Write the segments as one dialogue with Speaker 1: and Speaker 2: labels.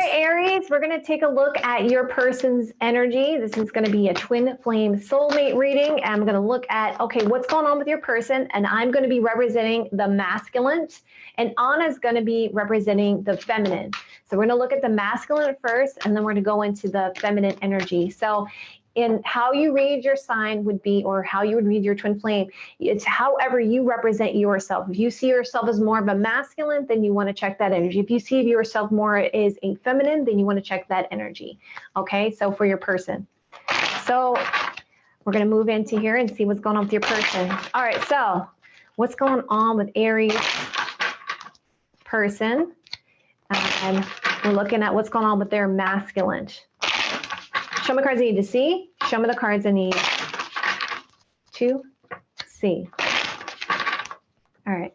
Speaker 1: right, Aries, we're going to take a look at your person's energy. This is going to be a twin flame soulmate reading. And I'm going to look at, okay, what's going on with your person? And I'm going to be representing the masculine, and Anna's going to be representing the feminine. So we're going to look at the masculine first, and then we're going to go into the feminine energy. So in how you read your sign would be, or how you would read your twin flame, it's however you represent yourself. If you see yourself as more of a masculine, then you want to check that energy. If you see yourself more as a feminine, then you want to check that energy. Okay, so for your person. So we're going to move into here and see what's going on with your person. All right, so what's going on with Aries person? And we're looking at what's going on with their masculine. Show me the cards I need to see. Show me the cards I need to see. All right.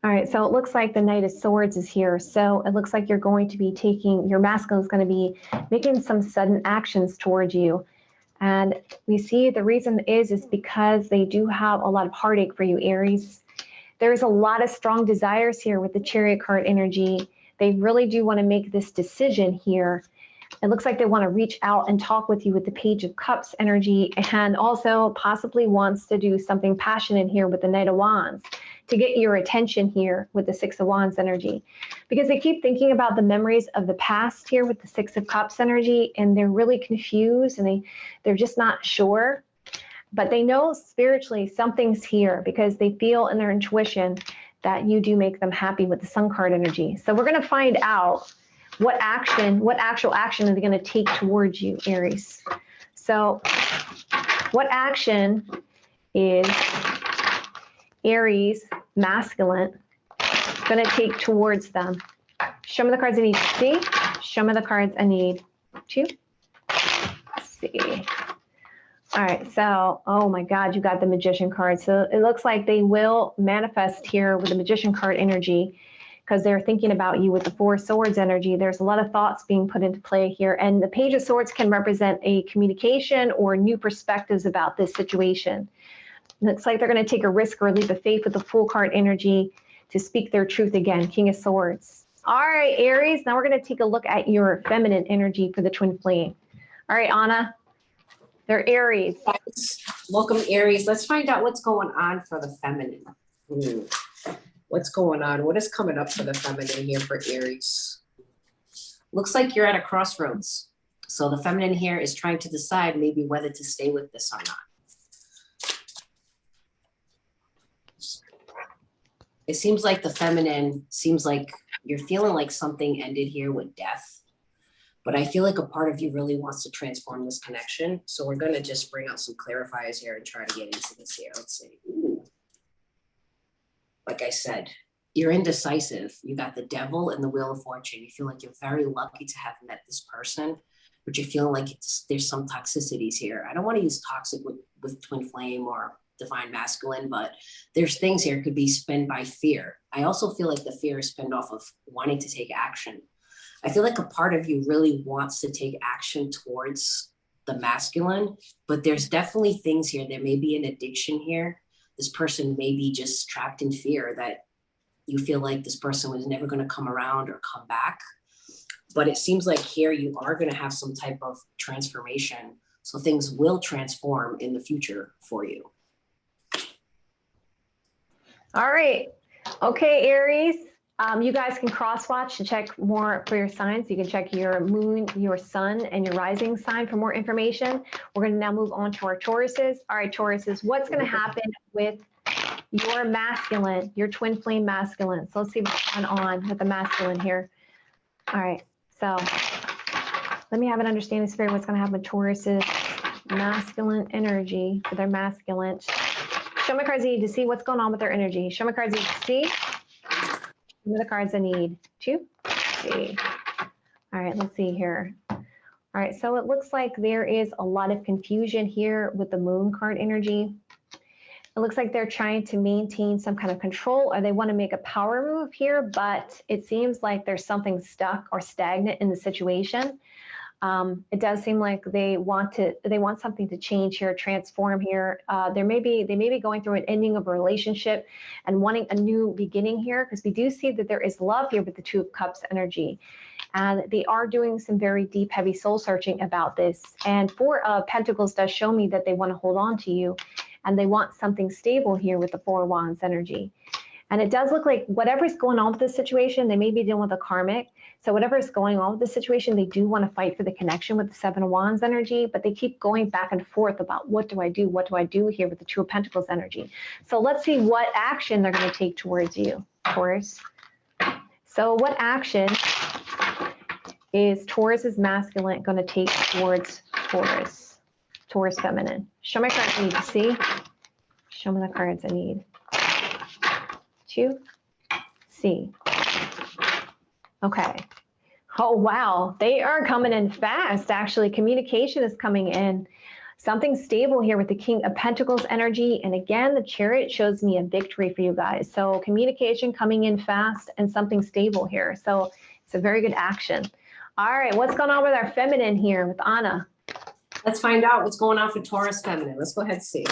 Speaker 1: All right, so it looks like the Knight of Swords is here. So it looks like you're going to be taking, your masculine is going to be making some sudden actions towards you. And we see the reason is because they do have a lot of heartache for you, Aries. There's a lot of strong desires here with the Chariot card energy. They really do want to make this decision here. It looks like they want to reach out and talk with you with the Page of Cups energy, and also possibly wants to do something passionate here with the Knight of Wands to get your attention here with the Six of Wands energy, because they keep thinking about the memories of the past here with the Six of Cups energy, and they're really confused and they're just not sure. But they know spiritually something's here because they feel in their intuition that you do make them happy with the Sun card energy. So we're going to find out what actual action are they going to take towards you, Aries? So what action is Aries masculine going to take towards them? Show me the cards I need to see. Show me the cards I need to see. All right, so, oh my God, you got the Magician card. So it looks like they will manifest here with the Magician card energy, because they're thinking about you with the Four of Swords energy. There's a lot of thoughts being put into play here. And the Page of Swords can represent a communication or new perspectives about this situation. Looks like they're going to take a risk or a leap of faith with the Fool card energy to speak their truth again, King of Swords. All right, Aries, now we're going to take a look at your feminine energy for the twin flame. All right, Anna, they're Aries.
Speaker 2: Welcome, Aries. Let's find out what's going on for the feminine. What's going on? What is coming up for the feminine here for Aries? Looks like you're at a crossroads. So the feminine here is trying to decide maybe whether to stay with this or not. It seems like the feminine seems like you're feeling like something ended here with death. But I feel like a part of you really wants to transform this connection. So we're going to just bring out some clarifiers here and try to get into this here. Let's see. Ooh. Like I said, you're indecisive. You got the Devil and the Wheel of Fortune. You feel like you're very lucky to have met this person, but you feel like there's some toxicities here. I don't want to use toxic with twin flame or divine masculine, but there's things here could be spun by fear. I also feel like the fear is spun off of wanting to take action. I feel like a part of you really wants to take action towards the masculine, but there's definitely things here. There may be an addiction here. This person may be just trapped in fear that you feel like this person was never going to come around or come back. But it seems like here you are going to have some type of transformation. So things will transform in the future for you.
Speaker 1: All right. Okay, Aries. You guys can cross watch to check more for your signs. You can check your moon, your sun, and your rising sign for more information. We're going to now move on to our Tauruses. All right, Tauruses, what's going to happen with your masculine, your twin flame masculine? So let's see what's going on with the masculine here. All right, so let me have an understanding, Spirit, what's going to happen with Taurus's masculine energy for their masculine. Show me cards I need to see what's going on with their energy. Show me cards I need to see. Show me the cards I need to see. All right, let's see here. All right, so it looks like there is a lot of confusion here with the Moon card energy. It looks like they're trying to maintain some kind of control, or they want to make a power move here, but it seems like there's something stuck or stagnant in the situation. It does seem like they want something to change here, transform here. They may be going through an ending of a relationship and wanting a new beginning here, because we do see that there is love here with the Two of Cups energy. And they are doing some very deep, heavy soul searching about this. And Four of Pentacles does show me that they want to hold on to you and they want something stable here with the Four of Wands energy. And it does look like whatever's going on with this situation, they may be dealing with a karmic. So whatever is going on with this situation, they do want to fight for the connection with the Seven of Wands energy, but they keep going back and forth about what do I do? What do I do here with the Two of Pentacles energy? So let's see what action they're going to take towards you, Taurus. So what action is Taurus's masculine going to take towards Taurus feminine? Show my cards I need to see. Show me the cards I need to see. Okay. Oh, wow. They are coming in fast. Actually, communication is coming in. Something stable here with the King of Pentacles energy. And again, the Chariot shows me a victory for you guys. So communication coming in fast and something stable here. So it's a very good action. All right. What's going on with our feminine here with Anna?
Speaker 2: Let's find out what's going on for Taurus feminine. Let's go ahead and see.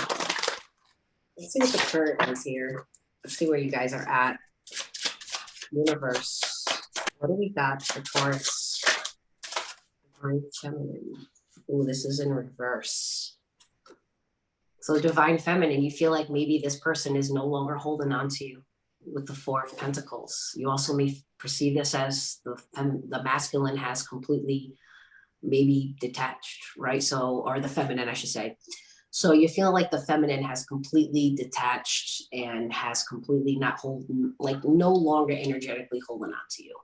Speaker 2: Let's see what the current is here. Let's see where you guys are at. Universe. What do we got for Taurus? Divine feminine. Ooh, this is in reverse. So divine feminine, you feel like maybe this person is no longer holding on to you with the Four of Pentacles. You also may perceive this as the masculine has completely maybe detached, right? So, or the feminine, I should say. So you feel like the feminine has completely detached and has completely not holding, like no longer energetically holding on to you.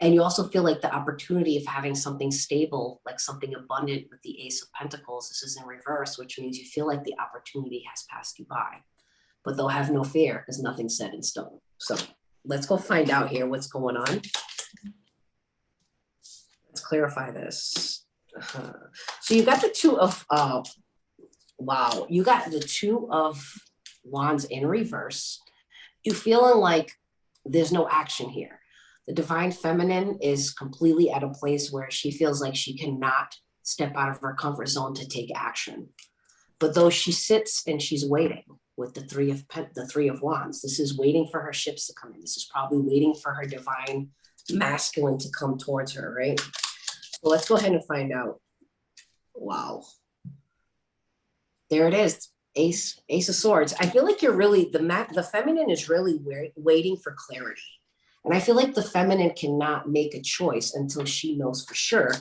Speaker 2: And you also feel like the opportunity of having something stable, like something abundant with the Ace of Pentacles, this is in reverse, which means you feel like the opportunity has passed you by. But they'll have no fear because nothing's set in stone. So let's go find out here what's going on. Let's clarify this. So you got the Two of, wow, you got the Two of Wands in reverse. You feeling like there's no action here. The divine feminine is completely at a place where she feels like she cannot step out of her comfort zone to take action. But though she sits and she's waiting with the Three of Wands, this is waiting for her ships to come in. This is probably waiting for her divine masculine to come towards her, right? So let's go ahead and find out. Wow. There it is. Ace of Swords. I feel like you're really, the feminine is really waiting for clarity. And I feel like the feminine cannot make a choice until she knows for sure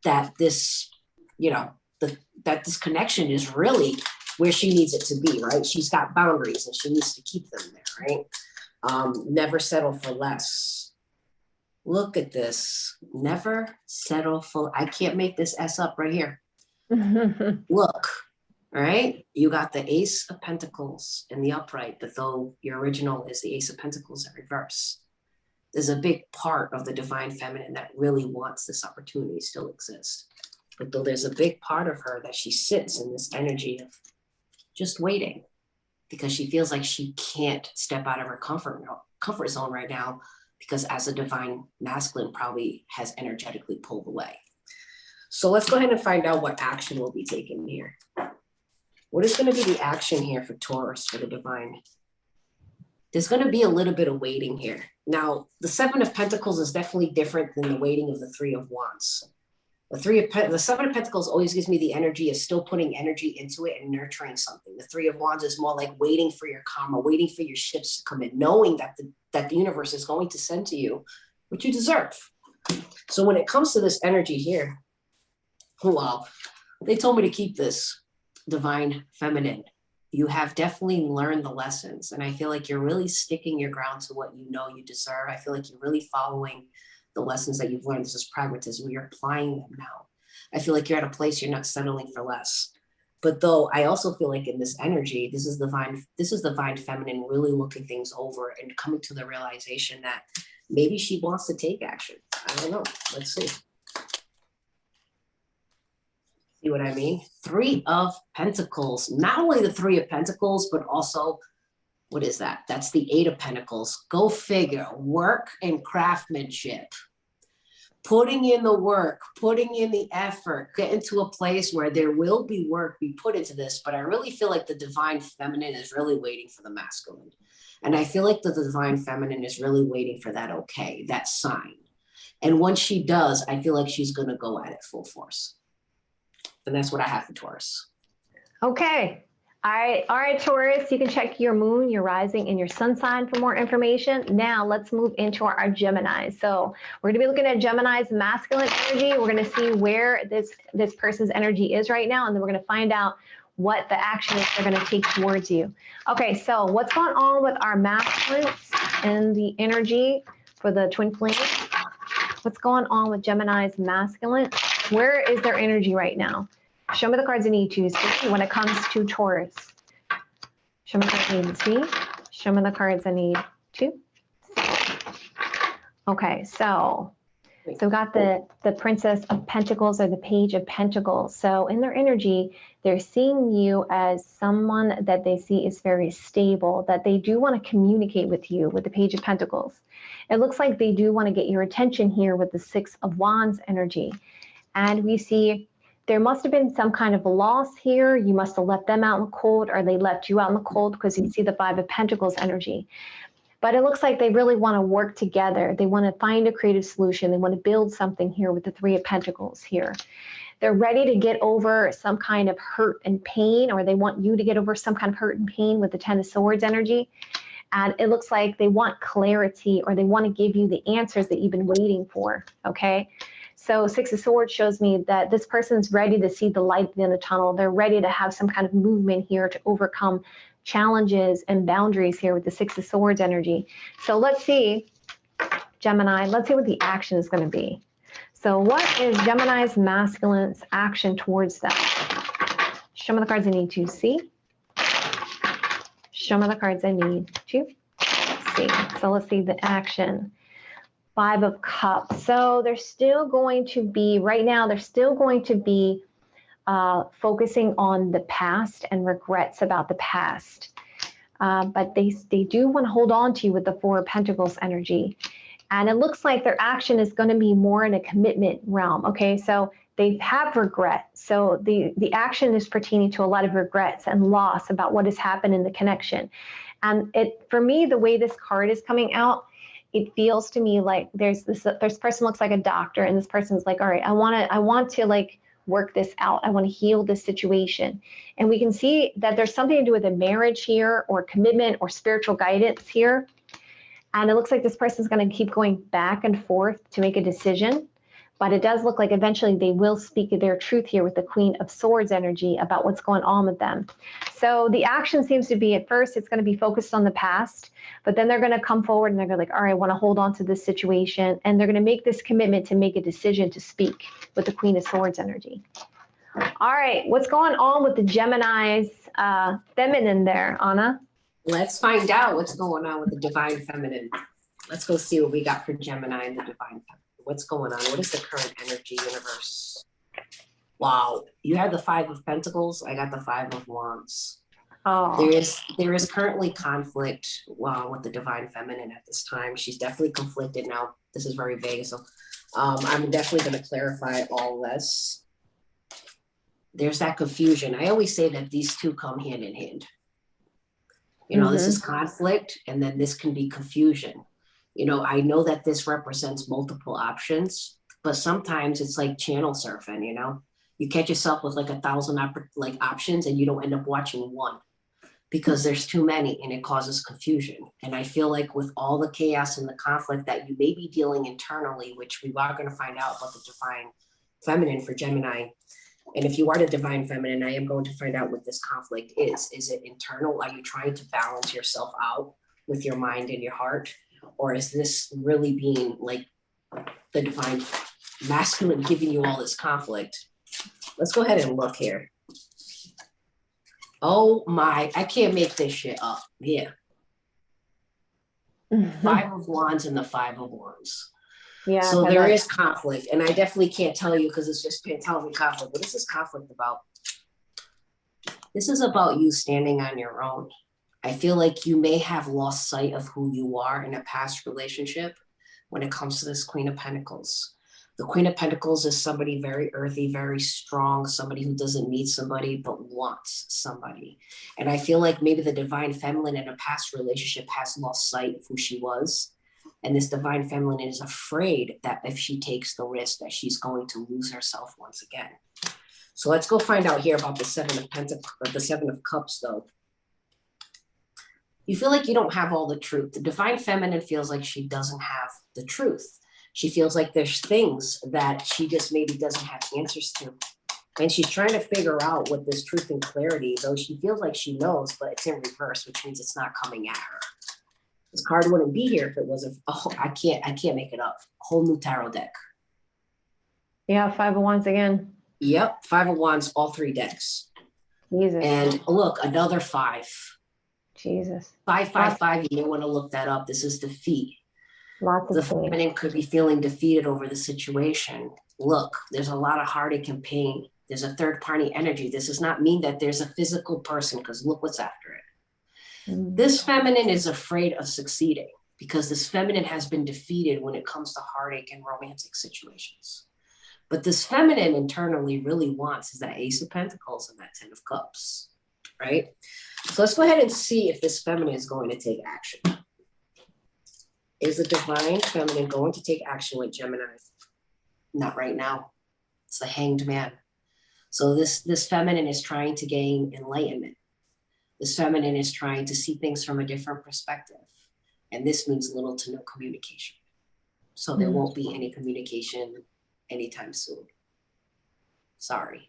Speaker 2: that this, you know, that this connection is really where she needs it to be, right? She's got boundaries and she needs to keep them there, right? Never settle for less. Look at this. Never settle for, I can't make this S up right here. Look, all right? You got the Ace of Pentacles in the upright, but though your original is the Ace of Pentacles in reverse, there's a big part of the divine feminine that really wants this opportunity still exist. But though there's a big part of her that she sits in this energy of just waiting because she feels like she can't step out of her comfort zone right now because as a divine masculine probably has energetically pulled away. So let's go ahead and find out what action will be taken here. What is going to be the action here for Taurus for the divine? There's going to be a little bit of waiting here. Now, the Seven of Pentacles is definitely different than the waiting of the Three of Wands. The Seven of Pentacles always gives me the energy of still putting energy into it and nurturing something. The Three of Wands is more like waiting for your karma, waiting for your ships to come in, knowing that the universe is going to send to you what you deserve. So when it comes to this energy here, wow, they told me to keep this divine feminine. You have definitely learned the lessons. And I feel like you're really sticking your ground to what you know you deserve. I feel like you're really following the lessons that you've learned. This is pragmatism. You're applying them now. I feel like you're at a place you're not settling for less. But though I also feel like in this energy, this is divine feminine really looking things over and coming to the realization that maybe she wants to take action. I don't know. Let's see. See what I mean? Three of Pentacles. Not only the Three of Pentacles, but also, what is that? That's the Eight of Pentacles. Go figure. Work and craftsmanship. putting in the work, putting in the effort, getting to a place where there will be work be put into this. But I really feel like the divine feminine is really waiting for the masculine. And I feel like the divine feminine is really waiting for that okay, that sign. And once she does, I feel like she's going to go at it full force. And that's what I have for Taurus.
Speaker 1: Okay. All right, Taurus, you can check your moon, your rising, and your sun sign for more information. Now let's move into our Gemini. So we're gonna be looking at Gemini's masculine energy. We're gonna see where this person's energy is right now, and then we're gonna find out what the action is they're gonna take towards you. Okay, so what's going on with our masculines and the energy for the twin flame? What's going on with Gemini's masculine? Where is their energy right now? Show me the cards I need to see when it comes to Taurus. Show me the cards I need to see. Show me the cards I need to see. Okay, so we got the Princess of Pentacles or the Page of Pentacles. So in their energy, they're seeing you as someone that they see is very stable, that they do want to communicate with you with the Page of Pentacles. It looks like they do want to get your attention here with the Six of Wands energy. And we see there must have been some kind of a loss here. You must have left them out in the cold, or they left you out in the cold, because you see the Five of Pentacles energy. But it looks like they really want to work together. They want to find a creative solution. They want to build something here with the Three of Pentacles here. They're ready to get over some kind of hurt and pain, or they want you to get over some kind of hurt and pain with the Ten of Swords energy. And it looks like they want clarity, or they want to give you the answers that you've been waiting for, okay? So Six of Swords shows me that this person's ready to see the light in the tunnel. They're ready to have some kind of movement here to overcome challenges and boundaries here with the Six of Swords energy. So let's see, Gemini, let's see what the action is going to be. So what is Gemini's masculine's action towards them? Show me the cards I need to see. Show me the cards I need to see. So let's see the action. Five of Cups. So they're still going to be, right now, they're still going to be focusing on the past and regrets about the past. But they do want to hold on to you with the Four of Pentacles energy. And it looks like their action is going to be more in a commitment realm. Okay, so they have regret. So the action is pertaining to a lot of regrets and loss about what has happened in the connection. And for me, the way this card is coming out, it feels to me like this person looks like a doctor, and this person's like, all right, I want to like work this out. I want to heal this situation. And we can see that there's something to do with a marriage here, or commitment, or spiritual guidance here. And it looks like this person's going to keep going back and forth to make a decision. But it does look like eventually they will speak their truth here with the Queen of Swords energy about what's going on with them. So the action seems to be, at first, it's going to be focused on the past, but then they're going to come forward and they're going to like, all right, I want to hold on to this situation. And they're going to make this commitment to make a decision to speak with the Queen of Swords energy. All right, what's going on with the Gemini's feminine there, Anna?
Speaker 2: Let's find out what's going on with the divine feminine. Let's go see what we got for Gemini and the divine feminine. What's going on? What is the current energy universe? Wow, you had the Five of Pentacles. I got the Five of Wands. Oh. There is currently conflict with the divine feminine at this time. She's definitely conflicted now. This is very vague, so I'm definitely going to clarify all this. There's that confusion. I always say that these two come hand in hand. You know, this is conflict, and then this can be confusion. You know, I know that this represents multiple options, but sometimes it's like channel surfing, you know? You catch yourself with like 1,000 options, and you don't end up watching one because there's too many, and it causes confusion. And I feel like with all the chaos and the conflict that you may be dealing internally, which we are going to find out about the divine feminine for Gemini. And if you are the divine feminine, I am going to find out what this conflict is. Is it internal? Are you trying to balance yourself out with your mind and your heart? Or is this really being like the divine masculine giving you all this conflict? Let's go ahead and look here. Oh my, I can't make this shit up. Yeah. Five of Wands and the Five of Wands. Yeah. So there is conflict, and I definitely can't tell you because it's just telling me conflict. What is this conflict about? This is about you standing on your own. I feel like you may have lost sight of who you are in a past relationship when it comes to this Queen of Pentacles. The Queen of Pentacles is somebody very earthy, very strong, somebody who doesn't need somebody but wants somebody. And I feel like maybe the divine feminine in a past relationship has lost sight of who she was. And this divine feminine is afraid that if she takes the risk that she's going to lose herself once again. So let's go find out here about the Seven of Pentacles, the Seven of Cups though. You feel like you don't have all the truth. The divine feminine feels like she doesn't have the truth. She feels like there's things that she just maybe doesn't have answers to. And she's trying to figure out what this truth and clarity, though she feels like she knows, but it's in reverse, which means it's not coming at her. This card wouldn't be here if it wasn't, oh, I can't make it up. Whole new tarot deck.
Speaker 1: Yeah, Five of Wands again.
Speaker 2: Yep, Five of Wands, all three decks.
Speaker 1: Jesus.
Speaker 2: And look, another five.
Speaker 1: Jesus.
Speaker 2: 555, you may want to look that up. This is defeat.
Speaker 1: Lots
Speaker 2: The
Speaker 1: of things.
Speaker 2: feminine could be feeling defeated over the situation. Look, there's a lot of heartache and pain. There's a third party energy. This does not mean that there's a physical person, because look what's after it. This feminine is afraid of succeeding because this feminine has been defeated when it comes to heartache and romantic situations. But this feminine internally really wants is that Ace of Pentacles and that Ten of Cups, right? So let's go ahead and see if this feminine is going to take action. Is the divine feminine going to take action with Gemini? Not right now. It's the Hanged Man. So this feminine is trying to gain enlightenment. This feminine is trying to see things from a different perspective. And this means little to no communication. So there won't be any communication anytime soon. Sorry.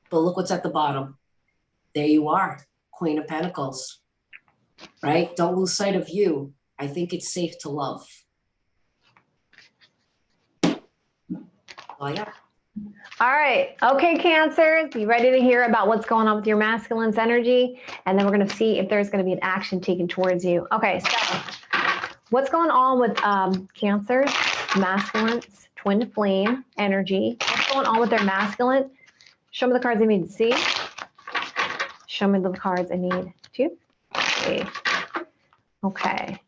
Speaker 2: But look what's at the bottom. There you are, Queen of Pentacles, right? Don't lose sight of you. I think it's safe to love. Oh, yeah.
Speaker 1: All right. Okay, Cancers, you ready to hear about what's going on with your masculine's energy? And then we're going to see if there's going to be an action taken towards you. Okay, so what's going on with Cancers, masculine's twin flame energy? What's going on with their masculine? Show me the cards I need to see. Show me the cards I need to see. Okay.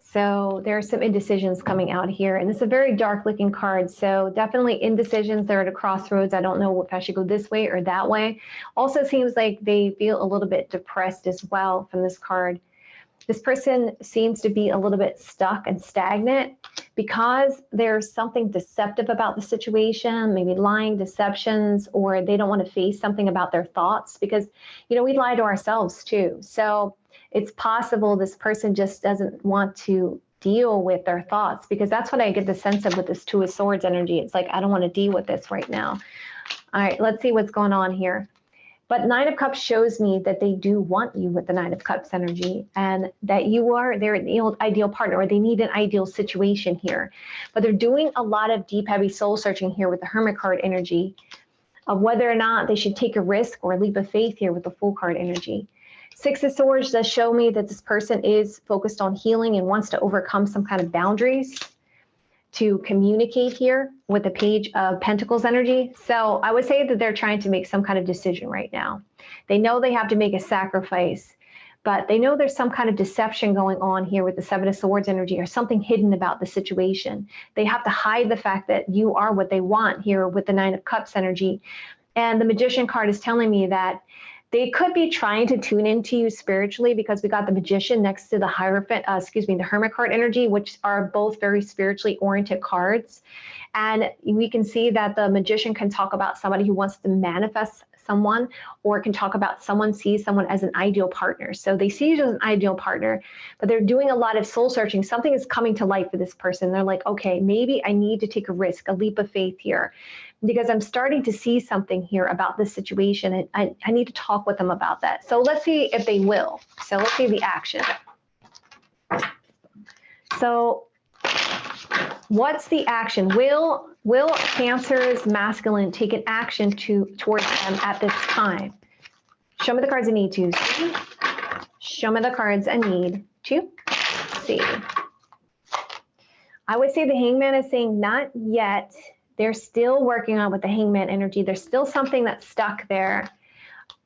Speaker 1: So there are some indecisions coming out here, and this is a very dark looking card. So definitely indecisions. They're at a crossroads. I don't know if I should go this way or that way. Also seems like they feel a little bit depressed as well from this card. This person seems to be a little bit stuck and stagnant because there's something deceptive about the situation, maybe lying, deceptions, or they don't want to face something about their thoughts because, you know, we lie to ourselves too. So it's possible this person just doesn't want to deal with their thoughts, because that's what I get the sense of with this Two of Swords energy. It's like, I don't want to deal with this right now. All right, let's see what's going on here. But Nine of Cups shows me that they do want you with the Nine of Cups energy, and that you are their ideal partner, or they need an ideal situation here. But they're doing a lot of deep, heavy soul searching here with the Hermit card energy of whether or not they should take a risk or a leap of faith here with the Fool card energy. Six of Swords does show me that this person is focused on healing and wants to overcome some kind of boundaries to communicate here with the Page of Pentacles energy. So I would say that they're trying to make some kind of decision right now. They know they have to make a sacrifice, but they know there's some kind of deception going on here with the Seven of Swords energy, or something hidden about the situation. They have to hide the fact that you are what they want here with the Nine of Cups energy. And the Magician card is telling me that they could be trying to tune into you spiritually, because we got the Magician next to the Hierophant, the Hermit card energy, which are both very spiritually oriented cards. And we can see that the Magician can talk about somebody who wants to manifest someone, or can talk about someone sees someone as an ideal partner. So they see you as an ideal partner, but they're doing a lot of soul searching. Something is coming to light for this person. They're like, okay, maybe I need to take a risk, a leap of faith here, because I'm starting to see something here about this situation, and I need to talk with them about that. So let's see if they will. So let's see the action. So what's the action? Will Cancer's masculine take an action towards them at this time? Show me the cards I need to see. Show me the cards I need to see. I would say the Hangman is saying not yet. They're still working on with the Hangman energy. There's still something that's stuck there.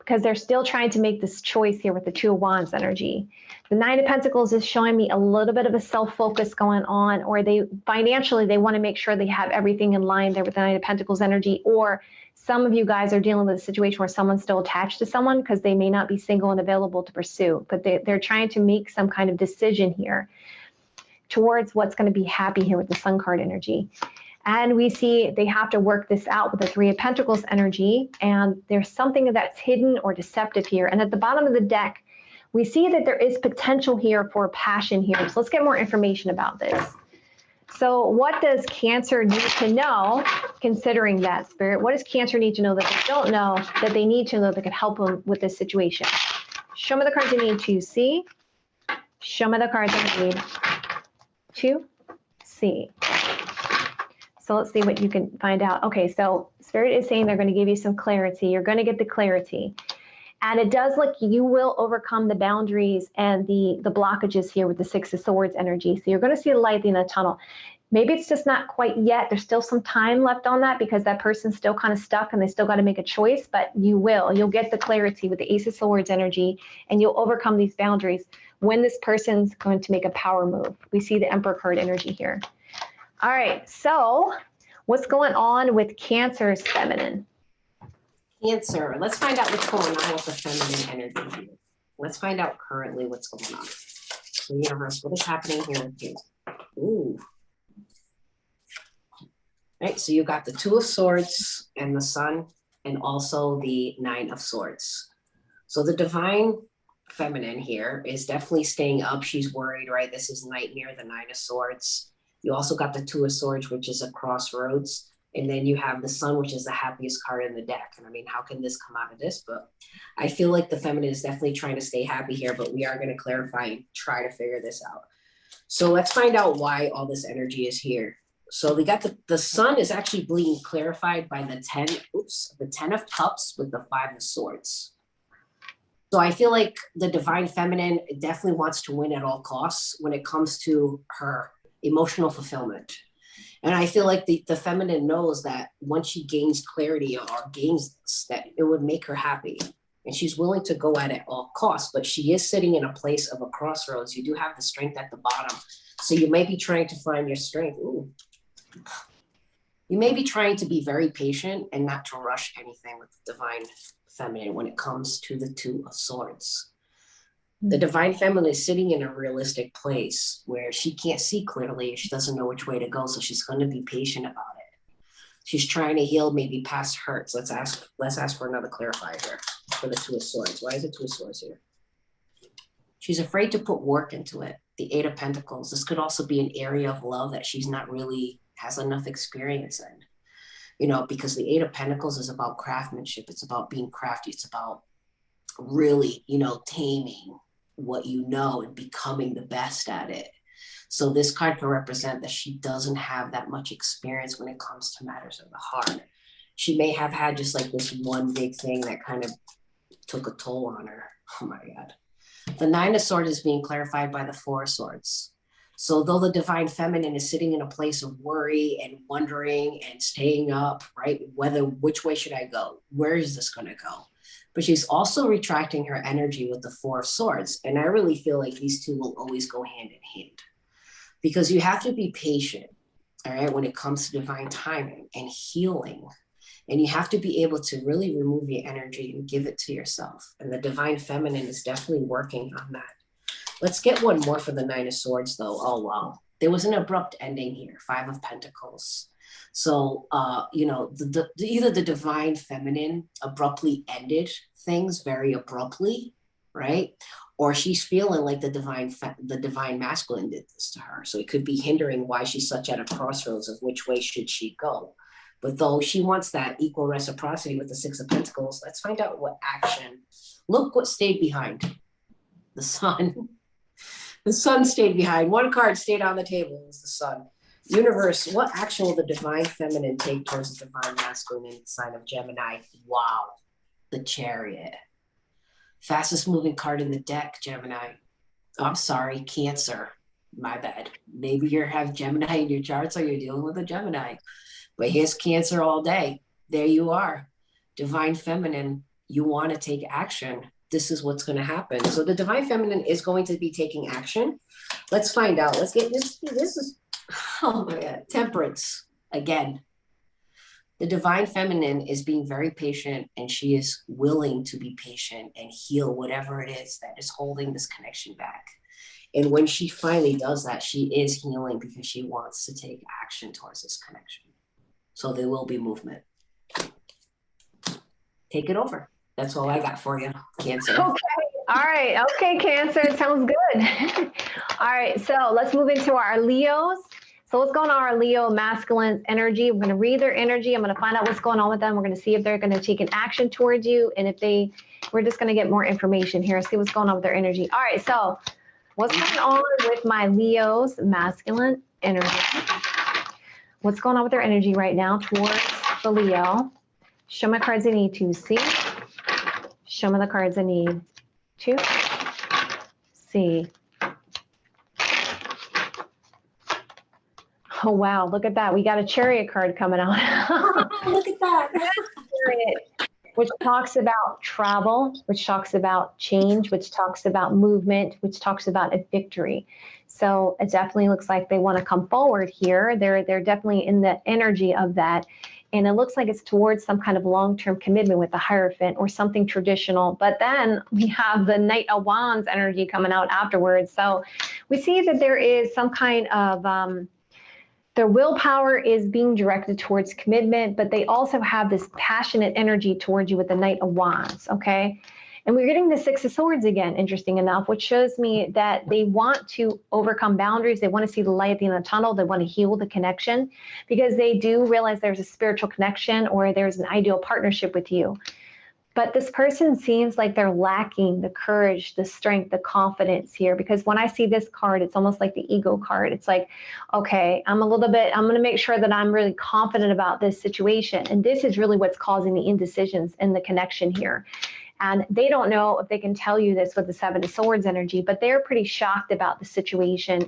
Speaker 1: because they're still trying to make this choice here with the Two of Wands energy. The Nine of Pentacles is showing me a little bit of a self-focus going on, or they financially, they want to make sure they have everything in line there with the Nine of Pentacles energy, or some of you guys are dealing with a situation where someone's still attached to someone because they may not be single and available to pursue, but they're trying to make some kind of decision here towards what's going to be happy here with the Sun card energy. And we see they have to work this out with the Three of Pentacles energy, and there's something that's hidden or deceptive here. And at the bottom of the deck, we see that there is potential here for passion here. So let's get more information about this. So what does Cancer need to know, considering that, Spirit? What does Cancer need to know that they don't know, that they need to know that could help them with this situation? Show me the cards I need to see. Show me the cards I need to see. So let's see what you can find out. Okay, so Spirit is saying they're going to give you some clarity. You're going to get the clarity. And it does look you will overcome the boundaries and the blockages here with the Six of Swords energy. So you're going to see the light in the tunnel. Maybe it's just not quite yet. There's still some time left on that because that person's still kind of stuck and they still got to make a choice, but you'll get the clarity with the Ace of Swords energy, and you'll overcome these boundaries when this person's going to make a power move. We see the Emperor card energy here. All right, so what's going on with Cancer's feminine?
Speaker 2: Cancer. Let's find out what's going on with the feminine energy here. Let's find out currently what's going on. The universe, what is happening here with Cancer? Ooh. Right, so you got the Two of Swords and the Sun, and also the Nine of Swords. So the divine feminine here is definitely staying up. She's worried, right? This is nightmare, the Nine of Swords. You also got the Two of Swords, which is a crossroads. And then you have the Sun, which is the happiest card in the deck. And I mean, how can this come out of this? But I feel like the feminine is definitely trying to stay happy here, but we are going to clarify and try to figure this out. So let's find out why all this energy is here. So we got the Sun is actually being clarified by the 10 of Cups with the Five of Swords. So I feel like the divine feminine definitely wants to win at all costs when it comes to her emotional fulfillment. And I feel like the feminine knows that once she gains clarity or gains this, that it would make her happy. And she's willing to go at it all costs, but she is sitting in a place of a crossroads. You do have the strength at the bottom. So you may be trying to find your strength. Ooh. You may be trying to be very patient and not to rush anything with the divine feminine when it comes to the Two of Swords. The divine feminine is sitting in a realistic place where she can't see clearly. She doesn't know which way to go. So she's going to be patient about it. She's trying to heal maybe past hurts. Let's ask for another clarifier here for the Two of Swords. Why is the Two of Swords here? She's afraid to put work into it. The Eight of Pentacles. This could also be an area of love that she's not really has enough experience in. You know, because the Eight of Pentacles is about craftsmanship. It's about being crafty. It's about really, you know, taming what you know and becoming the best at it. So this card can represent that she doesn't have that much experience when it comes to matters of the heart. She may have had just like this one big thing that kind of took a toll on her. Oh my God. The Nine of Swords is being clarified by the Four of Swords. So though the divine feminine is sitting in a place of worry and wondering and staying up, right? Which way should I go? Where is this going to go? But she's also retracting her energy with the Four of Swords. And I really feel like these two will always go hand in hand because you have to be patient, all right, when it comes to divine timing and healing. And you have to be able to really remove your energy and give it to yourself. And the divine feminine is definitely working on that. Let's get one more for the Nine of Swords, though. Oh, wow. There was an abrupt ending here, Five of Pentacles. So, you know, either the divine feminine abruptly ended things very abruptly, right? Or she's feeling like the divine masculine did this to her. So it could be hindering why she's such at a crossroads of which way should she go. But though she wants that equal reciprocity with the Six of Pentacles, let's find out what action. Look what stayed behind. The Sun. The Sun stayed behind. One card stayed on the table. It was the Sun. Universe, what action will the divine feminine take towards the divine masculine in the sign of Gemini? Wow. The Chariot. Fastest moving card in the deck, Gemini. Oh, I'm sorry, Cancer. My bad. Maybe you have Gemini in your charts or you're dealing with a Gemini. But here's Cancer all day. There you are. Divine feminine. you want to take action, this is what's going to happen. So the divine feminine is going to be taking action. Let's find out. Let's get this. This is, oh my God, temperance again. The divine feminine is being very patient, and she is willing to be patient and heal whatever it is that is holding this connection back. And when she finally does that, she is healing because she wants to take action towards this connection. So there will be movement. Take it over. That's all I got for you, Cancer.
Speaker 1: Okay. All right. Okay, Cancer. Sounds good. All right. So let's move into our Leos. So what's going on our Leo masculine energy? We're going to read their energy. I'm going to find out what's going on with them. We're going to see if they're going to take an action towards you. And if we're just going to get more information here, see what's going on with their energy. All right. So what's going on with my Leo's masculine energy? What's going on with their energy right now towards the Leo? Show my cards I need to see. Show me the cards I need to see. Oh, wow. Look at that. We got a Chariot card coming out.
Speaker 2: Look at that.
Speaker 1: Chariot, which talks about travel, which talks about change, which talks about movement, which talks about a victory. So it definitely looks like they want to come forward here. They're definitely in the energy of that. And it looks like it's towards some kind of long-term commitment with the Hierophant or something traditional. But then we have the Knight of Wands energy coming out afterwards. So we see that there is some kind of their willpower is being directed towards commitment, but they also have this passionate energy towards you with the Knight of Wands, okay? And we're getting the Six of Swords again, interesting enough, which shows me that they want to overcome boundaries. They want to see the light at the end of the tunnel. They want to heal the connection because they do realize there's a spiritual connection or there's an ideal partnership with you. But this person seems like they're lacking the courage, the strength, the confidence here, because when I see this card, it's almost like the ego card. It's like, okay, I'm going to make sure that I'm really confident about this situation. And this is really what's causing the indecisions in the connection here. And they don't know if they can tell you this with the Seven of Swords energy, but they're pretty shocked about the situation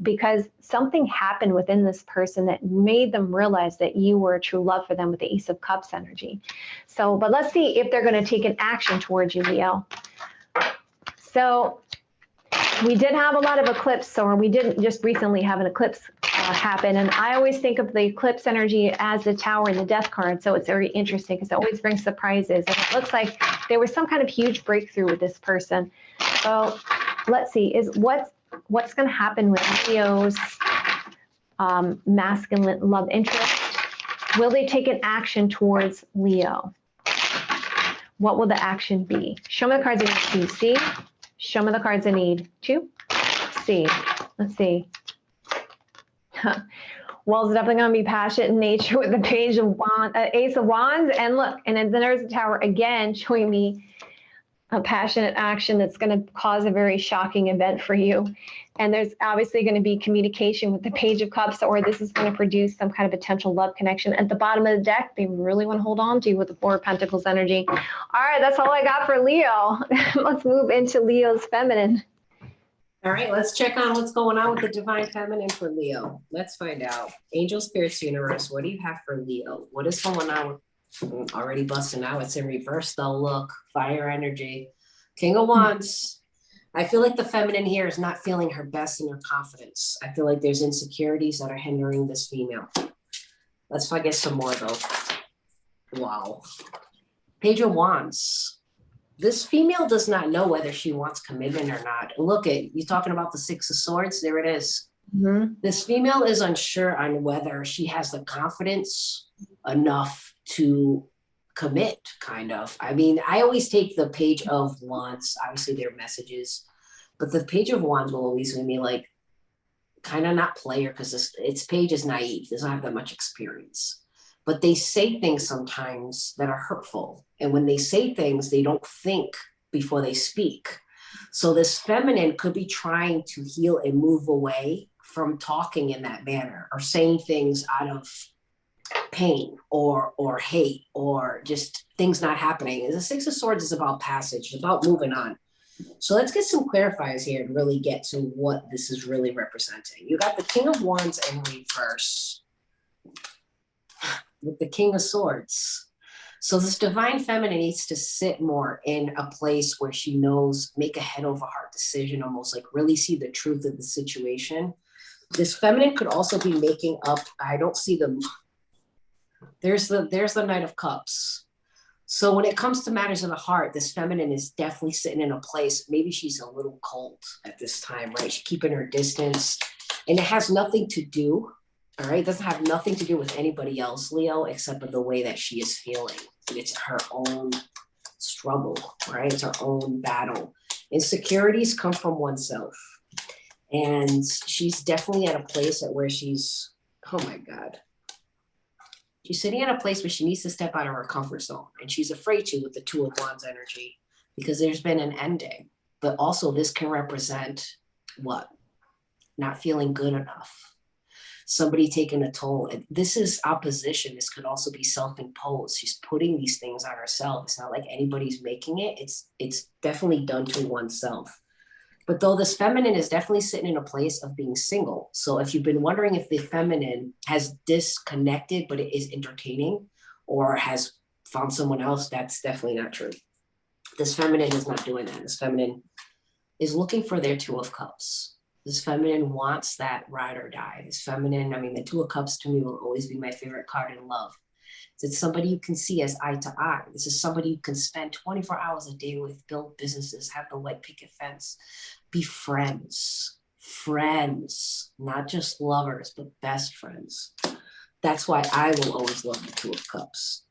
Speaker 1: because something happened within this person that made them realize that you were a true love for them with the Ace of Cups energy. So, but let's see if they're going to take an action towards you, Leo. So we did have a lot of eclipse, or we didn't just recently have an eclipse happen. And I always think of the eclipse energy as the Tower and the Death card. So it's very interesting because it always brings surprises. And it looks like there was some kind of huge breakthrough with this person. So let's see, what's going to happen with Leo's masculine love interest? Will they take an action towards Leo? What will the action be? Show me the cards I need to see. Show me the cards I need to see. Let's see. Well, it's definitely going to be passionate in nature with the Page of Wands, Ace of Wands. And look, and then there's the Tower again showing me a passionate action that's going to cause a very shocking event for you. And there's obviously going to be communication with the Page of Cups, or this is going to produce some kind of potential love connection. At the bottom of the deck, they really want to hold on to you with the Four of Pentacles energy. All right, that's all I got for Leo. Let's move into Leo's feminine.
Speaker 2: All right, let's check on what's going on with the divine feminine for Leo. Let's find out. Angel, Spirits, Universe, what do you have for Leo? What is going on with already busting out? It's in reverse though. Look, fire energy. King of Wands. I feel like the feminine here is not feeling her best in her confidence. I feel like there's insecurities that are hindering this female. Let's get some more though. Wow. Page of Wands. This female does not know whether she wants commitment or not. Look at you talking about the Six of Swords. There it is. Mm-hmm. This female is unsure on whether she has the confidence enough to commit, kind of. I mean, I always take the Page of Wands. Obviously, they're messages, but the Page of Wands will always be like kind of not player because its page is naive. Doesn't have that much experience. But they say things sometimes that are hurtful. And when they say things, they don't think before they speak. So this feminine could be trying to heal and move away from talking in that manner or saying things out of pain or hate or just things not happening. The Six of Swords is about passage, it's about moving on. So let's get some clarifiers here and really get to what this is really representing. You got the King of Wands in reverse with the King of Swords. So this divine feminine needs to sit more in a place where she knows, make a head over heart decision, almost like really see the truth of the situation. This feminine could also be making up, I don't see them. There's the Knight of Cups. So when it comes to matters of the heart, this feminine is definitely sitting in a place, maybe she's a little cold at this time, right? She's keeping her distance, and it has nothing to do, all right? It doesn't have nothing to do with anybody else, Leo, except for the way that she is feeling. It's her own struggle, right? It's her own battle. Insecurities come from oneself. And she's definitely at a place at where she's, oh my God. She's sitting at a place where she needs to step out of her comfort zone. And she's afraid to with the Two of Wands energy because there's been an ending. But also this can represent what? Not feeling good enough. Somebody taking a toll. And this is opposition. This could also be self-imposed. She's putting these things on herself. It's not like anybody's making it. It's definitely done to oneself. But though this feminine is definitely sitting in a place of being single. So if you've been wondering if the feminine has disconnected, but it is entertaining or has found someone else, that's definitely not true. This feminine is not doing that. This feminine is looking for their Two of Cups. This feminine wants that ride or die. This feminine, I mean, the Two of Cups to me will always be my favorite card in love. It's somebody you can see as eye to eye. This is somebody you can spend 24 hours a day with, build businesses, have the white picket fence, be friends, not just lovers, but best friends. That's why I will always love the Two of Cups.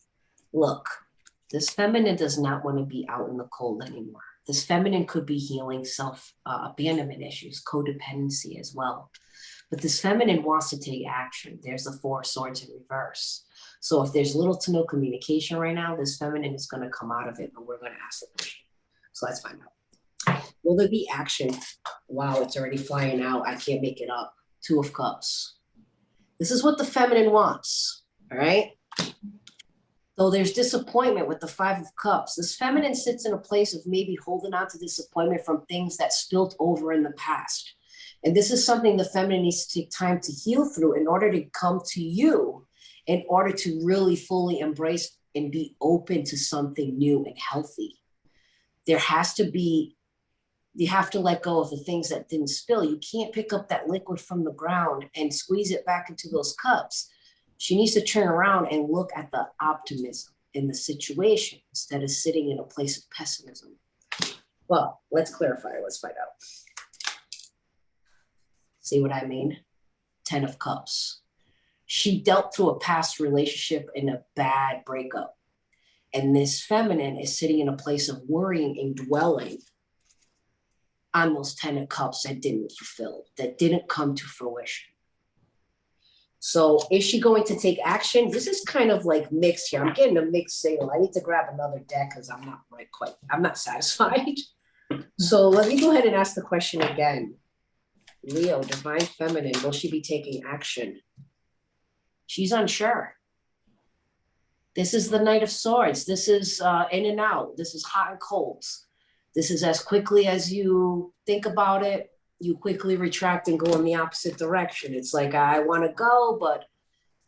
Speaker 2: Look, this feminine does not want to be out in the cold anymore. This feminine could be healing self-abandonment issues, codependency as well. But this feminine wants to take action. There's the Four of Swords in reverse. So if there's little to no communication right now, this feminine is going to come out of it, but we're going to ask the question. So let's find out. Will there be action? Wow, it's already flying out. I can't make it up. Two of Cups. This is what the feminine wants, all right? Though there's disappointment with the Five of Cups, this feminine sits in a place of maybe holding on to disappointment from things that spilled over in the past. And this is something the feminine needs to take time to heal through in order to come to you, in order to really fully embrace and be open to something new and healthy. There has to be, you have to let go of the things that didn't spill. You can't pick up that liquid from the ground and squeeze it back into those cups. She needs to turn around and look at the optimism in the situation instead of sitting in a place of pessimism. Well, let's clarify. Let's find out. See what I mean? 10 of Cups. She dealt through a past relationship and a bad breakup. And this feminine is sitting in a place of worrying and dwelling on those 10 of Cups that didn't fulfill, that didn't come to fruition. So is she going to take action? This is kind of like mixed here. I'm getting a mixed signal. I need to grab another deck because I'm not satisfied. So let me go ahead and ask the question again. Leo, divine feminine, will she be taking action? She's unsure. This is the Knight of Swords. This is in and out. This is hot and cold. This is as quickly as you think about it, you quickly retract and go in the opposite direction. It's like, I want to go, but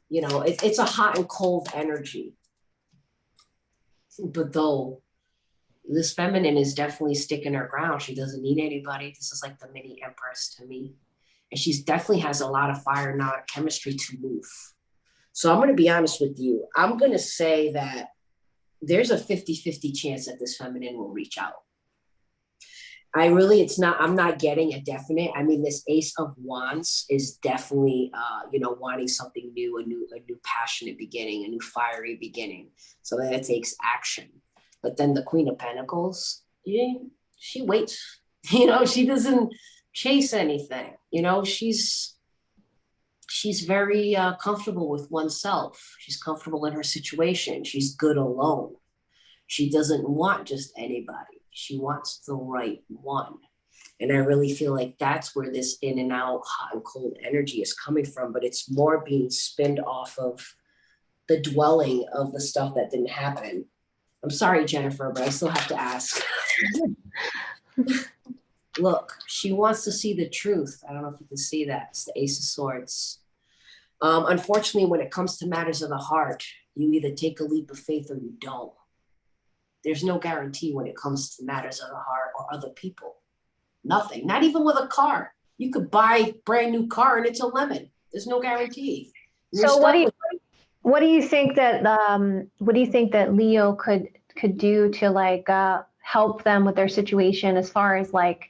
Speaker 2: you know, it's a hot and cold energy. But though this feminine is definitely sticking her ground. She doesn't need anybody. This is like the mini Empress to me. And she's definitely has a lot of fire, not chemistry to move. So I'm going to be honest with you. I'm going to say that there's a 50-50 chance that this feminine will reach out. I'm not getting a definite. I mean, this Ace of Wands is definitely, wanting something new, a new passionate beginning, a new fiery beginning. So that takes action. But then the Queen of Pentacles, she waits. She doesn't chase anything. She's very comfortable with oneself. She's comfortable in her situation. She's good alone. She doesn't want just anybody. She wants the right one. And I really feel like that's where this in and out, hot and cold energy is coming from. But it's more being spinned off of the dwelling of the stuff that didn't happen. I'm sorry, Jennifer, but I still have to ask. Look, she wants to see the truth. I don't know if you can see that. It's the Ace of Swords. Unfortunately, when it comes to matters of the heart, You either take a leap of faith or you don't. There's no guarantee when it comes to matters of the heart or other people. Nothing, not even with a car. You could buy a brand new car and it's a lemon. There's no guarantee.
Speaker 1: So what do you think that Leo could do to like help them with their situation, as far as like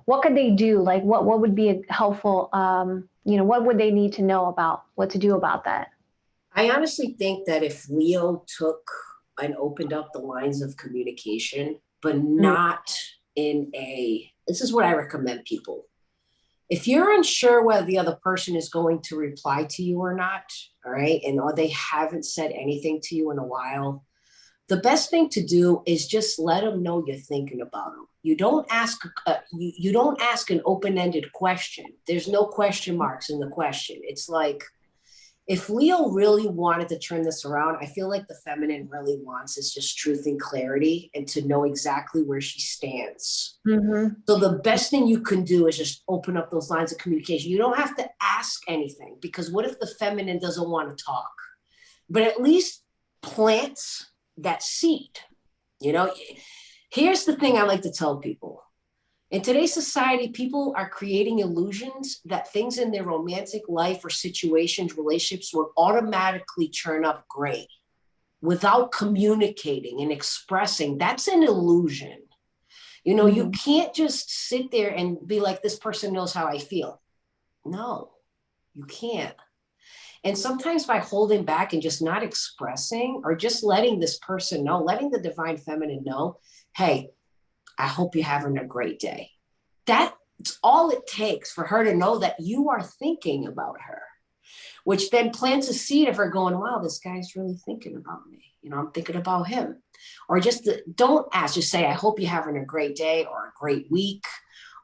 Speaker 1: what could they do? Like what would be a helpful what would they need to know about what to do about that?
Speaker 2: I honestly think that if Leo took and opened up the lines of communication, but not in this is what I recommend people. If you're unsure whether the other person is going to reply to you or not, all right, or they haven't said anything to you in a while, the best thing to do is just let them know you're thinking about them. You don't ask you don't ask an open-ended question. There's no question marks in the question. It's like, if Leo really wanted to turn this around, I feel like the feminine really wants is just truth and clarity and to know exactly where she stands.
Speaker 1: Mm-hmm.
Speaker 2: So the best thing you can do is just open up those lines of communication. You don't have to ask anything, because what if the feminine doesn't want to talk? But at least plants that seed. Here's the thing I like to tell people. In today's society, people are creating illusions that things in their romantic life or situations, relationships will automatically turn up great without communicating and expressing. That's an illusion. You can't just sit there and be like, this person knows how I feel. No, you can't. And sometimes by holding back and just not expressing, or just letting this person know, letting the divine feminine know, hey, I hope you're having a great day. That's all it takes for her to know that you are thinking about her, which then plants a seed of her going, wow, this guy's really thinking about me. I'm thinking about him. Or just don't ask, just say, I hope you're having a great day or a great week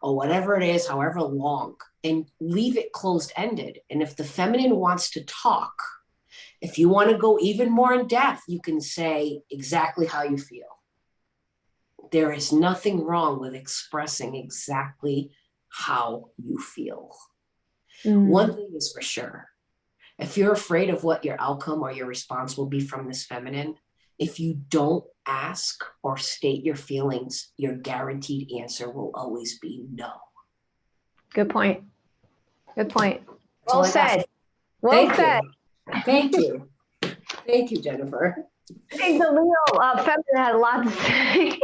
Speaker 2: or whatever it is, however long, and leave it closed-ended. And if the feminine wants to talk, if you want to go even more in depth, you can say exactly how you feel. There is nothing wrong with expressing exactly how you feel. One thing is for sure. If you're afraid of what your outcome or your response will be from this feminine, if you don't ask or state your feelings, your guaranteed answer will always be no.
Speaker 1: Good point. Good point.
Speaker 2: Well
Speaker 1: Well said. Well said.
Speaker 2: Thank you. Thank you, Jennifer.
Speaker 1: I think the Leo feminine had a lot to say.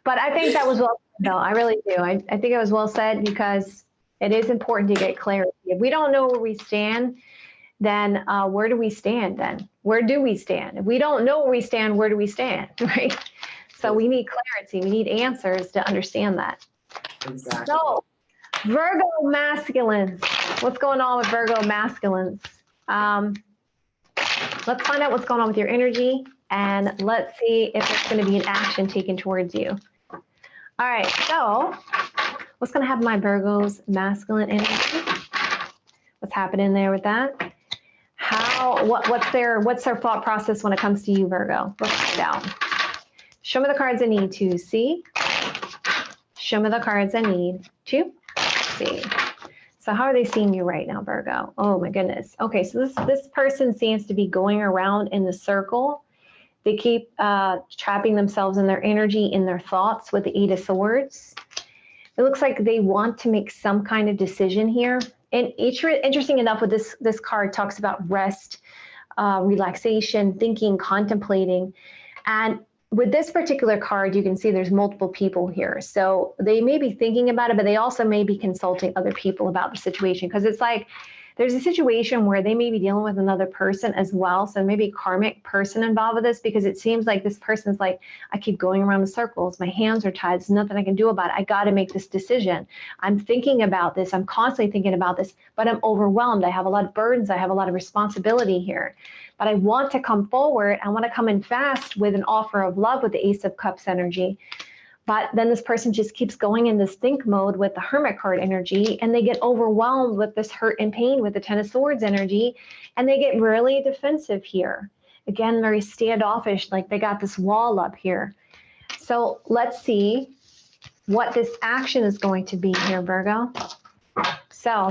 Speaker 1: But I think that was well said, though. I really do. I think it was well said, because it is important to get clarity. If we don't know where we stand, then where do we stand then? Where do we stand? If we don't know where we stand, where do we stand, right? So we need clarity. We need answers to understand that.
Speaker 2: Exactly.
Speaker 1: So Virgo masculines. What's going on with Virgo masculines? Let's find out what's going on with your energy, and let's see if there's going to be an action taken towards you. All right, so what's going to happen, my Virgos masculine energy? What's happening there with that? What's their thought process when it comes to you, Virgo? Let's find out. Show me the cards I need to see. Show me the cards I need to see. So how are they seeing you right now, Virgo? Oh my goodness. Okay, so this person seems to be going around in the circle. They keep trapping themselves in their energy, in their thoughts with the Eight of Swords. It looks like they want to make some kind of decision here. And interesting enough, with this card talks about rest, relaxation, thinking, contemplating. And with this particular card, you can see there's multiple people here. So they may be thinking about it, but they also may be consulting other people about the situation, because it's like there's a situation where they may be dealing with another person as well. So maybe a karmic person involved with this, because it seems like this person's like, I keep going around in circles. My hands are tied. There's nothing I can do about it. I got to make this decision. I'm thinking about this. I'm constantly thinking about this, but I'm overwhelmed. I have a lot of burdens. I have a lot of responsibility here. But I want to come forward. I want to come in fast with an offer of love with the Ace of Cups energy. But then this person just keeps going in this think mode with the Hermit card energy, and they get overwhelmed with this hurt and pain with the Ten of Swords energy, and they get really defensive here. Again, very standoffish, like they got this wall up here. So let's see what this action is going to be here, Virgo. So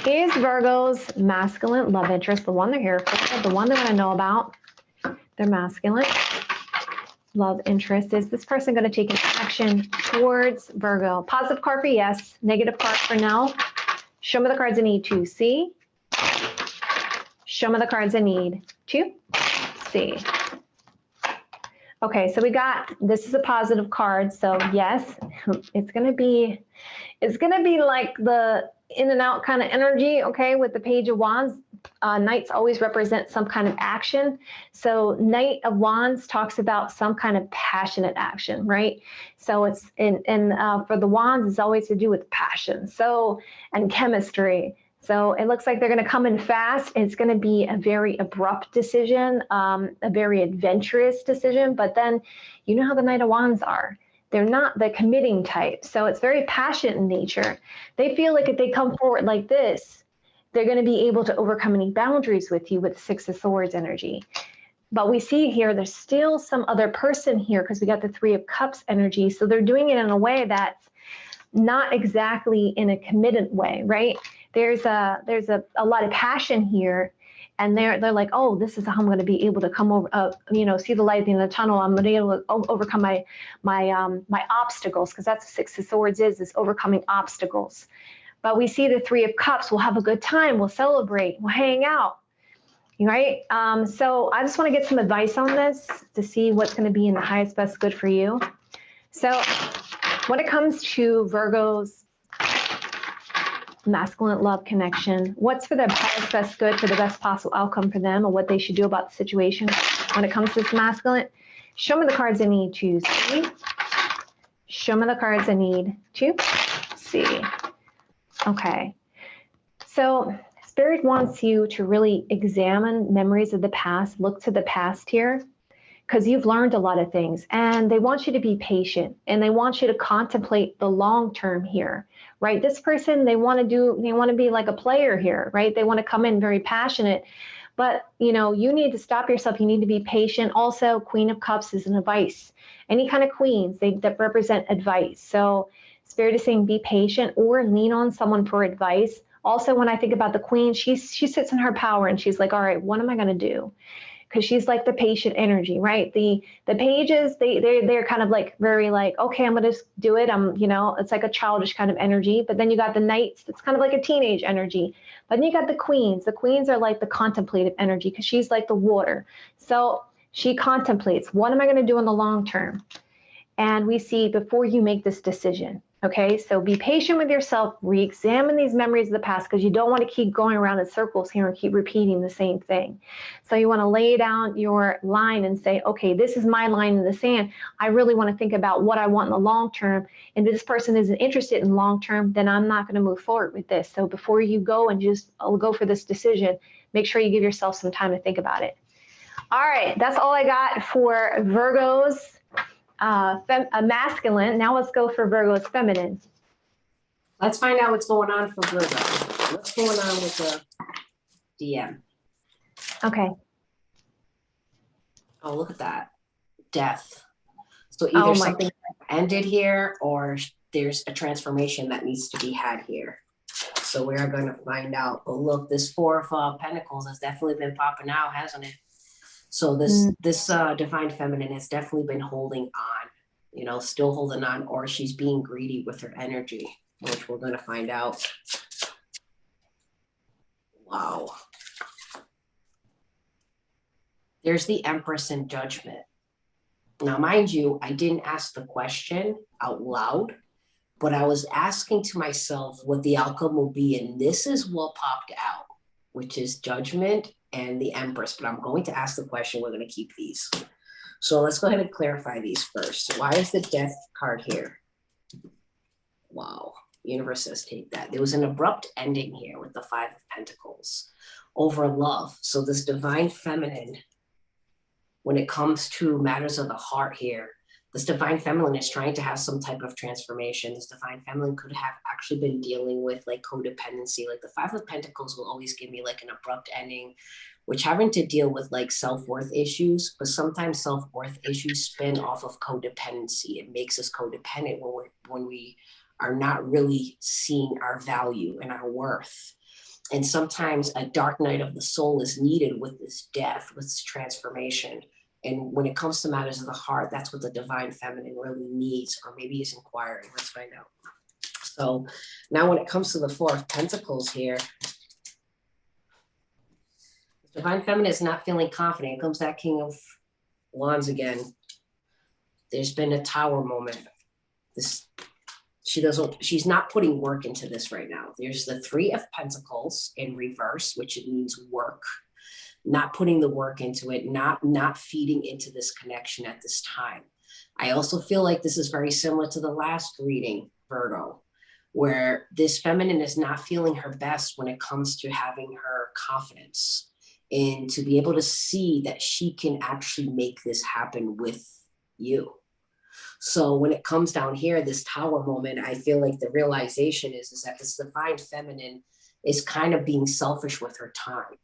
Speaker 1: Is Virgo's masculine love interest, the one they're here for, the one they want to know about, their masculine love interest, is this person going to take an action towards Virgo? Positive card for yes, negative card for no. Show me the cards I need to see. Show me the cards I need to see. Okay, so we got, this is a positive card, so yes, it's gonna be like the in and out kind of energy, okay, with the Page of Wands. Knights always represent some kind of action. So Knight of Wands talks about some kind of passionate action, right? So it's, for the Wands, it's always to do with passion, so, and chemistry. So it looks like they're going to come in fast. It's going to be a very abrupt decision, a very adventurous decision. But then you know how the Knight of Wands are. They're not the committing type. So it's very passionate in nature. They feel like if they come forward like this, they're going to be able to overcome any boundaries with you with Six of Swords energy. But we see here, there's still some other person here because we got the Three of Cups energy. So they're doing it in a way that's not exactly in a committed way, right? There's a lot of passion here, and they're like, oh, this is how I'm going to be able to come over, see the light at the end of the tunnel. I'm going to be able to overcome my obstacles, because that's what Six of Swords is overcoming obstacles. But we see the Three of Cups. We'll have a good time. We'll celebrate. We'll hang out, right? So I just want to get some advice on this to see what's going to be in the highest, best good for you. So when it comes to Virgo's masculine love connection, what's for the highest, best good for the best possible outcome for them, or what they should do about the situation when it comes to this masculine? Show me the cards I need to see. Show me the cards I need to see. Okay. So Spirit wants you to really examine memories of the past, look to the past here, because you've learned a lot of things, and they want you to be patient, and they want you to contemplate the long term here, right? This person, they want to be like a player here, right? They want to come in very passionate, but you need to stop yourself. You need to be patient. Also, Queen of Cups is an advice. Any kind of queens, that represent advice. So Spirit is saying be patient or lean on someone for advice. Also, when I think about the Queen, she sits in her power and she's like, all right, what am I going to do? Because she's like the patient energy, right? The pages, they're kind of like very like, okay, I'm gonna do it. It's like a childish kind of energy. But then you got the knights, it's kind of like a teenage energy. But then you got the queens. The queens are like the contemplative energy, because she's like the water. So she contemplates, what am I gonna do in the long term? And we see before you make this decision. Okay, so be patient with yourself, re-examine these memories of the past, because you don't want to keep going around in circles here and keep repeating the same thing. So you want to lay down your line and say, okay, this is my line in the sand. I really want to think about what I want in the long term. And if this person isn't interested in long term, then I'm not going to move forward with this. So before you go and I'll go for this decision, make sure you give yourself some time to think about it. All right, that's all I got for Virgo's masculine. Now let's go for Virgo's feminine.
Speaker 2: Let's find out what's going on for Virgo. What's going on with the DM?
Speaker 1: Okay.
Speaker 2: Oh, look at that. Death. So either something ended here, or there's a transformation that needs to be had here. So we are going to find out. But look, this Four of Pentacles has definitely been popping out, hasn't it? So this divine feminine has definitely been holding on, still holding on, or she's being greedy with her energy, which we're going to find out. Wow. There's the Empress in Judgment. Now, mind you, I didn't ask the question out loud, but I was asking to myself what the outcome will be. And this is what popped out, which is Judgment and the Empress. But I'm going to ask the question. We're going to keep these. So let's go ahead and clarify these first. Why is the Death card here? Wow. Universe says take that. There was an abrupt ending here with the Five of Pentacles over love. So this divine feminine, when it comes to matters of the heart here, this divine feminine is trying to have some type of transformation. This divine feminine could have actually been dealing with like codependency. Like the Five of Pentacles will always give me like an abrupt ending, which having to deal with like self-worth issues, but sometimes self-worth issues spin off of codependency. It makes us codependent when we are not really seeing our value and our worth. And sometimes a dark night of the soul is needed with this death, with this transformation. And when it comes to matters of the heart, that's what the divine feminine really needs, or maybe is inquiring. Let's find out. So now when it comes to the Four of Pentacles here, the divine feminine is not feeling confident. Here comes that King of Wands again. There's been a Tower moment. She's not putting work into this right now. There's the Three of Pentacles in reverse, which it means work, not putting the work into it, not feeding into this connection at this time. I also feel like this is very similar to the last reading, Virgo, where this feminine is not feeling her best when it comes to having her confidence and to be able to see that she can actually make this happen with you. So when it comes down here, this Tower moment, I feel like the realization is that this divine feminine is kind of being selfish with her time.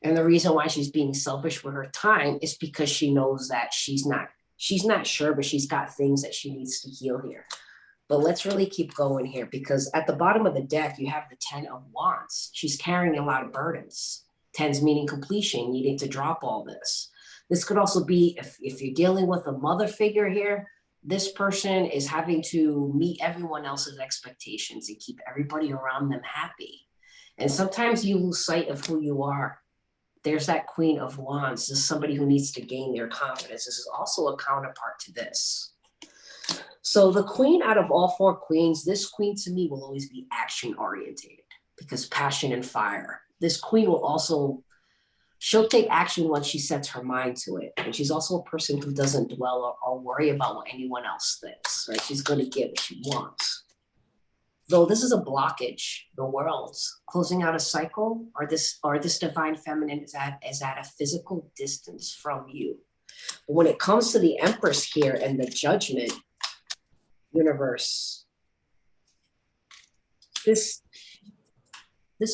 Speaker 2: And the reason why she's being selfish with her time is because she knows that she's not sure, but she's got things that she needs to heal here. But let's really keep going here, because at the bottom of the deck, you have the Ten of Wands. She's carrying a lot of burdens. Tens meaning completion, needing to drop all this. This could also be, if you're dealing with a mother figure here, this person is having to meet everyone else's expectations and keep everybody around them happy. And sometimes you lose sight of who you are. There's that Queen of Wands. This is somebody who needs to gain their confidence. This is also a counterpart to this. So the queen out of all four queens, this queen to me will always be action orientated, because passion and fire. This queen will also, she'll take action once she sets her mind to it. And she's also a person who doesn't dwell or worry about what anyone else thinks, right? She's going to get what she wants. Though this is a blockage, the world's closing out a cycle, or this divine feminine is at a physical distance from you. But when it comes to the Empress here and the Judgment universe, this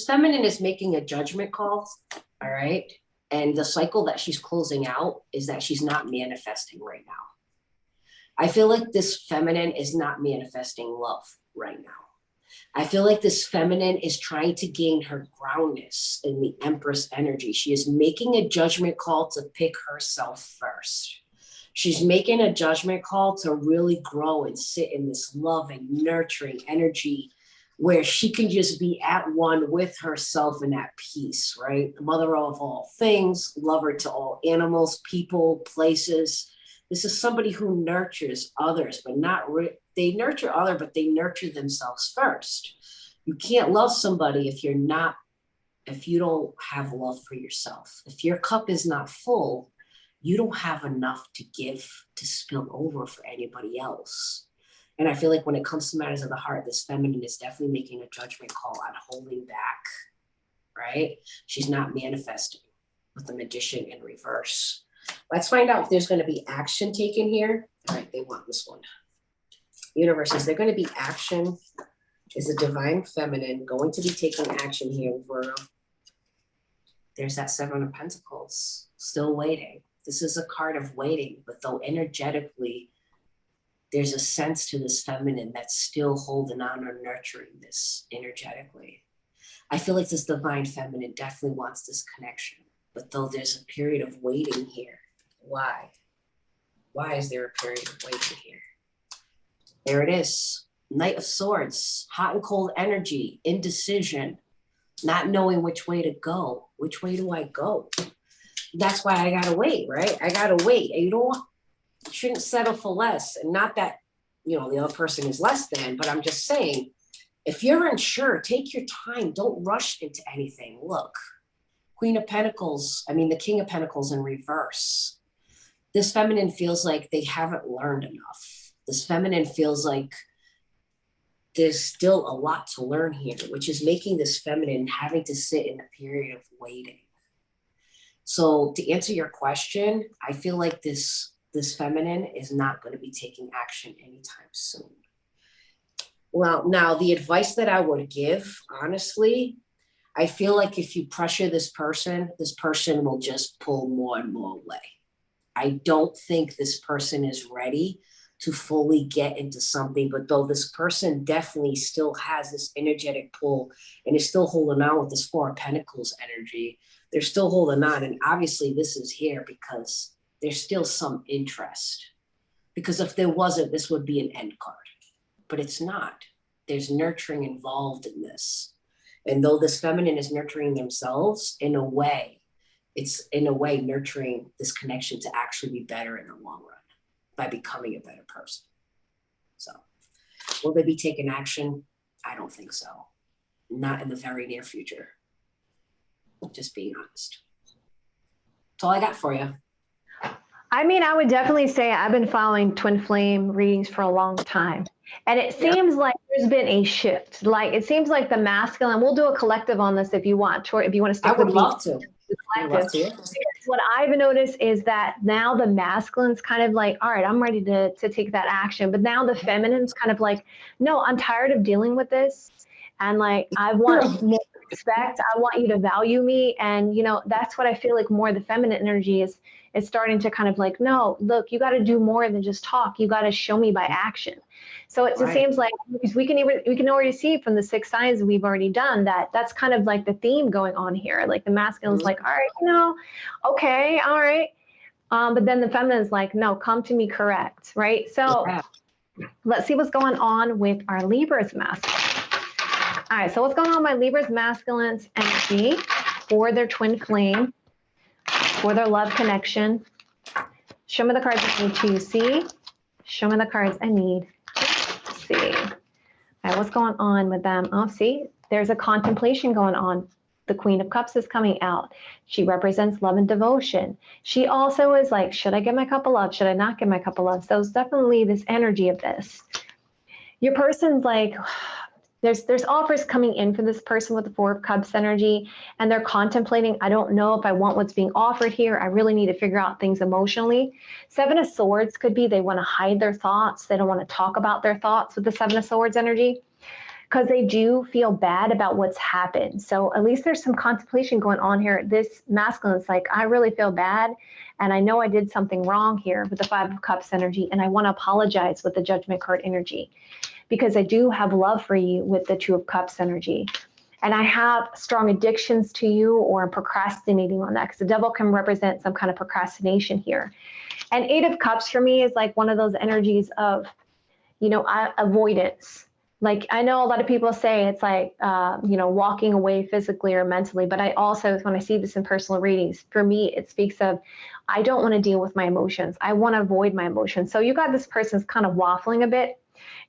Speaker 2: feminine is making a judgment call, all right? And the cycle that she's closing out is that she's not manifesting right now. I feel like this feminine is not manifesting love right now. I feel like this feminine is trying to gain her groundness in the Empress energy. She is making a judgment call to pick herself first. She's making a judgment call to really grow and sit in this loving, nurturing energy where she can just be at one with herself and at peace, right? The mother of all things, lover to all animals, people, places. This is somebody who nurtures others, but they nurture others, but they nurture themselves first. You can't love somebody if you don't have love for yourself. If your cup is not full, you don't have enough to give, to spill over for anybody else. And I feel like when it comes to matters of the heart, this feminine is definitely making a judgment call on holding back, right? She's not manifesting with the Magician in reverse. Let's find out if there's going to be action taken here. All right, they want this one. Universe, is there going to be action? Is the divine feminine going to be taking action here, Virgo? There's that Seven of Pentacles, still waiting. This is a card of waiting, but though energetically, there's a sense to this feminine that's still holding on or nurturing this energetically. I feel like this divine feminine definitely wants this connection, but though there's a period of waiting here, why? Why is there a period of waiting here? There it is. Knight of Swords, hot and cold energy, indecision, not knowing which way to go. Which way do I go? That's why I gotta wait, right? I gotta wait. And you shouldn't settle for less. And not that, the other person is less than, but I'm just saying, if you're unsure, take your time. Don't rush into anything. Look, the King of Pentacles in reverse. This feminine feels like they haven't learned enough. This feminine feels like there's still a lot to learn here, which is making this feminine having to sit in a period of waiting. So to answer your question, I feel like this feminine is not going to be taking action anytime soon. Well, now the advice that I would give, honestly, I feel like if you pressure this person will just pull more and more away. I don't think this person is ready to fully get into something. But though this person definitely still has this energetic pull and is still holding on with this Four of Pentacles energy, they're still holding on. And obviously this is here because there's still some interest. Because if there wasn't, this would be an end card. But it's not. There's nurturing involved in this. And though this feminine is nurturing themselves, in a way, it's in a way nurturing this connection to actually be better in the long run by becoming a better person. So will they be taking action? I don't think so. Not in the very near future. Just being honest. That's all I got for you.
Speaker 1: I mean, I would definitely say I've been following twin flame readings for a long time. And it seems like there's been a shift. Like, it seems like the masculine, we'll do a collective on this if you want, Tori, if you want to stick
Speaker 2: I would
Speaker 1: with
Speaker 2: love to.
Speaker 1: I'd love to. Because what I've noticed is that now the masculine's kind of like, all right, I'm ready to take that action. But now the feminine's kind of like, no, I'm tired of dealing with this. And like, I want more respect. I want you to value me. And, you know, that's what I feel like more the feminine energy is starting to kind of like, no, look, you got to do more than just talk. You got to show me by action. So it seems like we can already see from the 6 signs we've already done that that's kind of like the theme going on here. Like the masculine's like, all right, you know, okay, all right. But then the feminine's like, no, come to me correct, right? So let's see what's going on with our Libra's masculine. All right, so what's going on with my Libra's masculine's energy for their twin flame, for their love connection? Show me the cards I need to see. Show me the cards I need to see. All right, what's going on with them? Oh, see, there's a contemplation going on. The Queen of Cups is coming out. She represents love and devotion. She also is like, should I give my cup of love? Should I not give my cup of love? So it's definitely this energy of this. Your person's like, there's offers coming in for this person with the 4 of Cups energy, and they're contemplating, I don't know if I want what's being offered here. I really need to figure out things emotionally. 7 of Swords could be they want to hide their thoughts. They don't want to talk about their thoughts with the 7 of Swords energy because they do feel bad about what's happened. So at least there's some contemplation going on here. This masculine is like, I really feel bad, and I know I did something wrong here with the 5 of Cups energy, and I want to apologize with the Judgment card energy, because I do have love for you with the 2 of Cups energy. And I have strong addictions to you, or I'm procrastinating on that, because the devil can represent some kind of procrastination here. And 8 of Cups for me is like one of those energies of, you know, avoidance. Like, I know a lot of people say it's like, you know, walking away physically or mentally, but I also, when I see this in personal readings, for me, it speaks of, I don't want to deal with my emotions. I want to avoid my emotions. So you got this person's kind of waffling a bit.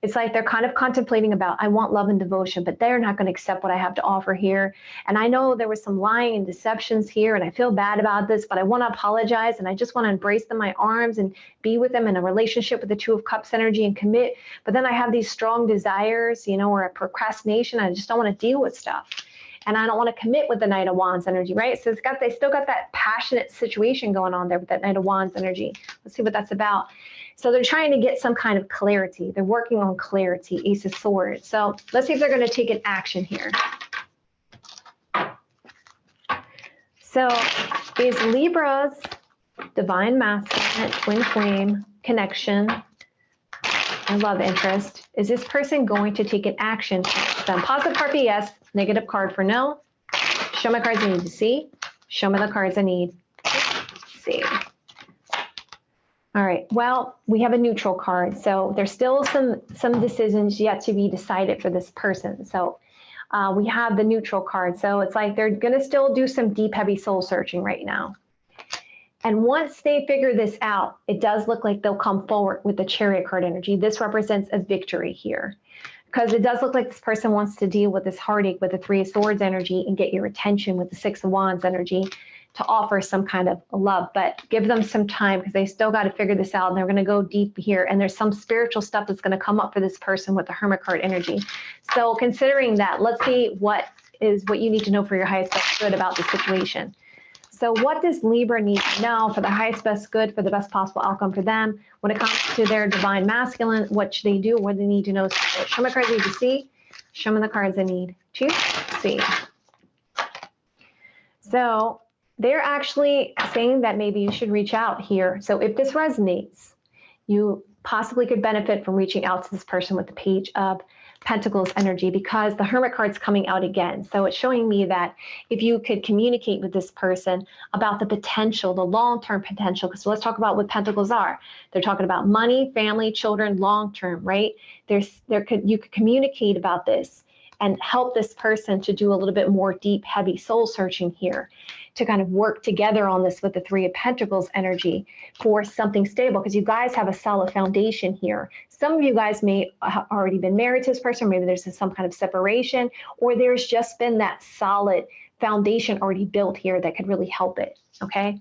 Speaker 1: It's like they're kind of contemplating about, I want love and devotion, but they're not going to accept what I have to offer here. And I know there was some lying and deceptions here, and I feel bad about this, but I want to apologize, and I just want to embrace them in my arms and be with them in a relationship with the 2 of Cups energy and commit. But then I have these strong desires, you know, or a procrastination. I just don't want to deal with stuff. And I don't want to commit with the Knight of Wands energy, right? So they still got that passionate situation going on there with that Knight of Wands energy. Let's see what that's about. So they're trying to get some kind of clarity. They're working on clarity, Ace of Swords. So let's see if they're going to take an action here. So is Libra's divine masculine, twin flame connection and love interest, is this person going to take an action? Then positive card for yes, negative card for no. Show me cards I need to see. Show me the cards I need to see. All right, well, we have a neutral card. So there's still some decisions yet to be decided for this person. So we have the neutral card. So it's like they're gonna still do some deep, heavy soul searching right now. And once they figure this out, it does look like they'll come forward with the Chariot card energy. This represents a victory here, because it does look like this person wants to deal with this heartache with the 3 of Swords energy and get your attention with the 6 of Wands energy to offer some kind of love. But give them some time, because they still got to figure this out, and they're going to go deep here. And there's some spiritual stuff that's going to come up for this person with the Hermit card energy. So considering that, let's see what you need to know for your highest best good about the situation. So what does Libra need to know for the highest best good, for the best possible outcome for them when it comes to their divine masculine? What should they do? What do they need to know? Show me cards I need to see. Show me the cards I need to see. So they're actually saying that maybe you should reach out here. So if this resonates, you possibly could benefit from reaching out to this person with the Page of Pentacles energy, because the Hermit card's coming out again. So it's showing me that if you could communicate with this person about the potential, the long-term potential, because let's talk about what Pentacles are. They're talking about money, family, children, long-term, right? You could communicate about this and help this person to do a little bit more deep, heavy soul searching here, to kind of work together on this with the Three of Pentacles energy for something stable, because you guys have a solid foundation here. Some of you guys may have already been married to this person, maybe there's some kind of separation, or there's just been that solid foundation already built here that could really help it, okay?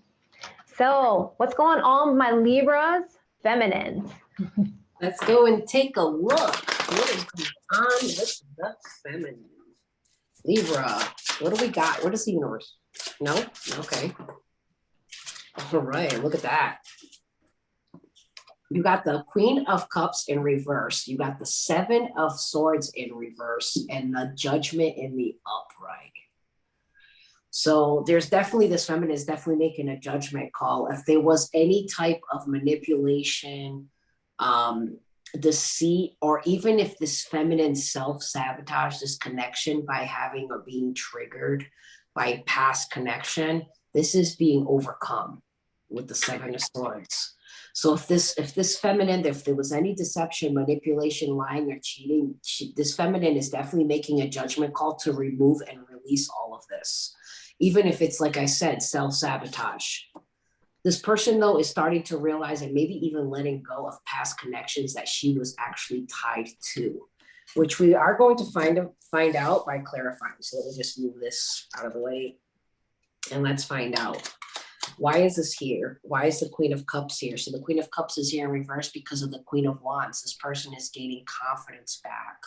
Speaker 1: So what's going on with my Libras, feminines?
Speaker 2: Let's go and take a look. What is going on with the feminine? Libra, what do we got? What is the universe? No? Okay. All right, look at that. You got the Queen of Cups in reverse. You got the Seven of Swords in reverse and the Judgment in the upright. So there's definitely, this feminine is definitely making a judgment call. If there was any type of manipulation, deceit, or even if this feminine self-sabotage this connection by having or being triggered by past connection, this is being overcome with the Seven of Swords. So if this feminine, if there was any deception, manipulation, lying, or cheating, this feminine is definitely making a judgment call to remove and release all of this. Even if it's, like I said, self-sabotage. This person, though, is starting to realize and maybe even letting go of past connections that she was actually tied to, which we are going to find out by clarifying. So let me just move this out of the way and let's find out. Why is this here? Why is the Queen of Cups here? So the Queen of Cups is here in reverse because of the Queen of Wands. This person is gaining confidence back.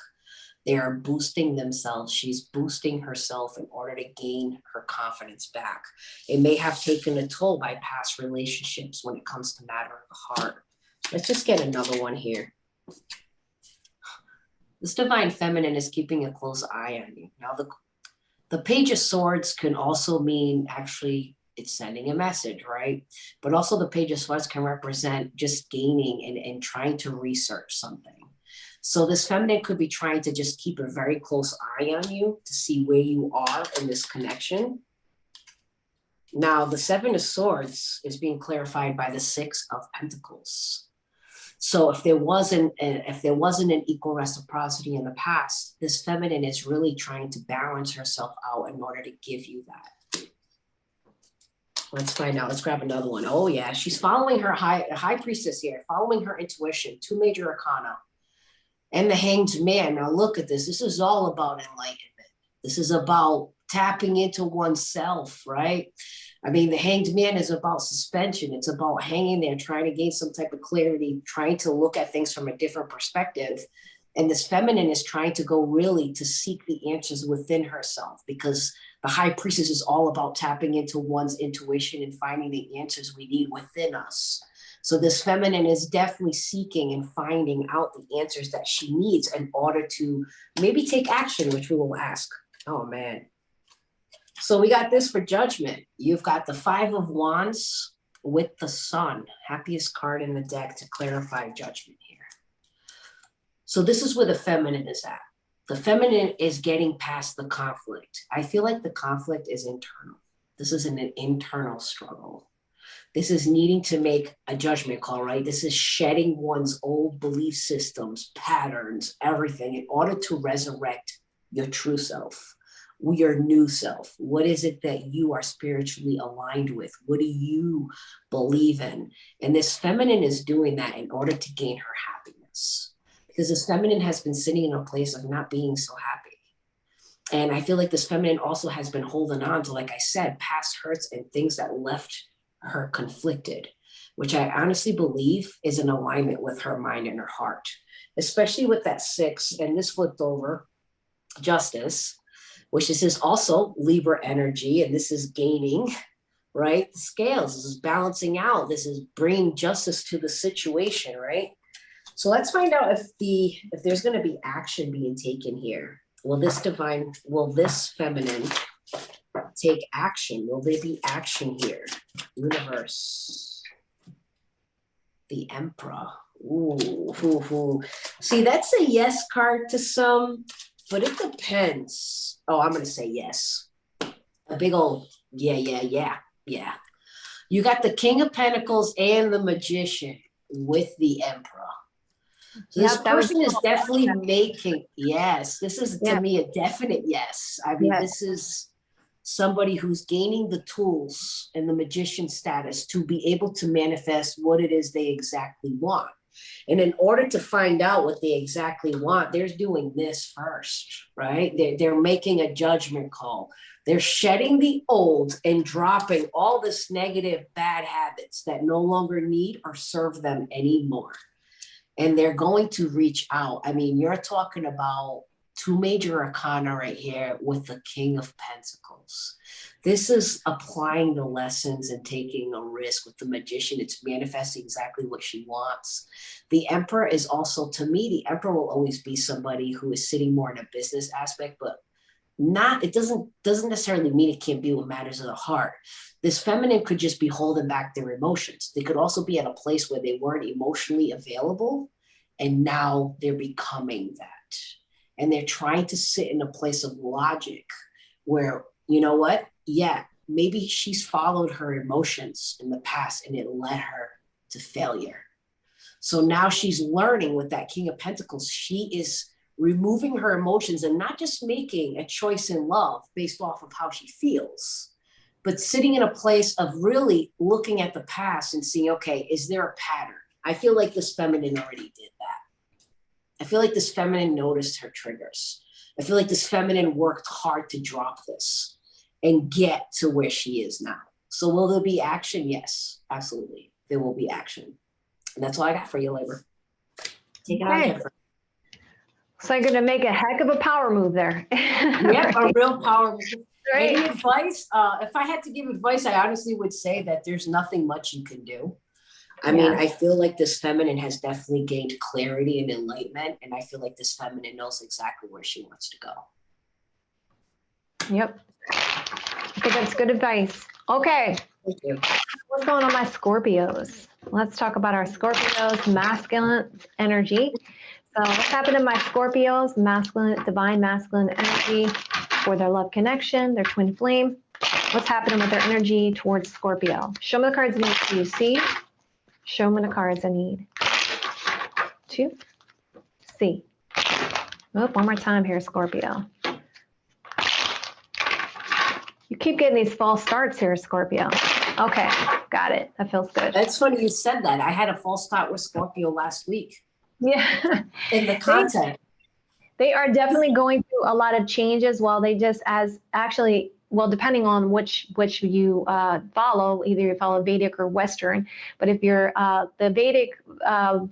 Speaker 2: They are boosting themselves. She's boosting herself in order to gain her confidence back. It may have taken a toll by past relationships when it comes to matter of the heart. Let's just get another one here. This Divine Feminine is keeping a close eye on you. Now, the Page of Swords can also mean actually it's sending a message, right? But also the Page of Swords can represent just gaining and trying to research something. So this feminine could be trying to just keep a very close eye on you to see where you are in this connection. Now, the Seven of Swords is being clarified by the Six of Pentacles. So if there wasn't an equal reciprocity in the past, this feminine is really trying to balance herself out in order to give you that. Let's find out. Let's grab another one. Oh yeah, she's following her high priestess here, following her intuition. Two major arcana. And the Hanged Man. Now look at this. This is all about enlightenment. This is about tapping into oneself, right? I mean, the Hanged Man is about suspension. It's about hanging there, trying to gain some type of clarity, trying to look at things from a different perspective. And this feminine is trying to go really to seek the answers within herself, because the High Priestess is all about tapping into one's intuition and finding the answers we need within us. So this feminine is definitely seeking and finding out the answers that she needs in order to maybe take action, which we will ask. Oh, man. So we got this for judgment. You've got the Five of Wands with the Sun, happiest card in the deck to clarify judgment here. So this is where the feminine is at. The feminine is getting past the conflict. I feel like the conflict is internal. This is an internal struggle. This is needing to make a judgment call, right? This is shedding one's old belief systems, patterns, everything in order to resurrect your true self, your new self. What is it that you are spiritually aligned with? What do you believe in? And this feminine is doing that in order to gain her happiness, because this feminine has been sitting in a place of not being so happy. And I feel like this feminine also has been holding on to, like I said, past hurts and things that left her conflicted, which I honestly believe is in alignment with her mind and her heart, especially with that Six. And this flipped over, Justice, which is also Libra energy. And this is gaining, right? The scales, this is balancing out. This is bringing justice to the situation, right? So let's find out if there's going to be action being taken here. Will this feminine take action? Will there be action here? Universe. The Emperor. Ooh, hoo, hoo. See, that's a yes card to some, but it depends. Oh, I'm going to say yes. A big old yeah. You got the King of Pentacles and the Magician with the Emperor. So this
Speaker 1: Yep, that was
Speaker 2: person is definitely making, yes, this is to
Speaker 1: yeah,
Speaker 2: me a definite yes. I mean,
Speaker 1: yes.
Speaker 2: this is somebody who's gaining the tools and the magician status to be able to manifest what it is they exactly want. And in order to find out what they exactly want, they're doing this first, right? They're making a judgment call. They're shedding the old and dropping all this negative bad habits that no longer need or serve them anymore. And they're going to reach out. I mean, you're talking about two major arcana right here with the King of Pentacles. This is applying the lessons and taking a risk with the Magician. It's manifesting exactly what she wants. The Emperor is also, to me, the Emperor will always be somebody who is sitting more in a business aspect, but not, it doesn't necessarily mean it can't be what matters of the heart. This feminine could just be holding back their emotions. They could also be at a place where they weren't emotionally available, and now they're becoming that. And they're trying to sit in a place of logic where, you know what? Yeah, maybe she's followed her emotions in the past and it led her to failure. So now she's learning with that King of Pentacles. She is removing her emotions and not just making a choice in love based off of how she feels, but sitting in a place of really looking at the past and seeing, okay, is there a pattern? I feel like this feminine already did that. I feel like this feminine noticed her triggers. I feel like this feminine worked hard to drop this and get to where she is now. So will there be action? Yes, absolutely. There will be action. And that's all I got for you, Labor. Take it on, Jennifer.
Speaker 1: So you're going to make a heck of a power move there.
Speaker 2: Yeah, a real power move.
Speaker 1: Right.
Speaker 2: Any advice? If I had to give advice, I honestly would say that there's nothing much you can do. I mean, I feel like this feminine has definitely gained clarity and enlightenment, and I feel like this feminine knows exactly where she wants to go.
Speaker 1: Yep. I think that's good advice. Okay.
Speaker 2: Thank you.
Speaker 1: What's going on, my Scorpios? Let's talk about our Scorpios, masculine energy. So what's happening, my Scorpios, masculine, divine masculine energy for their love connection, their twin flame. What's happening with their energy towards Scorpio? Show me the cards I need to see. Show me the cards I need to see. Oh, one more time here, Scorpio. You keep getting these false starts here, Scorpio. Okay, got it. That feels good.
Speaker 2: That's funny you said that. I had a false start with Scorpio last week.
Speaker 1: Yeah.
Speaker 2: In the content.
Speaker 1: They are definitely going through a lot of changes while they just actually, well, depending on which you follow, either you follow Vedic or Western, but if you're the Vedic,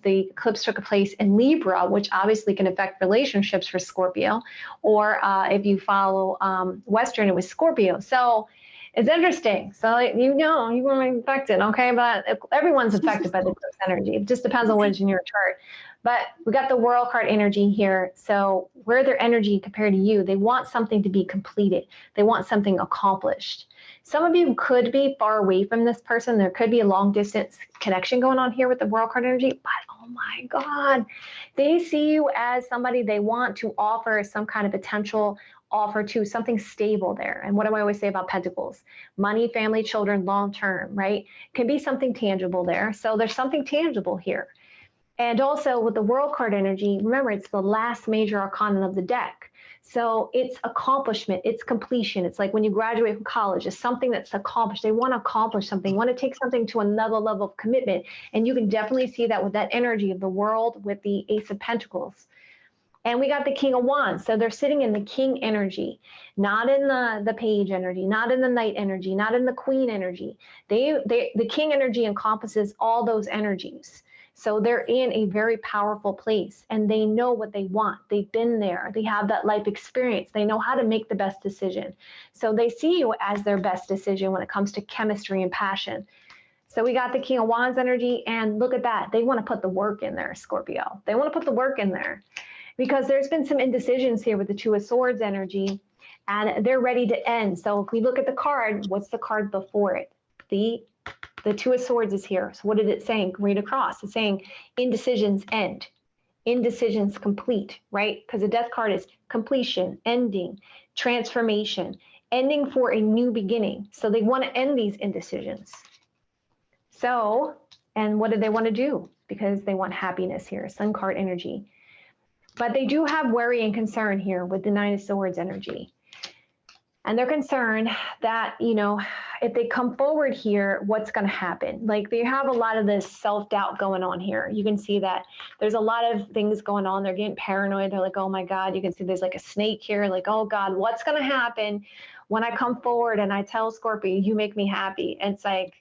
Speaker 1: the eclipse took place in Libra, which obviously can affect relationships for Scorpio, or if you follow Western, it was Scorpio. So it's interesting. So you were affected, okay? But everyone's affected by the eclipse energy. It just depends on what's in your chart. But we got the World card energy here. So where their energy compared to you, they want something to be completed. They want something accomplished. Some of you could be far away from this person. There could be a long distance connection going on here with the World card energy. But oh my God, they see you as somebody they want to offer some kind of potential offer to, something stable there. And what do I always say about Pentacles? Money, family, children, long term, right? Can be something tangible there. So there's something tangible here. And also with the World card energy, remember, it's the last major arcana of the deck. So it's accomplishment, it's completion. It's like when you graduate from college, it's something that's accomplished. They want to accomplish something, want to take something to another level of commitment. And you can definitely see that with that energy of the World with the Ace of Pentacles. And we got the King of Wands. So they're sitting in the King energy, not in the Page energy, not in the Knight energy, not in the Queen energy. The King energy encompasses all those energies. So they're in a very powerful place and they know what they want. They've been there. They have that life experience. They know how to make the best decision. So they see you as their best decision when it comes to chemistry and passion. So we got the King of Wands energy, and look at that. They want to put the work in there, Scorpio. They want to put the work in there because there's been some indecisions here with the Two of Swords energy and they're ready to end. So if we look at the card, what's the card before it? The The Two of Swords is here. So what is it saying right across? It's saying indecisions end. Indecisions complete, right? Because the Death card is completion, ending, transformation, ending for a new beginning. So they want to end these indecisions. So, and what do they want to do? Because they want happiness here, Sun card energy. But they do have worry and concern here with the Nine of Swords energy. And they're concerned that, you know, if they come forward here, what's going to happen? Like they have a lot of this self-doubt going on here. You can see that there's a lot of things going on. They're getting paranoid. They're like, oh my God, you can see there's like a snake here. Like, oh God, what's going to happen when I come forward and I tell Scorpio, you make me happy? And it's like,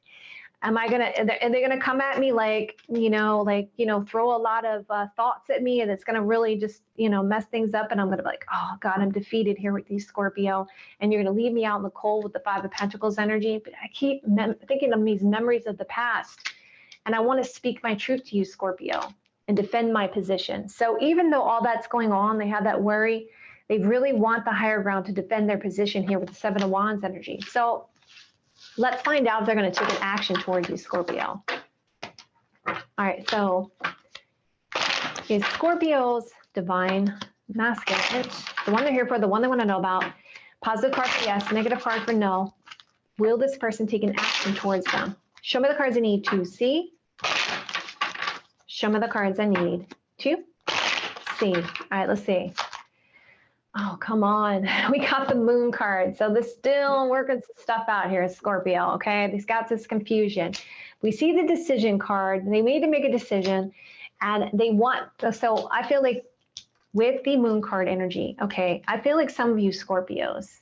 Speaker 1: am I gonna, are they gonna come at me like, throw a lot of thoughts at me, and it's gonna really just, mess things up, and I'm gonna be like, oh God, I'm defeated here with these Scorpio, and you're gonna leave me out in the cold with the Five of Pentacles energy. But I keep thinking of these memories of the past, and I want to speak my truth to you, Scorpio, and defend my position. So even though all that's going on, they have that worry, they really want the higher ground to defend their position here with the Seven of Wands energy. So let's find out if they're going to take an action towards you, Scorpio. All right, so is Scorpio's divine masculine, the one they're here for, the one they want to know about. Positive card for yes, negative card for no. Will this person take an action towards them? Show me the cards I need to see. Show me the cards I need to see. All right, let's see. Oh, come on. We got the Moon card. So this still working stuff out here, Scorpio, okay? They've got this confusion. We see the decision card. They need to make a decision, and they want, so I feel like with the Moon card energy, okay, I feel like some of you Scorpios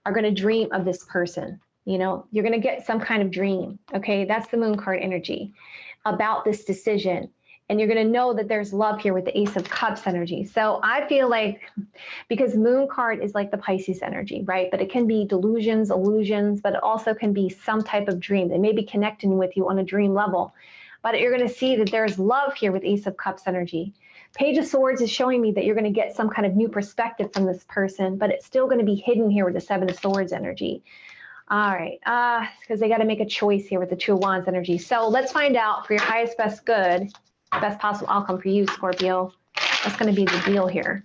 Speaker 1: are going to dream of this person. You're going to get some kind of dream, okay? That's the Moon card energy about this decision. And you're going to know that there's love here with the Ace of Cups energy. So I feel like, because Moon card is like the Pisces energy, right? But it can be delusions, illusions, but it also can be some type of dream. They may be connecting with you on a dream level. But you're going to see that there's love here with Ace of Cups energy. Page of Swords is showing me that you're going to get some kind of new perspective from this person, but it's still going to be hidden here with the Seven of Swords energy. All right, because they got to make a choice here with the Two of Wands energy. So let's find out for your highest, best good, best possible outcome for you, Scorpio. That's going to be the deal here.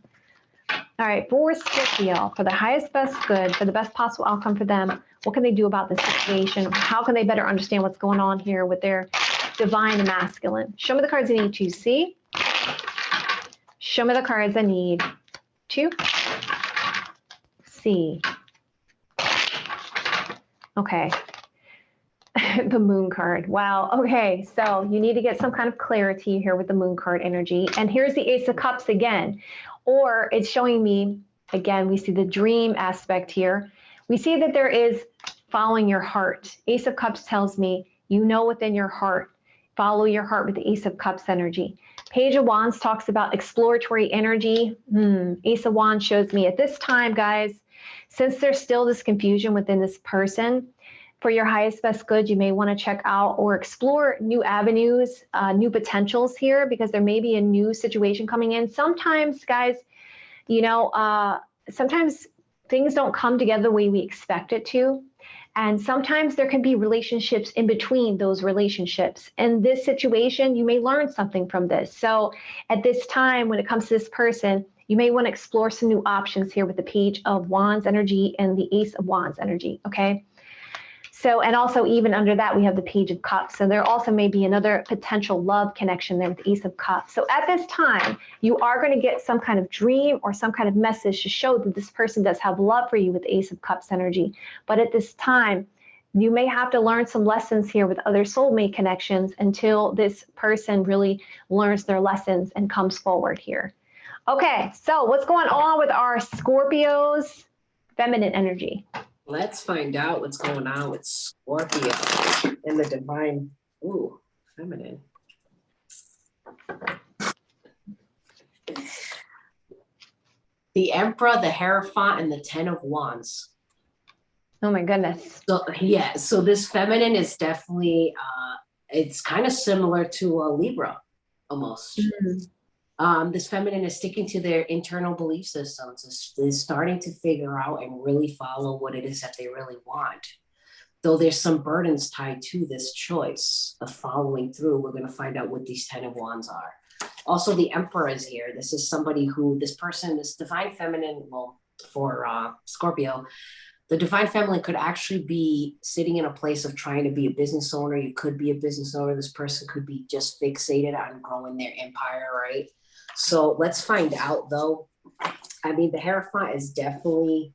Speaker 1: All right, for Scorpio, for the highest, best good, for the best possible outcome for them, what can they do about this situation? How can they better understand what's going on here with their divine masculine? Show me the cards I need to see. Show me the cards I need to see. Okay. The Moon card. Wow. Okay. So you need to get some kind of clarity here with the Moon card energy. And here's the Ace of Cups again. Or it's showing me, again, we see the dream aspect here. We see that there is following your heart. Ace of Cups tells me, within your heart. Follow your heart with the Ace of Cups energy. Page of Wands talks about exploratory energy. Ace of Wands shows me at this time, guys, since there's still this confusion within this person, for your highest, best good, you may want to check out or explore new avenues, new potentials here, because there may be a new situation coming in. Sometimes, guys, sometimes things don't come together the way we expect it to. And sometimes there can be relationships in between those relationships. In this situation, you may learn something from this. So at this time, when it comes to this person, you may want to explore some new options here with the Page of Wands energy and the Ace of Wands energy, okay? So, and also even under that, we have the Page of Cups. So there also may be another potential love connection there with the Ace of Cups. So at this time, you are going to get some kind of dream or some kind of message to show that this person does have love for you with the Ace of Cups energy. But at this time, you may have to learn some lessons here with other soulmate connections until this person really learns their lessons and comes forward here. Okay, so what's going on with our Scorpio's feminine energy?
Speaker 2: Let's find out what's going on with Scorpio and the divine, feminine. The Emperor, the Hierophant, and the Ten of Wands.
Speaker 1: Oh my goodness.
Speaker 2: So yeah, so this feminine is definitely, it's kind of similar to a Libra, almost. This feminine is sticking to their internal belief systems, is starting to figure out and really follow what it is that they really want. though there's some burdens tied to this choice of following through. We're going to find out what these 10 of wands are. Also, the Emperor is here. This is somebody who, this person, this divine feminine, well, for Scorpio, the divine feminine could actually be sitting in a place of trying to be a business owner. You could be a business owner. This person could be just fixated on growing their empire, right? So let's find out, though. I mean, the Hierophant is definitely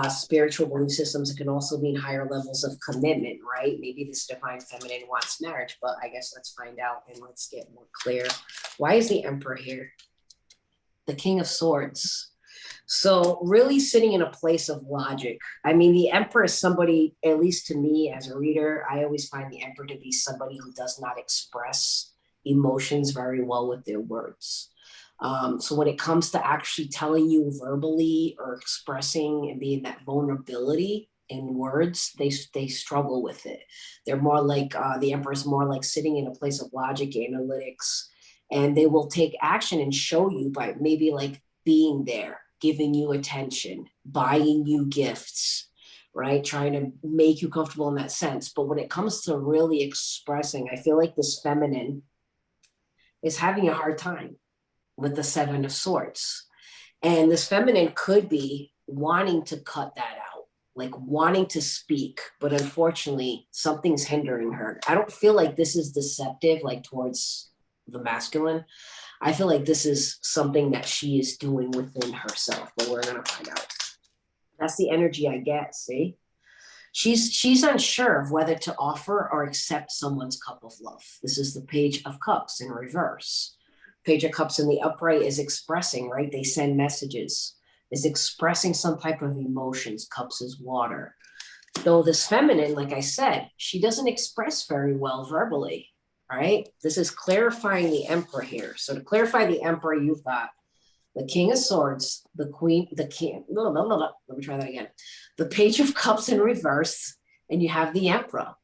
Speaker 2: spiritual belief systems. It can also mean higher levels of commitment, right? Maybe this divine feminine wants marriage, but I guess let's find out and let's get more clear. Why is the Emperor here? The King of Swords. So really sitting in a place of logic. I mean, the Emperor is somebody, at least to me as a reader, I always find the Emperor to be somebody who does not express emotions very well with their words. So when it comes to actually telling you verbally or expressing and being that vulnerability in words, they struggle with it. They're more like, the Emperor is more like sitting in a place of logic, analytics, and they will take action and show you by maybe like being there, giving you attention, buying you gifts, right? Trying to make you comfortable in that sense. But when it comes to really expressing, I feel like this feminine is having a hard time with the Seven of Swords. And this feminine could be wanting to cut that out, like wanting to speak, but unfortunately something's hindering her. I don't feel like this is deceptive, like towards the masculine. I feel like this is something that she is doing within herself, but we're gonna find out. That's the energy I get, see? She's unsure of whether to offer or accept someone's cup of love. This is the Page of Cups in reverse. Page of Cups in the upright is expressing, right? They send messages, is expressing some type of emotions. Cups is water. Though this feminine, like I said, she doesn't express very well verbally, right? This is clarifying the Emperor here. So to clarify the Emperor, you've got the King of Swords, the Queen, the King, no, let me try that again. The Page of Cups in reverse, and you have the Emperor.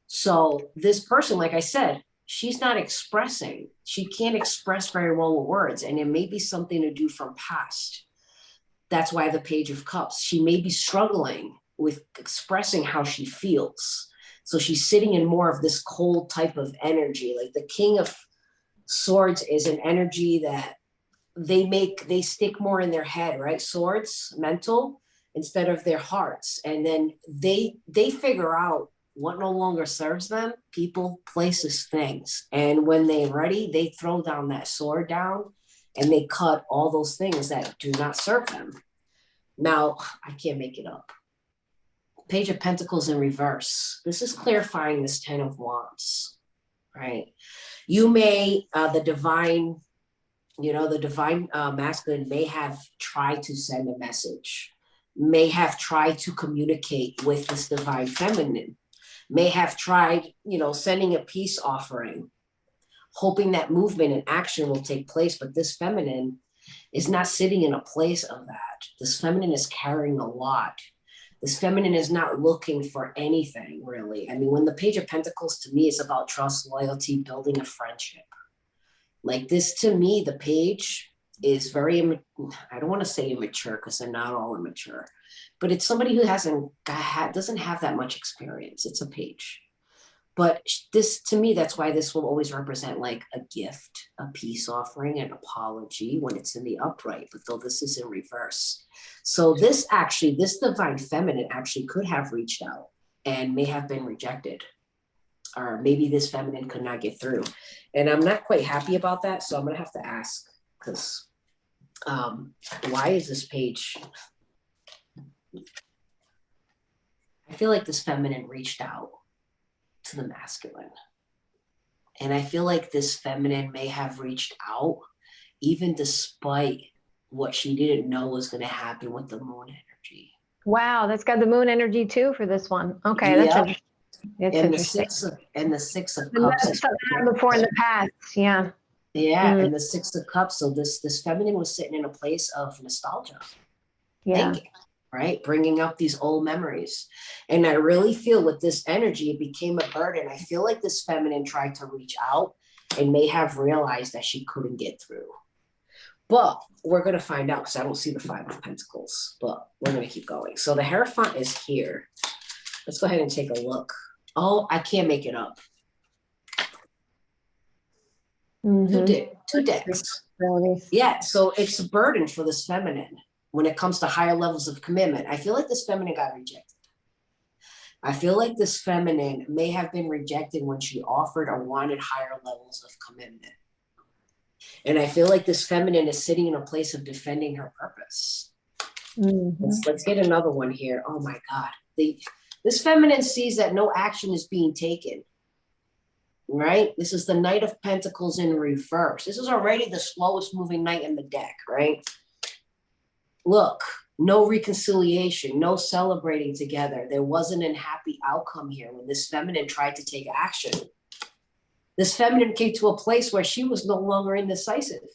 Speaker 2: So this person, like I said, she's not expressing. She can't express very well with words, and it may be something to do from past. That's why the Page of Cups. She may be struggling with expressing how she feels. So she's sitting in more of this cold type of energy. Like the King of Swords is an energy that they stick more in their head, right? Swords, mental, instead of their hearts. And then they figure out what no longer serves them, people, places, things. And when they're ready, they throw down that sword down and they cut all those things that do not serve them. Now, I can't make it up. Page of Pentacles in reverse. This is clarifying this 10 of Wands, right? You may, the divine masculine may have tried to send a message, may have tried to communicate with this divine feminine, may have tried, sending a peace offering, hoping that movement and action will take place. But this feminine is not sitting in a place of that. This feminine is carrying a lot. This feminine is not looking for anything, really. I mean, when the Page of Pentacles, to me, is about trust, loyalty, building a friendship. Like this, to me, the page is very, I don't want to say immature because they're not all immature, but it's somebody who doesn't have that much experience. It's a page. But this, to me, that's why this will always represent like a gift, a peace offering, an apology when it's in the upright, but though this is in reverse. So this divine feminine actually could have reached out and may have been rejected. Or maybe this feminine could not get through. And I'm not quite happy about that. So I'm going to have to ask, because why is this page? I feel like this feminine reached out to the masculine. And I feel like this feminine may have reached out even despite what she didn't know was going to happen with the moon energy.
Speaker 1: Wow, that's got the moon energy too for this one. Okay,
Speaker 2: Yep.
Speaker 1: that's interesting. It's
Speaker 2: and
Speaker 1: interesting.
Speaker 2: The six of
Speaker 1: And
Speaker 2: cups.
Speaker 1: that's something happened before in the past. Yeah.
Speaker 2: Yeah, and the Six of Cups. So this feminine was sitting in a place of nostalgia, thinking, right? Bringing up these old memories. And I really feel with this energy, it became a burden. I feel like this feminine tried to reach out and may have realized that she couldn't get through. But we're going to find out because I don't see the Five of Pentacles, but we're going to keep going. So the Hierophant is here. Let's go ahead and take a look. Oh, I can't make it up. Two decks. Yeah, so it's a burden for this feminine when it comes to higher levels of commitment. I feel like this feminine got rejected. I feel like this feminine may have been rejected when she offered or wanted higher levels of commitment. And I feel like this feminine is sitting in a place of defending her purpose. Let's get another one here. Oh my God. This feminine sees that no action is being taken. Right? This is the Knight of Pentacles in reverse. This is already the slowest moving knight in the deck, right? Look, no reconciliation, no celebrating together. There wasn't a happy outcome here when this feminine tried to take action. This feminine came to a place where she was no longer indecisive.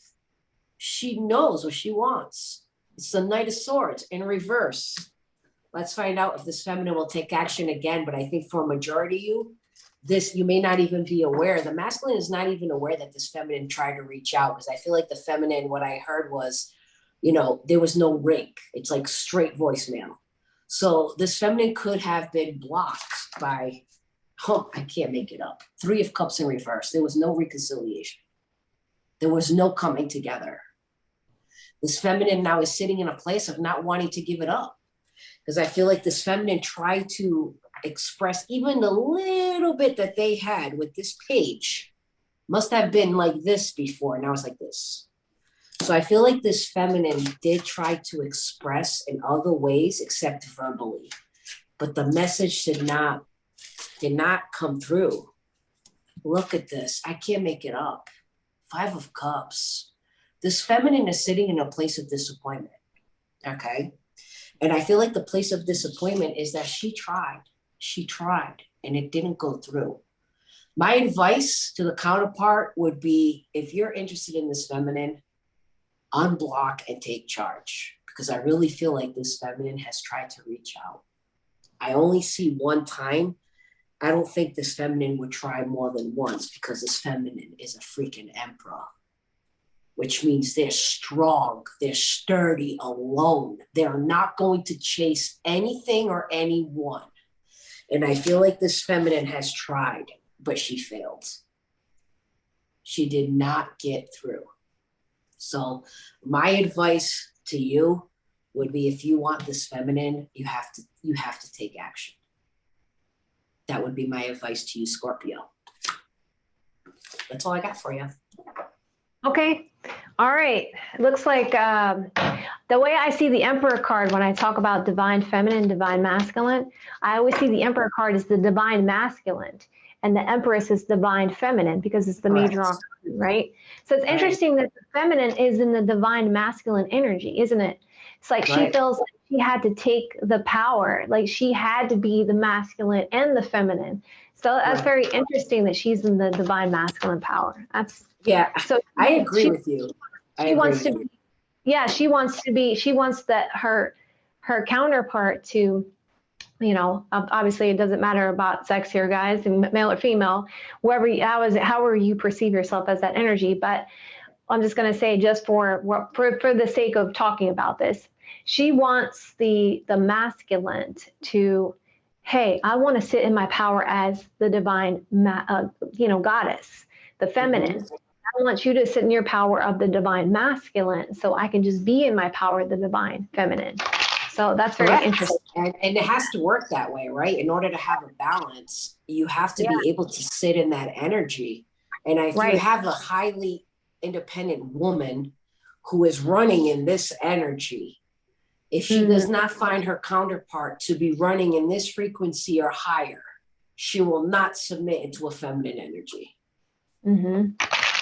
Speaker 2: She knows what she wants. It's the Knight of Swords in reverse. Let's find out if this feminine will take action again. But I think for a majority of you, you may not even be aware. The masculine is not even aware that this feminine tried to reach out, because I feel like the feminine, what I heard was, there was no ring. It's like straight voicemail. So this feminine could have been blocked by, I can't make it up. 3 of Cups in reverse. There was no reconciliation. There was no coming together. This feminine now is sitting in a place of not wanting to give it up, because I feel like this feminine tried to express even a little bit that they had with this page. Must have been like this before. Now it's like this. So I feel like this feminine did try to express in other ways except verbally, but the message did not come through. Look at this. I can't make it up. 5 of Cups. This feminine is sitting in a place of disappointment. Okay. And I feel like the place of disappointment is that she tried, and it didn't go through. My advice to the counterpart would be, if you're interested in this feminine, unblock and take charge, because I really feel like this feminine has tried to reach out. I only see one time. I don't think this feminine would try more than once, because this feminine is a freaking emperor, which means they're strong, they're sturdy alone. They're not going to chase anything or anyone. And I feel like this feminine has tried, but she failed. She did not get through. So my advice to you would be, if you want this feminine, you have to take action. That would be my advice to you, Scorpio. That's all I got for you.
Speaker 1: Okay. All right. It looks like the way I see the Emperor card when I talk about divine feminine, divine masculine, I always see the Emperor card as the divine masculine, and the Empress is divine feminine, because it's the major arcana, right? So it's interesting that the feminine is in the divine masculine energy, isn't it? It's like she feels like she had to take the power, like she had to be the masculine and the feminine. So that's very interesting that she's in the divine masculine power. So
Speaker 2: I agree with you.
Speaker 1: She wants that her counterpart to, obviously it doesn't matter about sex here, guys, and male or female, however you perceive yourself as that energy. But I'm just going to say, just for the sake of talking about this, she wants the masculine to, hey, I want to sit in my power as the divine, goddess, the feminine. Mm-hmm. I want you to sit in your power of the divine masculine, so I can just be in my power of the divine feminine. So that's very interesting.
Speaker 2: And it has to work that way, right? In order to have a balance, you have to be able to sit in that energy. And if you have a highly independent woman who is running in this energy, if she does not find her counterpart to be running in this frequency or higher, she will not submit into a feminine energy.
Speaker 1: Mm-hmm.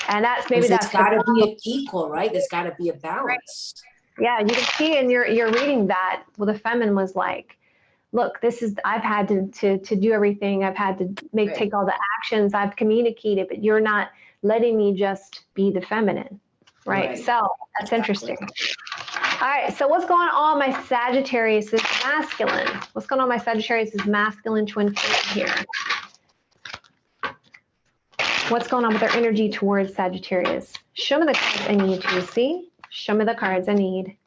Speaker 1: And that's
Speaker 2: it's got to be an equal, right? There's got to be a balance.
Speaker 1: Yeah, you can see in your reading that, well, the feminine was like, look, I've had to do everything. I've had to take all the actions. I've communicated, but you're not letting me just be the feminine, right? So that's interesting. All right, so what's going on my Sagittarius is masculine? What's going on my Sagittarius is masculine twin flame here. What's going on with their energy towards Sagittarius? Show me the cards I need to see. Show me the cards I need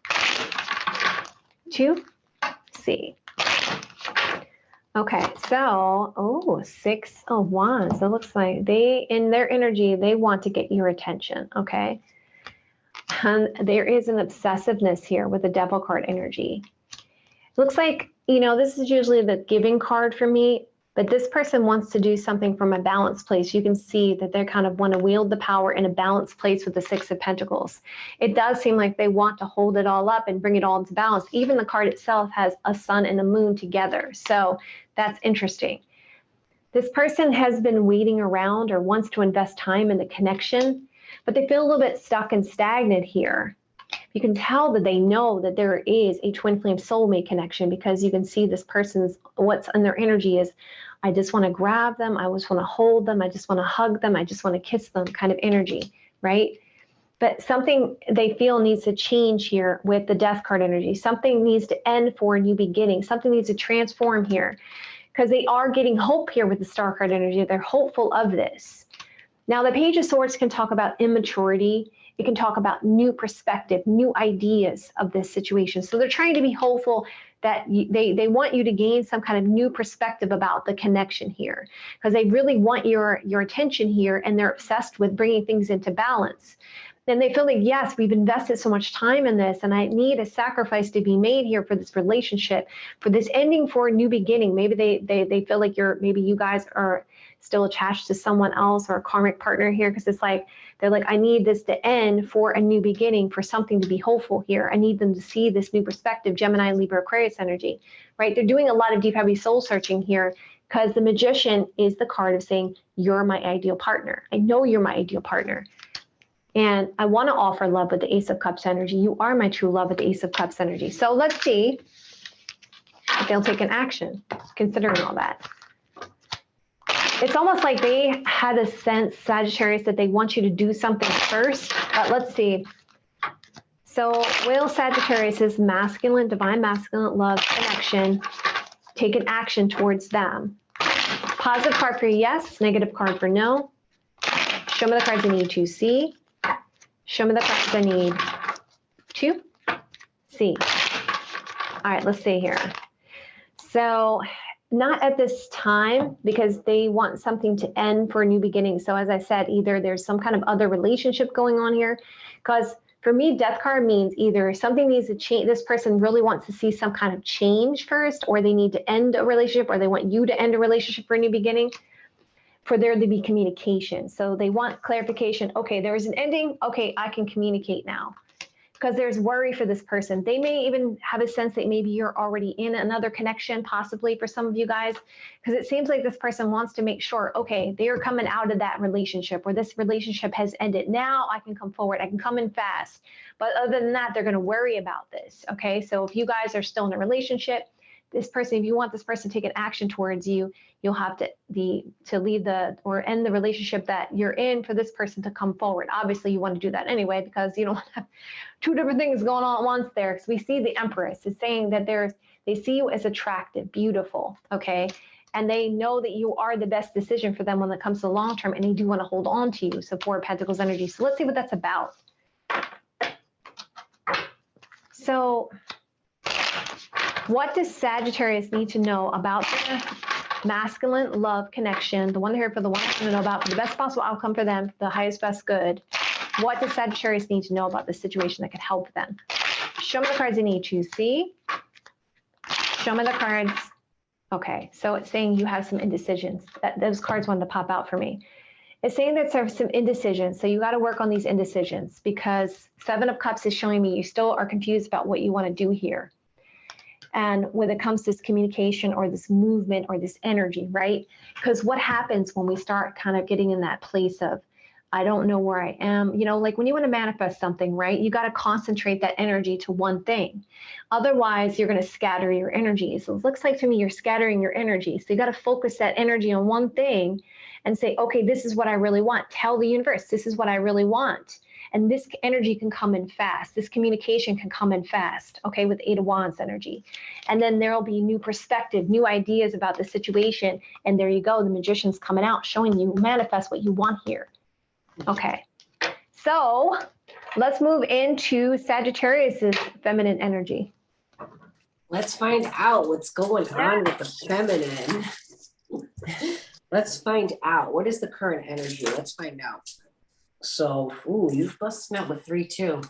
Speaker 1: to see. Okay, so, oh, 6 of Wands. So it looks like they, in their energy, they want to get your attention, okay? And there is an obsessiveness here with the Devil card energy. Looks like, you know, this is usually the giving card for me, but this person wants to do something from a balanced place. You can see that they kind of want to wield the power in a balanced place with the 6 of Pentacles. It does seem like they want to hold it all up and bring it all into balance. Even the card itself has a sun and a moon together. So that's interesting. This person has been waiting around or wants to invest time in the connection, but they feel a little bit stuck and stagnant here. You can tell that they know that there is a twin flame soulmate connection because you can see this person's, what's in their energy is, I just want to grab them. I just want to hold them. I just want to hug them. I just want to kiss them kind of energy, right? But something they feel needs to change here with the death card energy. Something needs to end for a new beginning. Something needs to transform here because they are getting hope here with the star card energy. They're hopeful of this. Now, the Page of Swords can talk about immaturity. It can talk about new perspective, new ideas of this situation. So they're trying to be hopeful that they want you to gain some kind of new perspective about the connection here because they really want your attention here and they're obsessed with bringing things into balance. And they feel like, yes, we've invested so much time in this and I need a sacrifice to be made here for this relationship, for this ending, for a new beginning. Maybe they feel like maybe you guys are still attached to someone else or a karmic partner here because it's like, they're like, I need this to end for a new beginning, for something to be hopeful here. I need them to see this new perspective, Gemini, Libra, Aquarius energy, right? They're doing a lot of deep, heavy soul searching here because the Magician is the card of saying, you're my ideal partner. I know you're my ideal partner. And I want to offer love with the Ace of Cups energy. You are my true love with the Ace of Cups energy. So let's see if they'll take an action, considering all that. It's almost like they had a sense, Sagittarius, that they want you to do something first. But let's see. So will Sagittarius' masculine, divine masculine love connection take an action towards them? Positive card for yes, negative card for no. Show me the cards I need to see. Show me the cards I need to see. All right, let's see here. So not at this time because they want something to end for a new beginning. So as I said, either there's some kind of other relationship going on here because for me, death card means either something needs to change. This person really wants to see some kind of change first, or they need to end a relationship, or they want you to end a relationship for a new beginning. For there to be communication. So they want clarification. Okay, there is an ending. Okay, I can communicate now. Because there's worry for this person. They may even have a sense that maybe you're already in another connection, possibly for some of you guys, because it seems like this person wants to make sure, okay, they're coming out of that relationship, or this relationship has ended. Now I can come forward. I can come in fast. But other than that, they're going to worry about this. Okay, so if you guys are still in a relationship, this person, if you want this person to take an action towards you, you'll have to leave or end the relationship that you're in for this person to come forward. Obviously, you want to do that anyway because you don't want to have two different things going on at once there. Because we see the Empress is saying that they see you as attractive, beautiful, okay? And they know that you are the best decision for them when it comes to the long term, and they do want to hold on to you. So Four of Pentacles energy. So let's see what that's about. So what does Sagittarius need to know about their masculine love connection? The one here for the one to know about for the best possible outcome for them, the highest, best good. What does Sagittarius need to know about this situation that could help them? Show me the cards I need to see. Show me the cards. Okay, so it's saying you have some indecisions. Those cards wanted to pop out for me. It's saying that there's some indecisions. So you got to work on these indecisions because Seven of Cups is showing me you still are confused about what you want to do here. And when it comes to this communication or this movement or this energy, right? Because what happens when we start kind of getting in that place of, I don't know where I am, you know, like when you want to manifest something, right? You got to concentrate that energy to one thing. Otherwise, you're going to scatter your energy. So it looks like to me, you're scattering your energy. So you got to focus that energy on one thing and say, okay, this is what I really want. Tell the universe, this is what I really want. And this energy can come in fast. This communication can come in fast, okay, with Eight of Wands energy. And then there'll be new perspective, new ideas about the situation. And there you go. The Magician's coming out, showing you manifest what you want here. Okay. So let's move into Sagittarius's feminine energy.
Speaker 2: Let's find out what's going on with the feminine. Let's find out. What is the current energy? Let's find out. So, you've busted out with 3, 2.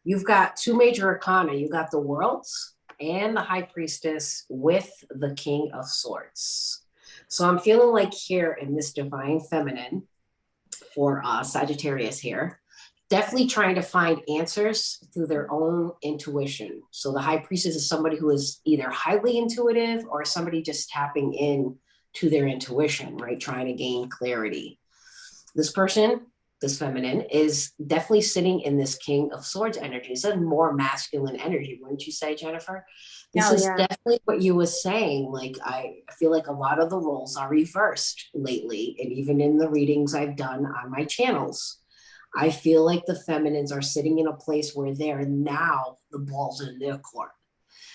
Speaker 2: You've got 2 major arcana. You got the Worlds and the High Priestess with the King of Swords. So I'm feeling like here in this divine feminine for Sagittarius here, definitely trying to find answers through their own intuition. So the High Priestess is somebody who is either highly intuitive or somebody just tapping in to their intuition, right? Trying to gain clarity. This person, this feminine, is definitely sitting in this King of Swords energy. It's a more masculine energy, wouldn't you say, Jennifer? This is definitely what you were saying. Like, I feel like a lot of the roles are reversed lately. And even in the readings I've done on my channels, I feel like the feminines are sitting in a place where they're now the ball's in their court.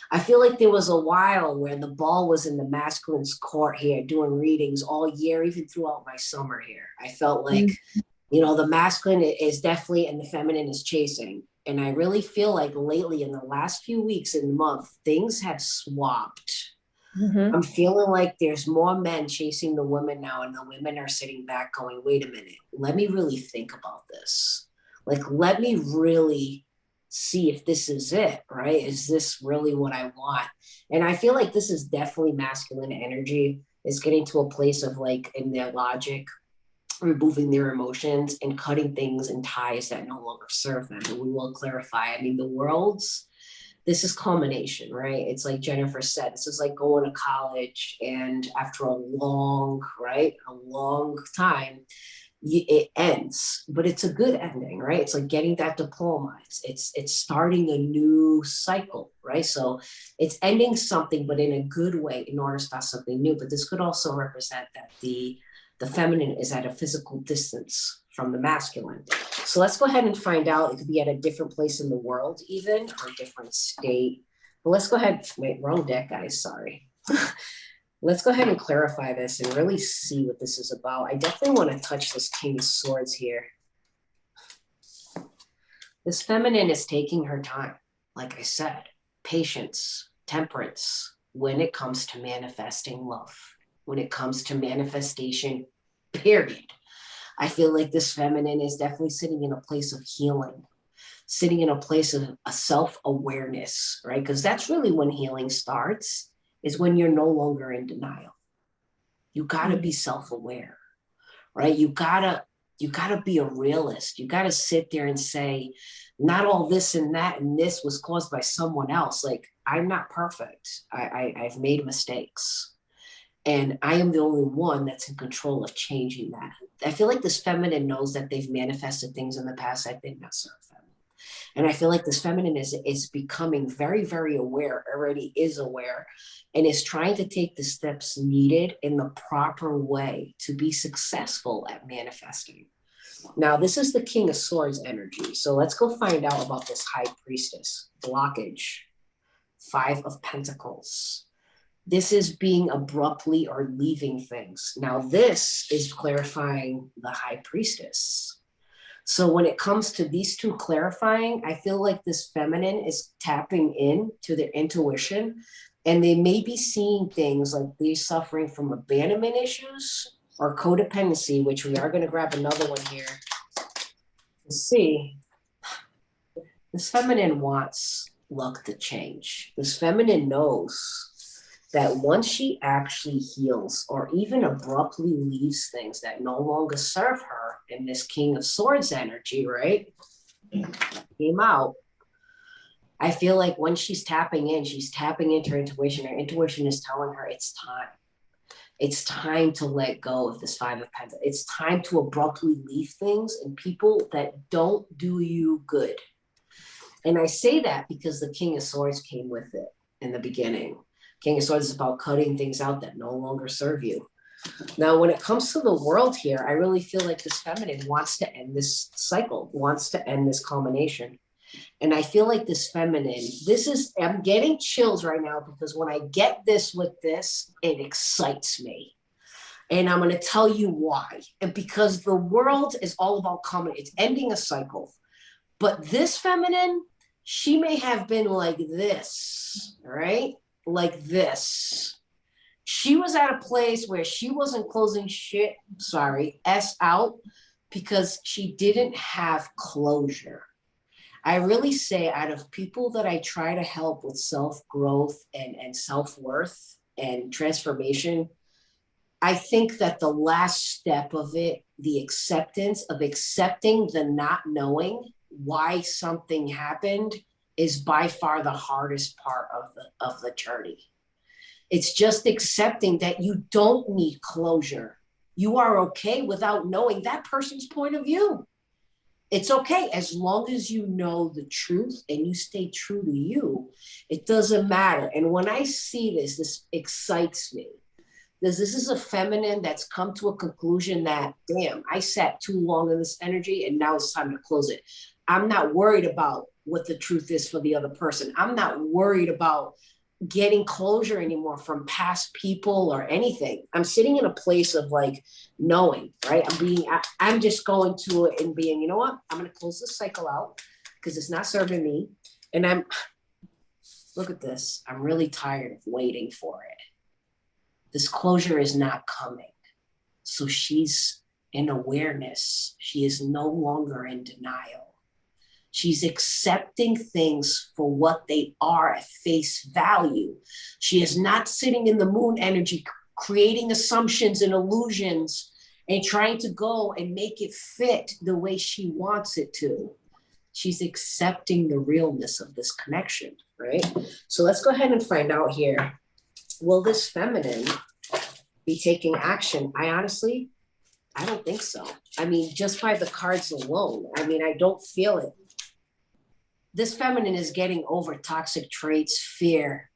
Speaker 2: I feel like there was a while where the ball was in the masculine's court here, doing readings all year, even throughout my summer here. I felt like, the masculine is definitely, and the feminine is chasing. And I really feel like lately in the last few weeks and month, things have swapped. I'm feeling like there's more men chasing the women now, and the women are sitting back going, wait a minute, let me really think about this. Like, let me really see if this is it, right? Is this really what I want? And I feel like this is definitely masculine energy. Is getting to a place of like in their logic, removing their emotions and cutting things and ties that no longer serve them. And we will clarify. I mean, the Worlds, this is culmination, right? It's like Jennifer said, this is like going to college, and after a long time, it ends, but it's a good ending, right? It's like getting that diploma. It's starting a new cycle, right? So it's ending something, but in a good way in order to start something new. But this could also represent that the feminine is at a physical distance from the masculine. So let's go ahead and find out. It could be at a different place in the world even, or a different state. But let's go ahead. Wait, wrong deck, guys. Sorry. Let's go ahead and clarify this and really see what this is about. I definitely want to touch this King of Swords here. This feminine is taking her time. Like I said, patience, temperance, when it comes to manifesting love, when it comes to manifestation, period. I feel like this feminine is definitely sitting in a place of healing, sitting in a place of a self-awareness, right? Because that's really when healing starts, is when you're no longer in denial. You got to be self-aware, right? You got to be a realist. You got to sit there and say, not all this and that and this was caused by someone else. Like, I'm not perfect. I've made mistakes. And I am the only one that's in control of changing that. I feel like this feminine knows that they've manifested things in the past that did not serve them. And I feel like this feminine is becoming very, very aware, already is aware, and is trying to take the steps needed in the proper way to be successful at manifesting. Now, this is the King of Swords energy. So let's go find out about this High Priestess. Blockage, 5 of Pentacles. This is being abruptly or leaving things. Now, this is clarifying the High Priestess. So when it comes to these two clarifying, I feel like this feminine is tapping in to their intuition, and they may be seeing things like they're suffering from abandonment issues or codependency, which we are going to grab another one here to see. This feminine wants luck to change. This feminine knows that once she actually heals or even abruptly leaves things that no longer serve her in this King of Swords energy, right? Came out. I feel like when she's tapping into her intuition. Her intuition is telling her it's time. It's time to let go of this 5 of Pentacles. It's time to abruptly leave things and people that don't do you good. And I say that because the King of Swords came with it in the beginning. King of Swords is about cutting things out that no longer serve you. Now, when it comes to the world here, I really feel like this feminine wants to end this cycle, wants to end this culmination. And I feel like this feminine, I'm getting chills right now because when I get this with this, it excites me. And I'm going to tell you why. And because the world is all about it's ending a cycle. But this feminine, she may have been like this, right? Like this. She was at a place where she wasn't closing S out because she didn't have closure. I really say out of people that I try to help with self-growth and self-worth and transformation, I think that the last step of it, the acceptance of accepting the not knowing why something happened, is by far the hardest part of the journey. It's just accepting that you don't need closure. You are okay without knowing that person's point of view. It's okay as long as you know the truth and you stay true to you. It doesn't matter. And when I see this, this excites me. This is a feminine that's come to a conclusion that, damn, I sat too long in this energy and now it's time to close it. I'm not worried about what the truth is for the other person. I'm not worried about getting closure anymore from past people or anything. I'm sitting in a place of like knowing, right? I'm just going to it and being, you know what? I'm going to close this cycle out because it's not serving me. And look at this. I'm really tired of waiting for it. This closure is not coming. So she's in awareness. She is no longer in denial. She's accepting things for what they are at face value. She is not sitting in the moon energy, creating assumptions and illusions and trying to go and make it fit the way she wants it to. She's accepting the realness of this connection, right? So let's go ahead and find out here. Will this feminine be taking action? I don't think so. I mean, just by the cards alone, I don't feel it. This feminine is getting over toxic traits, fear,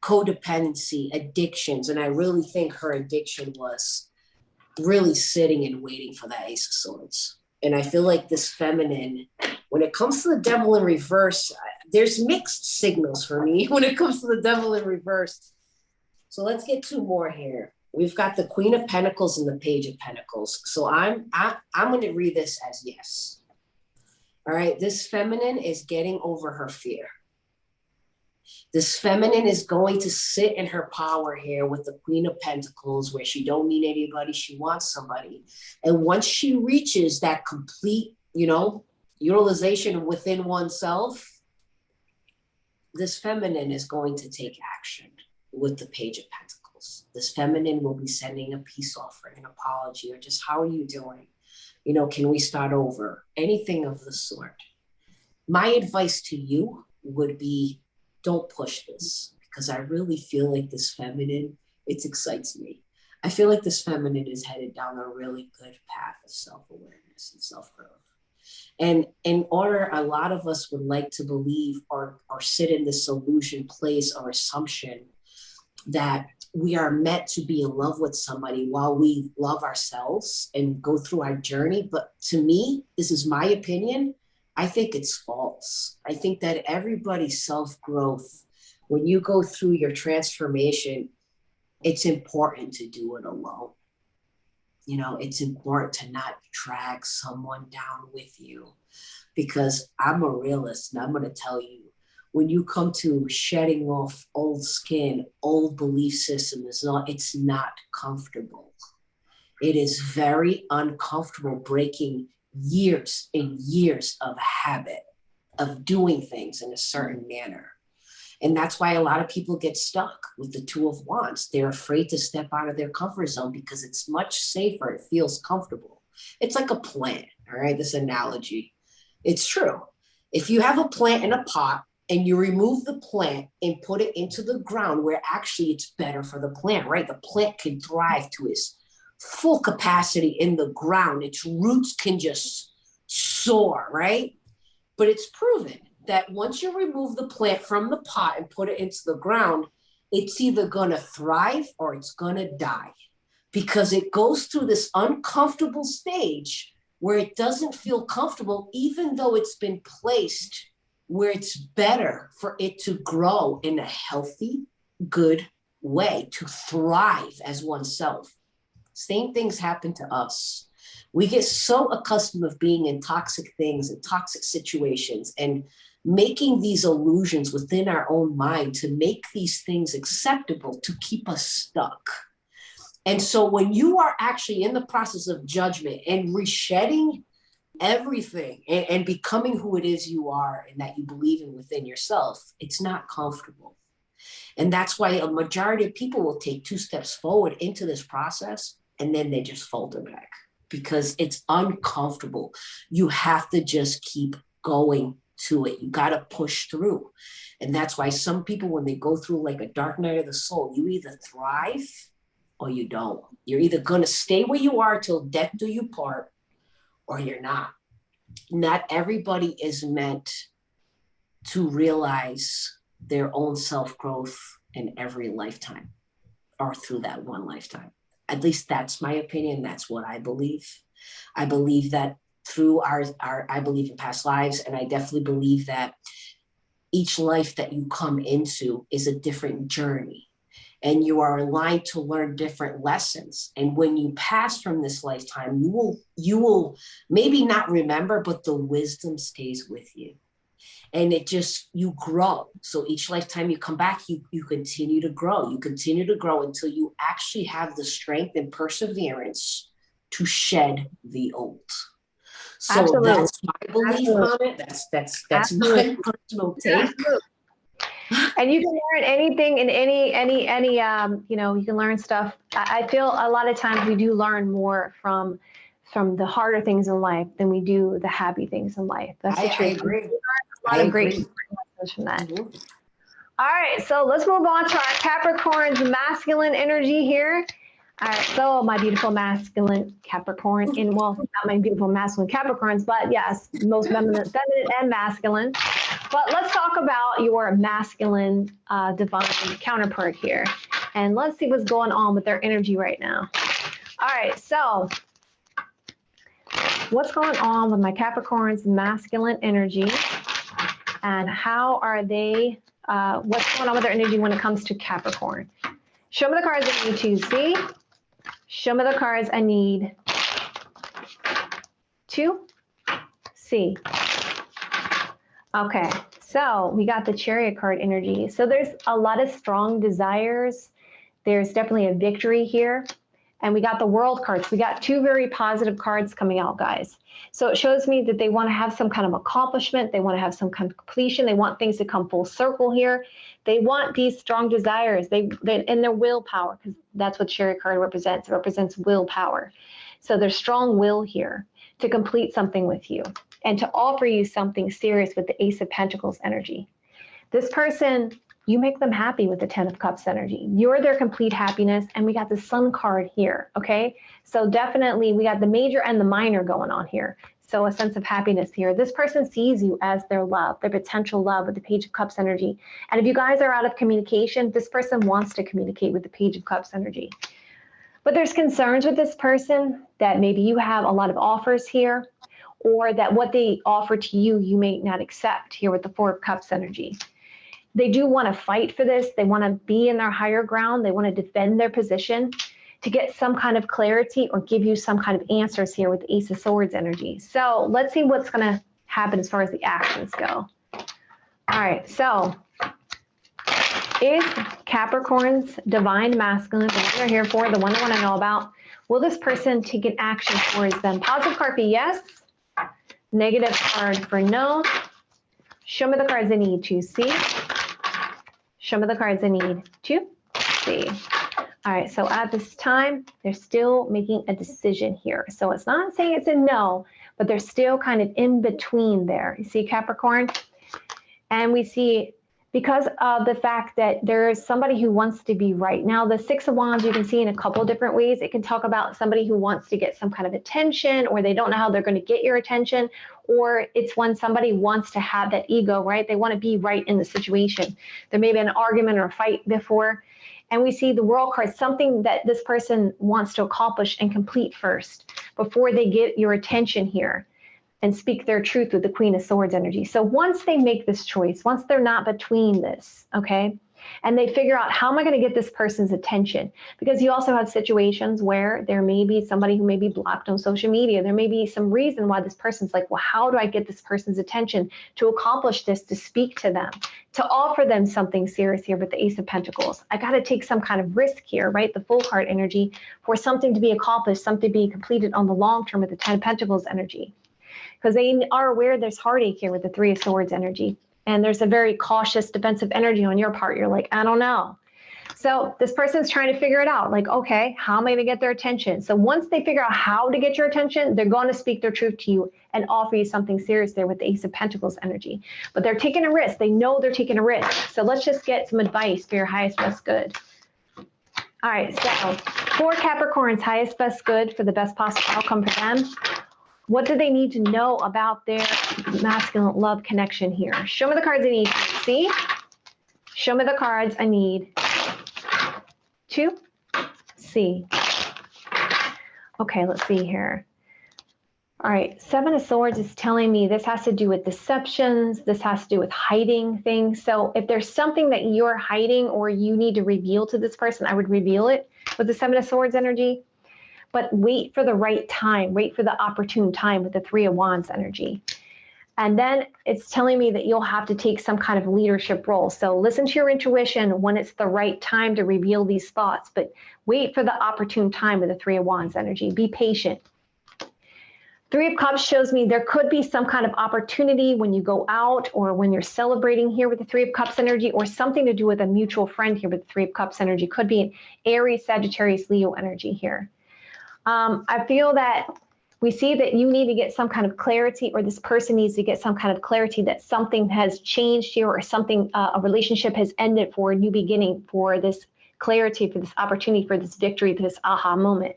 Speaker 2: codependency, addictions. And I really think her addiction was really sitting and waiting for that Ace of Swords. And I feel like this feminine, when it comes to the devil in reverse, there's mixed signals for me when it comes to the devil in reverse. So let's get two more here. We've got the Queen of Pentacles and the Page of Pentacles. So I'm going to read this as yes. All right, this feminine is getting over her fear. This feminine is going to sit in her power here with the Queen of Pentacles, where she don't need anybody, she wants somebody. And once she reaches that complete, utilization within oneself, this feminine is going to take action with the Page of Pentacles. This feminine will be sending a peace offering, an apology, or just, how are you doing? Can we start over? Anything of the sort. My advice to you would be, don't push this, because I really feel like this feminine, it excites me. I feel like this feminine is headed down a really good path of self-awareness and self-growth. And in order, a lot of us would like to believe or sit in this illusion place or assumption that we are meant to be in love with somebody while we love ourselves and go through our journey. But to me, this is my opinion, I think it's false. I think that everybody's self-growth, when you go through your transformation, it's important to do it alone. It's important to not drag someone down with you, because I'm a realist and I'm going to tell you, when you come to shedding off old skin, old belief systems, it's not comfortable. It is very uncomfortable breaking years and years of habit of doing things in a certain manner. And that's why a lot of people get stuck with the Two of Wands. They're afraid to step out of their comfort zone because it's much safer. It feels comfortable. It's like a plant, all right? This analogy. It's true. If you have a plant in a pot, and you remove the plant and put it into the ground where actually it's better for the plant, right? The plant can thrive to its full capacity in the ground. Its roots can just soar, right? But it's proven that once you remove the plant from the pot and put it into the ground, it's either gonna thrive or it's gonna die, because it goes through this uncomfortable stage where it doesn't feel comfortable, even though it's been placed where it's better for it to grow in a healthy, good way, to thrive as oneself. Same things happen to us. We get so accustomed of being in toxic things and toxic situations and making these illusions within our own mind to make these things acceptable to keep us stuck. And so when you are actually in the process of judgment and reshedding everything and becoming who it is you are and that you believe in within yourself, it's not comfortable. And that's why a majority of people will take 2 steps forward into this process and then they just falter back because it's uncomfortable. You have to just keep going to it. You got to push through. And that's why some people, when they go through like a dark night of the soul, you either thrive or you don't. You're either going to stay where you are till death do you part, or you're not. Not everybody is meant to realize their own self-growth in every lifetime or through that one lifetime. At least that's my opinion. That's what I believe. I believe that through I believe in past lives, and I definitely believe that each life that you come into is a different journey. And you are aligned to learn different lessons. And when you pass from this lifetime, you will maybe not remember, but the wisdom stays with you. And it just, you grow. So each lifetime you come back, you continue to grow. You continue to grow until you actually have the strength and perseverance to shed the old. So
Speaker 1: Absolutely.
Speaker 2: that's my belief on it. That's my personal take.
Speaker 1: Absolutely. And you can learn anything in any you know, you can learn stuff. I feel a lot of times we do learn more from the harder things in life than we do the happy things in life. That's the truth.
Speaker 2: I agree.
Speaker 1: A lot of great lessons from that. Mm-hmm. All right, so let's move on to our Capricorn's masculine energy here. All right, so my beautiful masculine Capricorn, and well, not my beautiful masculine Capricorns, but yes, most feminine and masculine. But let's talk about your masculine divine counterpart here. And let's see what's going on with their energy right now. All right, so what's going on with my Capricorn's masculine energy? And how are they, what's going on with their energy when it comes to Capricorn? Show me the cards I need to see. Show me the cards I need to see. Okay, so we got the Chariot card energy. So there's a lot of strong desires. There's definitely a victory here. And we got the World cards. We got 2 very positive cards coming out, guys. So it shows me that they want to have some kind of accomplishment. They want to have some kind of completion. They want things to come full circle here. They want these strong desires. They and their willpower, because that's what Chariot card represents. It represents willpower. So there's strong will here to complete something with you and to offer you something serious with the Ace of Pentacles energy. This person, you make them happy with the 10 of Cups energy. You're their complete happiness. And we got the Sun card here, okay? So definitely we got the major and the minor going on here. So a sense of happiness here. This person sees you as their love, their potential love with the Page of Cups energy. And if you guys are out of communication, this person wants to communicate with the Page of Cups energy. But there's concerns with this person that maybe you have a lot of offers here, or that what they offer to you, you may not accept here with the 4 of Cups energy. They do want to fight for this. They want to be in their higher ground. They want to defend their position to get some kind of clarity or give you some kind of answers here with the Ace of Swords energy. So let's see what's going to happen as far as the actions go. All right, so is Capricorn's divine masculine, the one you're here for, the one I want to know about, will this person take an action towards them? Positive card for yes, negative card for no. Show me the cards I need to see. Show me the cards I need to see. All right, so at this time, they're still making a decision here. So it's not saying it's a no, but they're still kind of in between there. You see Capricorn? And we see, because of the fact that there is somebody who wants to be right. Now, the 6 of Wands, you can see in a couple different ways. It can talk about somebody who wants to get some kind of attention, or they don't know how they're going to get your attention, or it's when somebody wants to have that ego, right? They want to be right in the situation. There may be an argument or a fight before. And we see the World card, something that this person wants to accomplish and complete first before they get your attention here and speak their truth with the Queen of Swords energy. So once they make this choice, once they're not between this, okay, And they figure out, how am I going to get this person's attention? Because you also have situations where there may be somebody who may be blocked on social media. There may be some reason why this person's like, well, how do I get this person's attention to accomplish this, to speak to them, to offer them something serious here with the Ace of Pentacles? I got to take some kind of risk here, right? The Fool card energy, for something to be accomplished, something to be completed on the long term with the Ten of Pentacles energy. Because they are aware there's heartache here with the Three of Swords energy. And there's a very cautious, defensive energy on your part. You're like, I don't know. So this person's trying to figure it out. Like, okay, how am I going to get their attention? So once they figure out how to get your attention, they're going to speak their truth to you and offer you something serious there with the Ace of Pentacles energy. But they're taking a risk. They know they're taking a risk. So let's just get some advice for your highest, best good. All right, so for Capricorns, highest, best good for the best possible outcome for them. What do they need to know about their masculine love connection here? Show me the cards I need to see. Show me the cards I need to see. Okay, let's see here. All right, Seven of Swords is telling me this has to do with deceptions. This has to do with hiding things. So if there's something that you're hiding or you need to reveal to this person, I would reveal it with the Seven of Swords energy. But wait for the right time, wait for the opportune time with the Three of Wands energy. And then it's telling me that you'll have to take some kind of leadership role. So listen to your intuition when it's the right time to reveal these thoughts, but wait for the opportune time with the Three of Wands energy. Be patient. Three of Cups shows me there could be some kind of opportunity when you go out or when you're celebrating here with the Three of Cups energy, or something to do with a mutual friend here with the Three of Cups energy. Could be an Aries, Sagittarius, Leo energy here. I feel that we see that you need to get some kind of clarity, or this person needs to get some kind of clarity that something has changed here, or something, a relationship has ended for a new beginning, for this clarity, for this opportunity, for this victory, for this aha moment.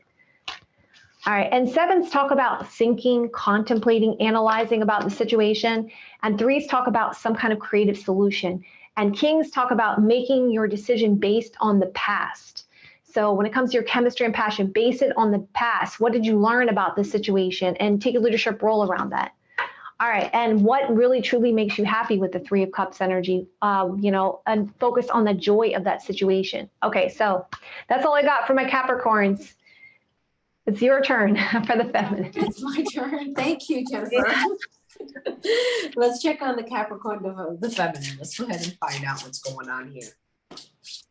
Speaker 1: All right, and sevens talk about thinking, contemplating, analyzing about the situation, and threes talk about some kind of creative solution, and kings talk about making your decision based on the past. So when it comes to your chemistry and passion, base it on the past. What did you learn about this situation? And take a leadership role around that. All right. And what really truly makes you happy with the Three of Cups energy, and focus on the joy of that situation. Okay. So that's all I got for my Capricorns. It's your turn for the feminine.
Speaker 2: It's my turn. Thank you, Jennifer. Yeah. Let's check on the Capricorn, the feminine. Let's go ahead and find out what's going on here.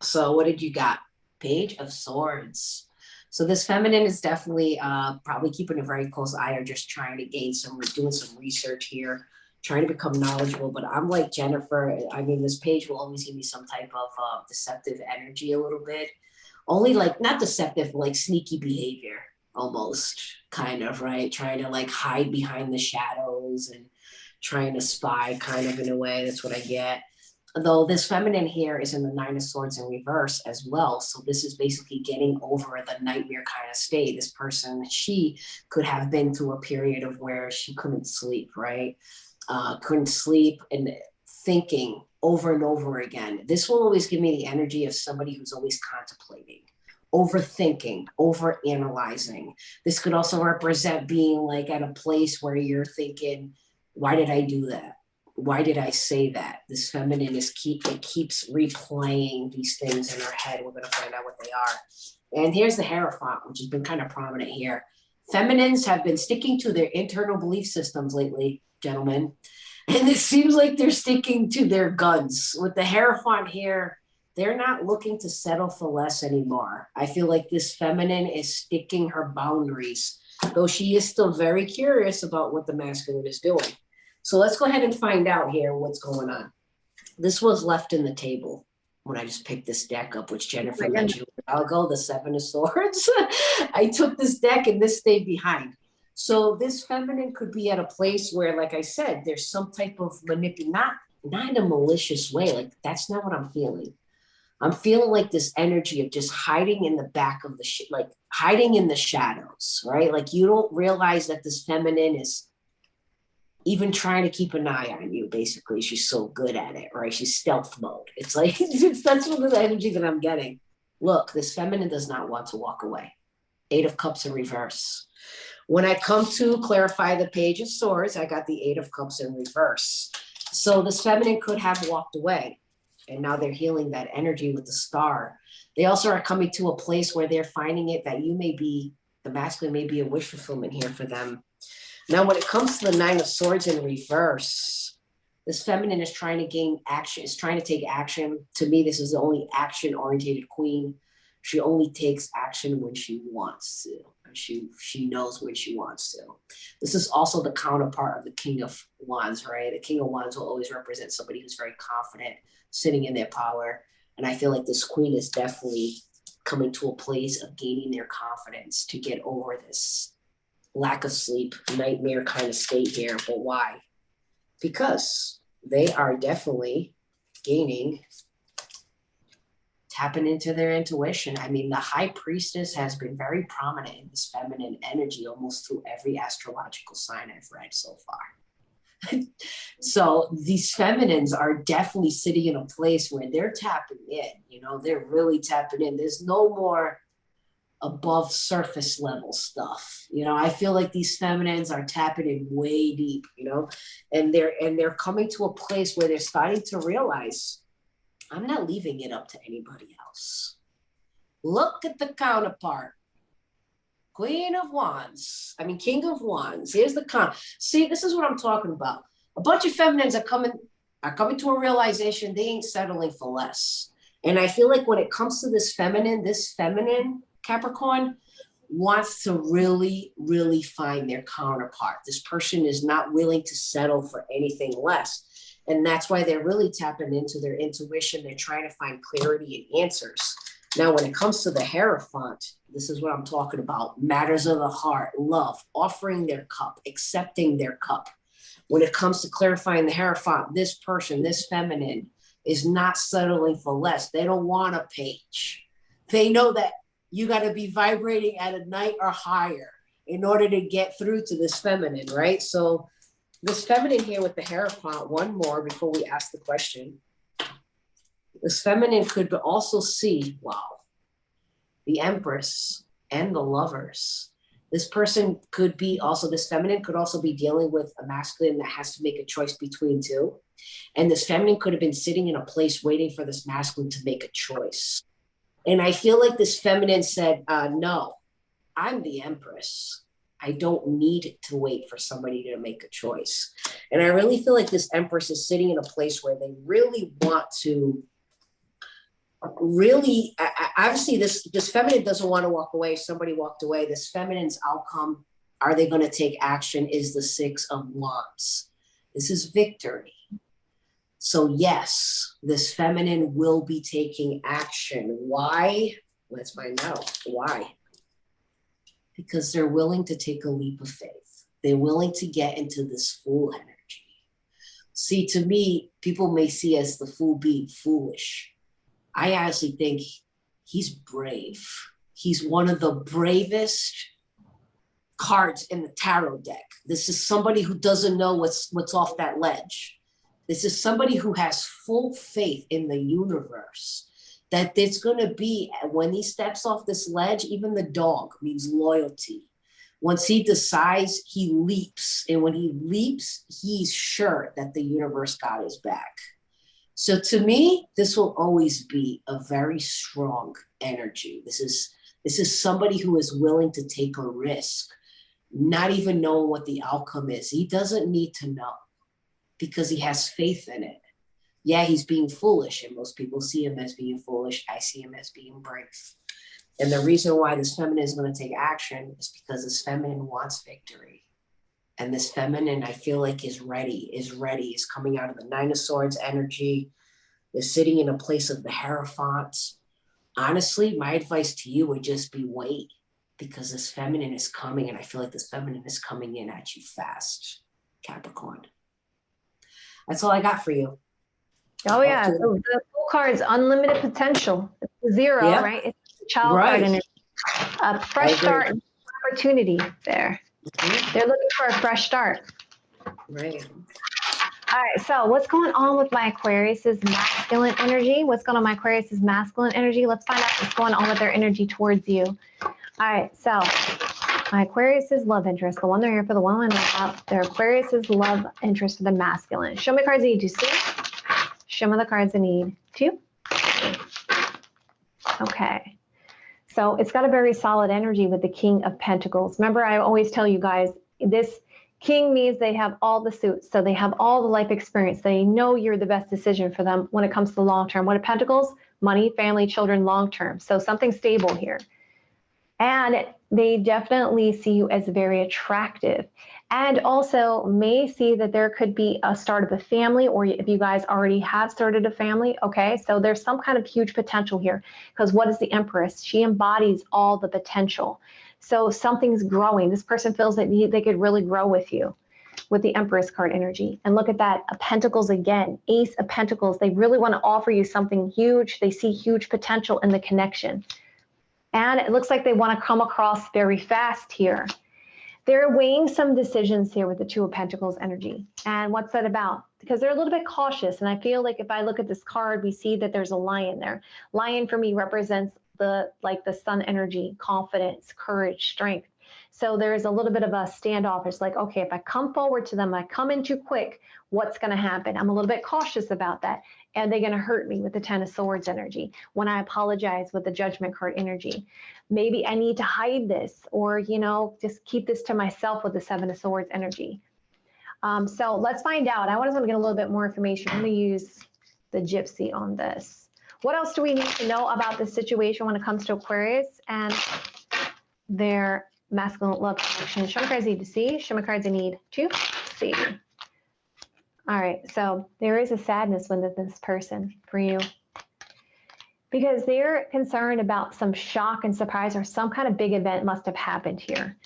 Speaker 2: So what did you got? Page of Swords. So this feminine is definitely probably keeping a very close eye, or just trying to gain doing some research here, trying to become knowledgeable. But I'm like Jennifer. I mean, this page will always give me some type of deceptive energy a little bit. Only like, not deceptive, but like sneaky behavior almost, kind of, right? Trying to like hide behind the shadows and trying to spy kind of, in a way. That's what I get. Though this feminine here is in the Nine of Swords in reverse as well. So this is basically getting over the nightmare kind of state. This person, she could have been through a period of where she couldn't sleep, right? Couldn't sleep and thinking over and over again. This will always give me the energy of somebody who's always contemplating, overthinking, overanalyzing. This could also represent being like at a place where you're thinking, why did I do that? Why did I say that? This feminine keeps replaying these things in her head. We're going to find out what they are. And here's the Hierophant, which has been kind of prominent here. Feminines have been sticking to their internal belief systems lately, gentlemen. And it seems like they're sticking to their guns. With the Hierophant here, they're not looking to settle for less anymore. I feel like this feminine is sticking her boundaries, though she is still very curious about what the masculine is doing. So let's go ahead and find out here what's going on. This was left in the table when I just picked this deck up, which Jennifer mentioned a while ago, the Seven of Swords. I took this deck and this stayed behind. So this feminine could be at a place where, like I said, there's some type of not in a malicious way. Like, that's not what I'm feeling. I'm feeling like this energy of just hiding in the back of the like hiding in the shadows, right? Like, you don't realize that this feminine is even trying to keep an eye on you. Basically, she's so good at it, right? She's stealth mode. It's like, that's one of the energy that I'm getting. Look, this feminine does not want to walk away. Eight of Cups in reverse. When I come to clarify the Page of Swords, I got the Eight of Cups in reverse. So this feminine could have walked away. And now they're healing that energy with the star. They also are coming to a place where they're finding it that you may be, the masculine may be a wish fulfillment here for them. Now, when it comes to the Nine of Swords in reverse, this feminine is trying to gain action, is trying to take action. To me, this is the only action-oriented queen. She only takes action when she wants to. And she knows when she wants to. This is also the counterpart of the King of Wands, right? The King of Wands will always represent somebody who's very confident, sitting in their power. And I feel like this queen is definitely coming to a place of gaining their confidence to get over this lack of sleep, nightmare kind of state here. But why? Because they are definitely tapping into their intuition. I mean, the High Priestess has been very prominent in this feminine energy almost through every astrological sign I've read so far. So these feminines are definitely sitting in a place where they're tapping in, you know, they're really tapping in. There's no more above surface level stuff. You know, I feel like these feminines are tapping in way deep, you know, and they're coming to a place where they're starting to realize, I'm not leaving it up to anybody else. Look at the counterpart. King of Wands. Here's the See, this is what I'm talking about. A bunch of feminines are coming to a realization they ain't settling for less. And I feel like when it comes to this feminine Capricorn wants to really, really find their counterpart. This person is not willing to settle for anything less. And that's why they're really tapping into their intuition. They're trying to find clarity and answers. Now, when it comes to the Hierophant, this is what I'm talking about. Matters of the heart, love, offering their cup, accepting their cup. When it comes to clarifying the Hierophant, this person, this feminine, is not settling for less. They don't want a page. They know that you got to be vibrating at a night or higher in order to get through to this feminine, right? So this feminine here with the Hierophant, one more before we ask the question. This feminine could also see, wow, the Empress and the Lovers. This person could be also, this feminine could also be dealing with a masculine that has to make a choice between two. And this feminine could have been sitting in a place waiting for this masculine to make a choice. And I feel like this feminine said, no, I'm the Empress. I don't need to wait for somebody to make a choice. And I really feel like this Empress is sitting in a place where they really want to obviously this feminine doesn't want to walk away. Somebody walked away. This feminine's outcome, are they going to take action, is the Six of Wands. This is victory. So yes, this feminine will be taking action. Why? Let's find out. Why? Because they're willing to take a leap of faith. They're willing to get into this Fool energy. See, to me, people may see as the Fool being foolish. I honestly think he's brave. He's one of the bravest cards in the tarot deck. This is somebody who doesn't know what's off that ledge. This is somebody who has full faith in the universe that it's going to be, when he steps off this ledge, even the dog means loyalty. Once he decides, he leaps. And when he leaps, he's sure that the universe got his back. So to me, this will always be a very strong energy. This is somebody who is willing to take a risk, not even knowing what the outcome is. He doesn't need to know because he has faith in it. Yeah, he's being foolish, and most people see him as being foolish. I see him as being brave. And the reason why this feminine is going to take action is because this feminine wants victory. And this feminine, I feel like, is ready, is coming out of the Nine of Swords energy. They're sitting in a place of the Hierophant. Honestly, my advice to you would just be wait, because this feminine is coming, and I feel like this feminine is coming in at you fast, Capricorn. That's all I got for you.
Speaker 1: Oh, yeah. So the Fool card's unlimited potential. It's zero, yeah. Right? It's a child card, and a fresh start and opportunity there. Mm-hmm. They're looking for a fresh start.
Speaker 2: Right.
Speaker 1: All right. So what's going on with my Aquarius's masculine energy? What's going on with my Aquarius's masculine energy? Let's find out what's going on with their energy towards you. All right. So my Aquarius's love interest, the one they're here for, the one about their Aquarius's love interest for the masculine. Show me cards that you do see. Show me the cards I need. 2. Okay. So it's got a very solid energy with the King of Pentacles. Remember, I always tell you guys, this King means they have all the suits. So they have all the life experience. They know you're the best decision for them when it comes to long term. What are Pentacles? Money, family, children, long term. So something stable here. And they definitely see you as very attractive, and also may see that there could be a start of a family, or if you guys already have started a family. Okay, so there's some kind of huge potential here, because what is the Empress? She embodies all the potential. So something's growing. This person feels that they could really grow with you with the Empress card energy. And look at that, Pentacles again, Ace of Pentacles. They really want to offer you something huge. They see huge potential in the connection. And it looks like they want to come across very fast here. They're weighing some decisions here with the Two of Pentacles energy. And what's that about? Because they're a little bit cautious. And I feel like if I look at this card, we see that there's a lion there. Lion for me represents the sun energy, confidence, courage, strength. So there's a little bit of a standoff. It's like, okay, if I come forward to them, I come in too quick, what's going to happen? I'm a little bit cautious about that. And they're going to hurt me with the Ten of Swords energy when I apologize with the Judgment card energy. Maybe I need to hide this, or, you know, just keep this to myself with the Seven of Swords energy. So let's find out. I want to get a little bit more information. I'm going to use the Gypsy on this. What else do we need to know about this situation when it comes to Aquarius and their masculine love connection? Show me cards I need to see. Show me cards I need to see. All right, so there is a sadness with this person for you, because they're concerned about some shock and surprise, or some kind of big event must have happened here,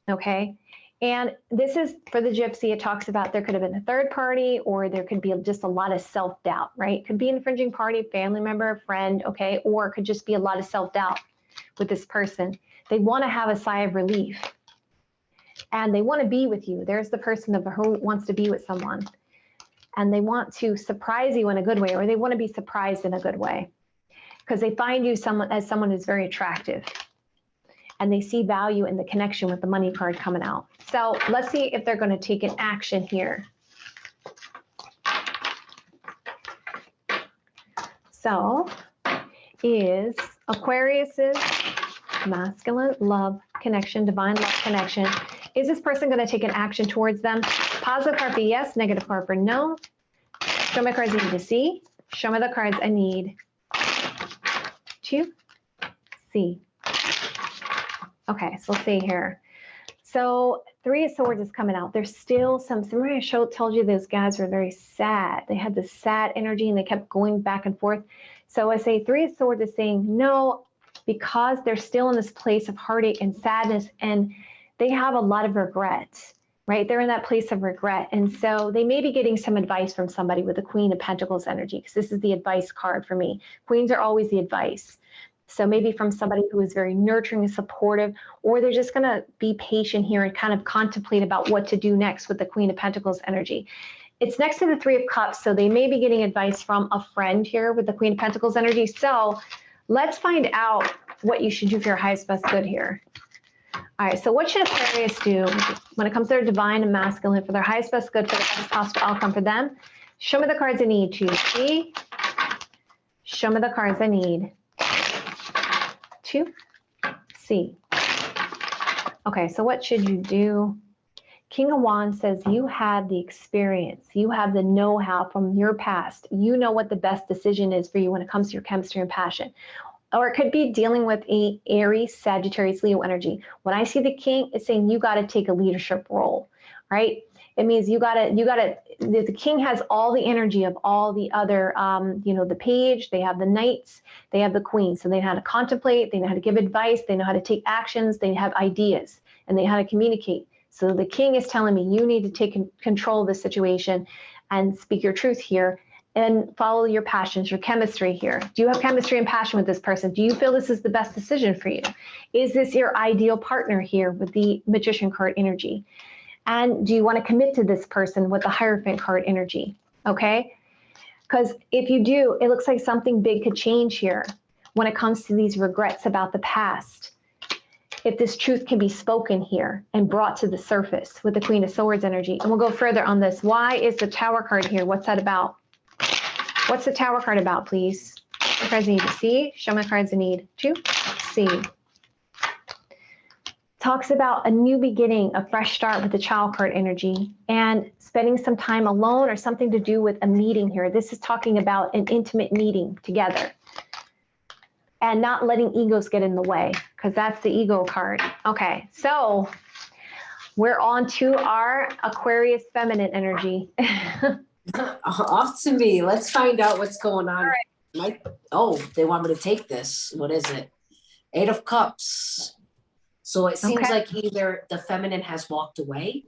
Speaker 1: okay? And this is, for the Gypsy, it talks about there could have been a third party, or there could be just a lot of self-doubt, right? Could be an infringing party, family member, friend, okay? Or it could just be a lot of self-doubt with this person. They want to have a sigh of relief, and they want to be with you. There's the person who wants to be with someone. And they want to surprise you in a good way, or they want to be surprised in a good way, because they find you as someone who's very attractive, and they see value in the connection with the Money card coming out. So let's see if they're going to take an action here. So is Aquarius's masculine love connection, divine love connection, is this person going to take an action towards them? Positive card for yes, negative card for no. Show me cards I need to see. Show me the cards I need to see. Okay, so let's see here. So Three of Swords is coming out. There's still remember I told you those guys were very sad. They had this sad energy and they kept going back and forth. So I say Three of Swords is saying no, because they're still in this place of heartache and sadness, and they have a lot of regret, right? They're in that place of regret. And so they may be getting some advice from somebody with the Queen of Pentacles energy, because this is the advice card for me. Queens are always the advice. So maybe from somebody who is very nurturing and supportive, or they're just going to be patient here and kind of contemplate about what to do next with the Queen of Pentacles energy. It's next to the Three of Cups, so they may be getting advice from a friend here with the Queen of Pentacles energy. So let's find out what you should do for your highest best good here. All right, so what should Aquarius do when it comes to their divine and masculine for their highest best good, for the best possible outcome for them? Show me the cards I need to see. Show me the cards I need to see. Okay, so what should you do? King of Wands says you have the experience. You have the know-how from your past. You know what the best decision is for you when it comes to your chemistry and passion. Or it could be dealing with a Aries, Sagittarius, Leo energy. When I see the King, it's saying you got to take a leadership role, right? It means the King has all the energy of all the other, the Page, they have the Knights, they have the Queen. So they know how to contemplate, they know how to give advice, they know how to take actions, they have ideas, and they know how to communicate. So the King is telling me you need to take control of the situation and speak your truth here, and follow your passions, your chemistry here. Do you have chemistry and passion with this person? Do you feel this is the best decision for you? Is this your ideal partner here with the Magician card energy? And do you want to commit to this person with the Hierophant card energy? Okay? Because if you do, it looks like something big could change here when it comes to these regrets about the past. If this truth can be spoken here and brought to the surface with the Queen of Swords energy. And we'll go further on this. Why is the Tower card here? What's that about? What's the Tower card about, please? What cards I need to see? Show me the cards I need to see. Talks about a new beginning, a fresh start with the Child card energy, and spending some time alone or something to do with a meeting here. This is talking about an intimate meeting together. And not letting egos get in the way, because that's the ego card. Okay, so we're on to our Aquarius feminine energy.
Speaker 2: Off to me. Let's find out what's going on.
Speaker 1: Right.
Speaker 2: Oh, they want me to take this. What is it? 8 of Cups. So it seems like either the feminine has walked away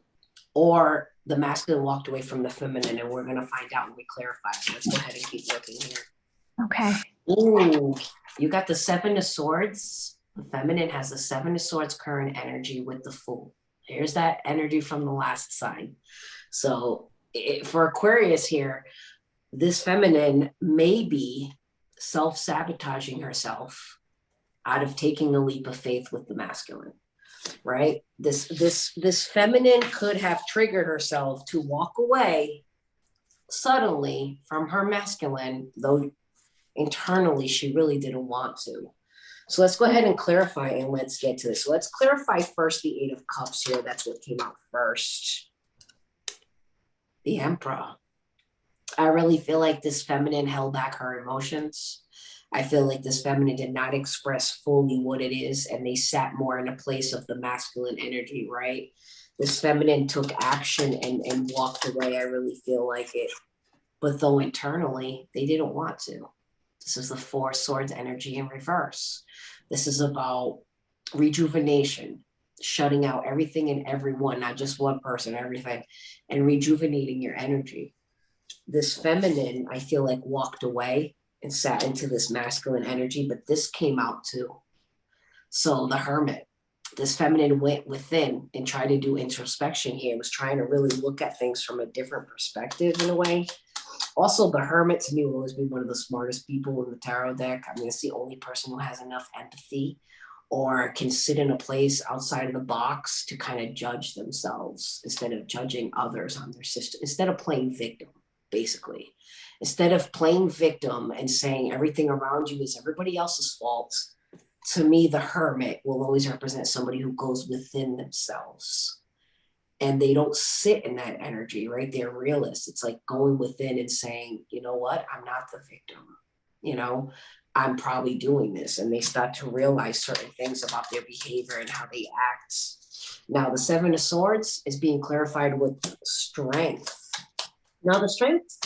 Speaker 2: or the masculine walked away from the feminine, and we're going to find out when we clarify. So let's go ahead and keep looking here.
Speaker 1: Okay.
Speaker 2: Ooh, you got the 7 of Swords. The feminine has the 7 of Swords current energy with the Fool. Here's that energy from the last sign. So for Aquarius here, this feminine may be self-sabotaging herself out of taking a leap of faith with the masculine, right? This feminine could have triggered herself to walk away suddenly from her masculine, though internally she really didn't want to. So let's go ahead and clarify, and let's get to this. So let's clarify first the 8 of Cups here. That's what came out first. The Emperor. I really feel like this feminine held back her emotions. I feel like this feminine did not express fully what it is, and they sat more in a place of the masculine energy, right? This feminine took action and walked away. I really feel like it. But though internally, they didn't want to. This is the 4 of Swords energy in reverse. This is about rejuvenation, shutting out everything and everyone, not just one person, everything, and rejuvenating your energy. This feminine, I feel like, walked away and sat into this masculine energy, but this came out too. So the Hermit, this feminine went within and tried to do introspection here, was trying to really look at things from a different perspective in a way. Also, the Hermit to me will always be one of the smartest people in the tarot deck. I mean, it's the only person who has enough empathy or can sit in a place outside of the box to kind of judge themselves instead of judging others on their system, instead of playing victim, basically. Instead of playing victim and saying everything around you is everybody else's fault, to me, the Hermit will always represent somebody who goes within themselves. And they don't sit in that energy, right? They're realists. It's like going within and saying, you know what? I'm not the victim. You know, I'm probably doing this. And they start to realize certain things about their behavior and how they act. Now, the 7 of Swords is being clarified with strength. Now, the strength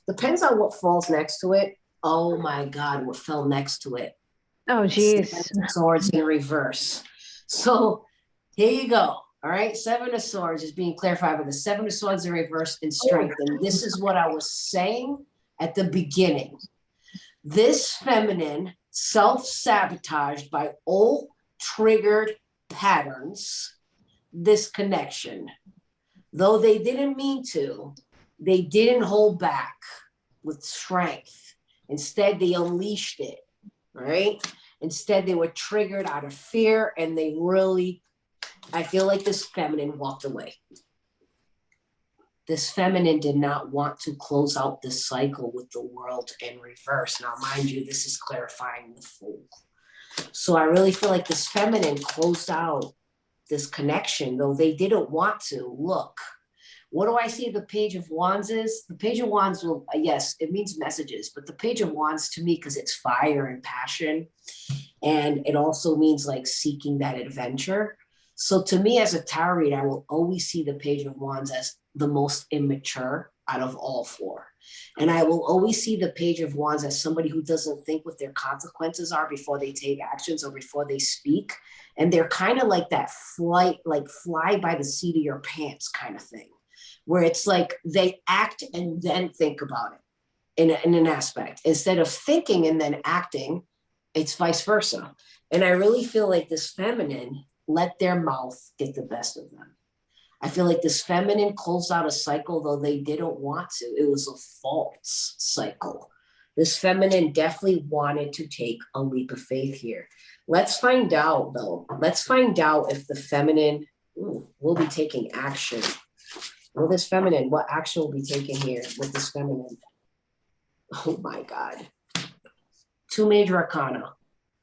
Speaker 2: depends on what falls next to it. Oh my God, what fell next to it?
Speaker 1: Oh, geez.
Speaker 2: Swords in reverse. So here you go. All right, 7 of Swords is being clarified with the 7 of Swords in reverse and strength. And this is what I was saying at the beginning. This feminine self-sabotaged by old triggered patterns, this connection. Though they didn't mean to, they didn't hold back with strength. Instead, they unleashed it, right? Instead, they were triggered out of fear, and they really, I feel like this feminine walked away. This feminine did not want to close out this cycle with the world in reverse. Now, mind you, this is clarifying the Fool. So I really feel like this feminine closed out this connection, though they didn't want to. Look, what do I see the Page of Wands is? The Page of Wands will, yes, it means messages, but the Page of Wands to me, because it's fire and passion, and it also means like seeking that adventure. So to me as a tarot reader, I will always see the Page of Wands as the most immature out of all 4. And I will always see the Page of Wands as somebody who doesn't think what their consequences are before they take actions or before they speak. And they're kind of like that fly by the seat of your pants kind of thing, where it's like they act and then think about it in an aspect. Instead of thinking and then acting, it's vice versa. And I really feel like this feminine let their mouth get the best of them. I feel like this feminine closed out a cycle, though they didn't want to. It was a false cycle. This feminine definitely wanted to take a leap of faith here. Let's find out, though. Let's find out if the feminine will be taking action. Well, this feminine, what action will be taken here with this feminine? Oh my God. 2 major arcana.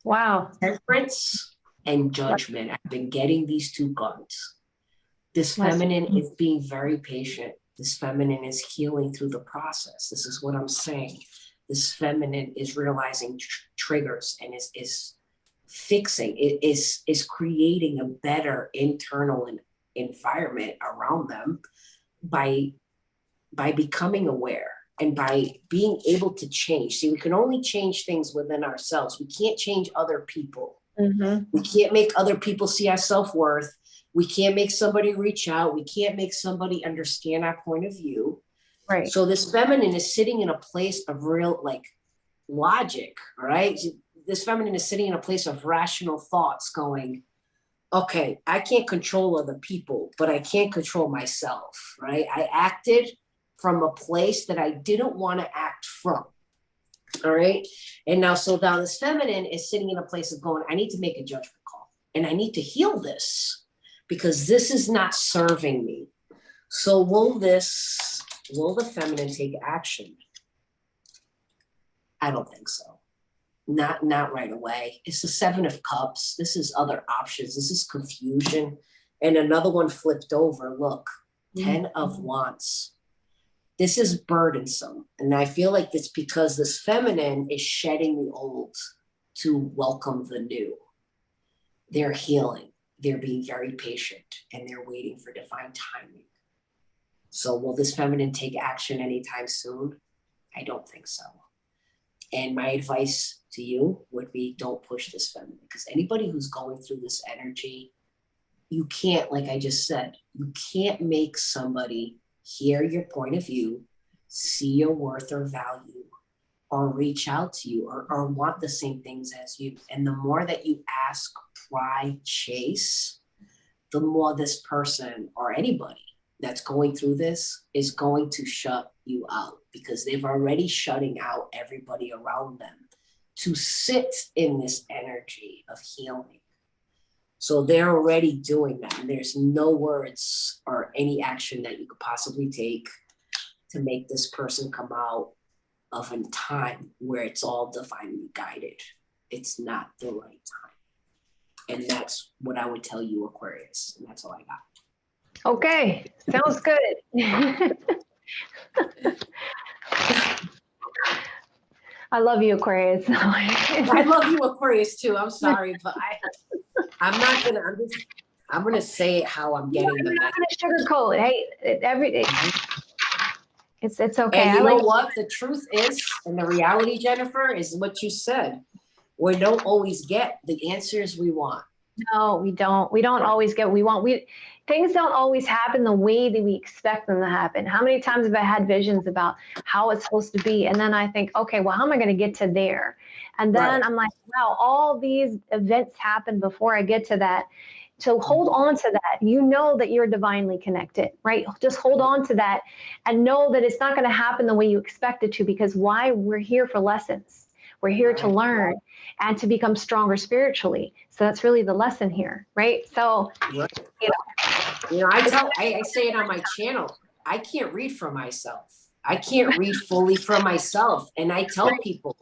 Speaker 1: Wow.
Speaker 2: Temperance and judgment. I've been getting these 2 cards. This feminine is being very patient. This feminine is healing through the process. This is what I'm saying. This feminine is realizing triggers and is fixing, is creating a better internal environment around them by becoming aware and by being able to change. See, we can only change things within ourselves. We can't change other people.
Speaker 1: Mm-hmm.
Speaker 2: We can't make other people see our self-worth. We can't make somebody reach out. We can't make somebody understand our point of view.
Speaker 1: Right.
Speaker 2: So this feminine is sitting in a place of real like logic, all right? This feminine is sitting in a place of rational thoughts going, okay, I can't control other people, but I can't control myself, right? I acted from a place that I didn't want to act from, all right? And now, so now this feminine is sitting in a place of going, I need to make a judgment call and I need to heal this because this is not serving me. So will the feminine take action? I don't think so. Not right away. It's the 7 of Cups. This is other options. This is confusion. And another one flipped over. Look, 10 of Wands. This is burdensome. And I feel like it's because this feminine is shedding the old to welcome the new. They're healing. They're being very patient and they're waiting for divine timing. So will this feminine take action anytime soon? I don't think so. And my advice to you would be don't push this feminine, because anybody who's going through this energy, you can't, like I just said, you can't make somebody hear your point of view, see your worth or value, or reach out to you or want the same things as you. And the more that you ask, pry, chase, the more this person or anybody that's going through this is going to shut you out, because they've already shutting out everybody around them to sit in this energy of healing. So they're already doing that. And there's no words or any action that you could possibly take to make this person come out of a time where it's all divinely guided. It's not the right time. And that's what I would tell you, Aquarius. And that's all I got.
Speaker 1: Okay, sounds good. I love you, Aquarius.
Speaker 2: I love you, Aquarius, too. I'm sorry, but I'm gonna say it how I'm getting the
Speaker 1: I'm not
Speaker 2: message.
Speaker 1: gonna sugarcoat it. Hey, every day. It's okay.
Speaker 2: And you know what? The truth is, and the reality, Jennifer, is what you said. We don't always get the answers we want.
Speaker 1: No, we don't. We don't always get what we want. Things don't always happen the way that we expect them to happen. How many times have I had visions about how it's supposed to be? And then I think, okay, well, how am I going to get to there? And then I'm like, wow, all these events happen before I get to that. So hold on to that. You know that you're divinely connected, right? Just hold on to that and know that it's not going to happen the way you expect it to, because why? We're here for lessons. We're here to learn and to become stronger spiritually. So that's really the lesson here, right? So,
Speaker 2: I say it on my channel. I can't read for myself. I can't read fully for myself. And I tell people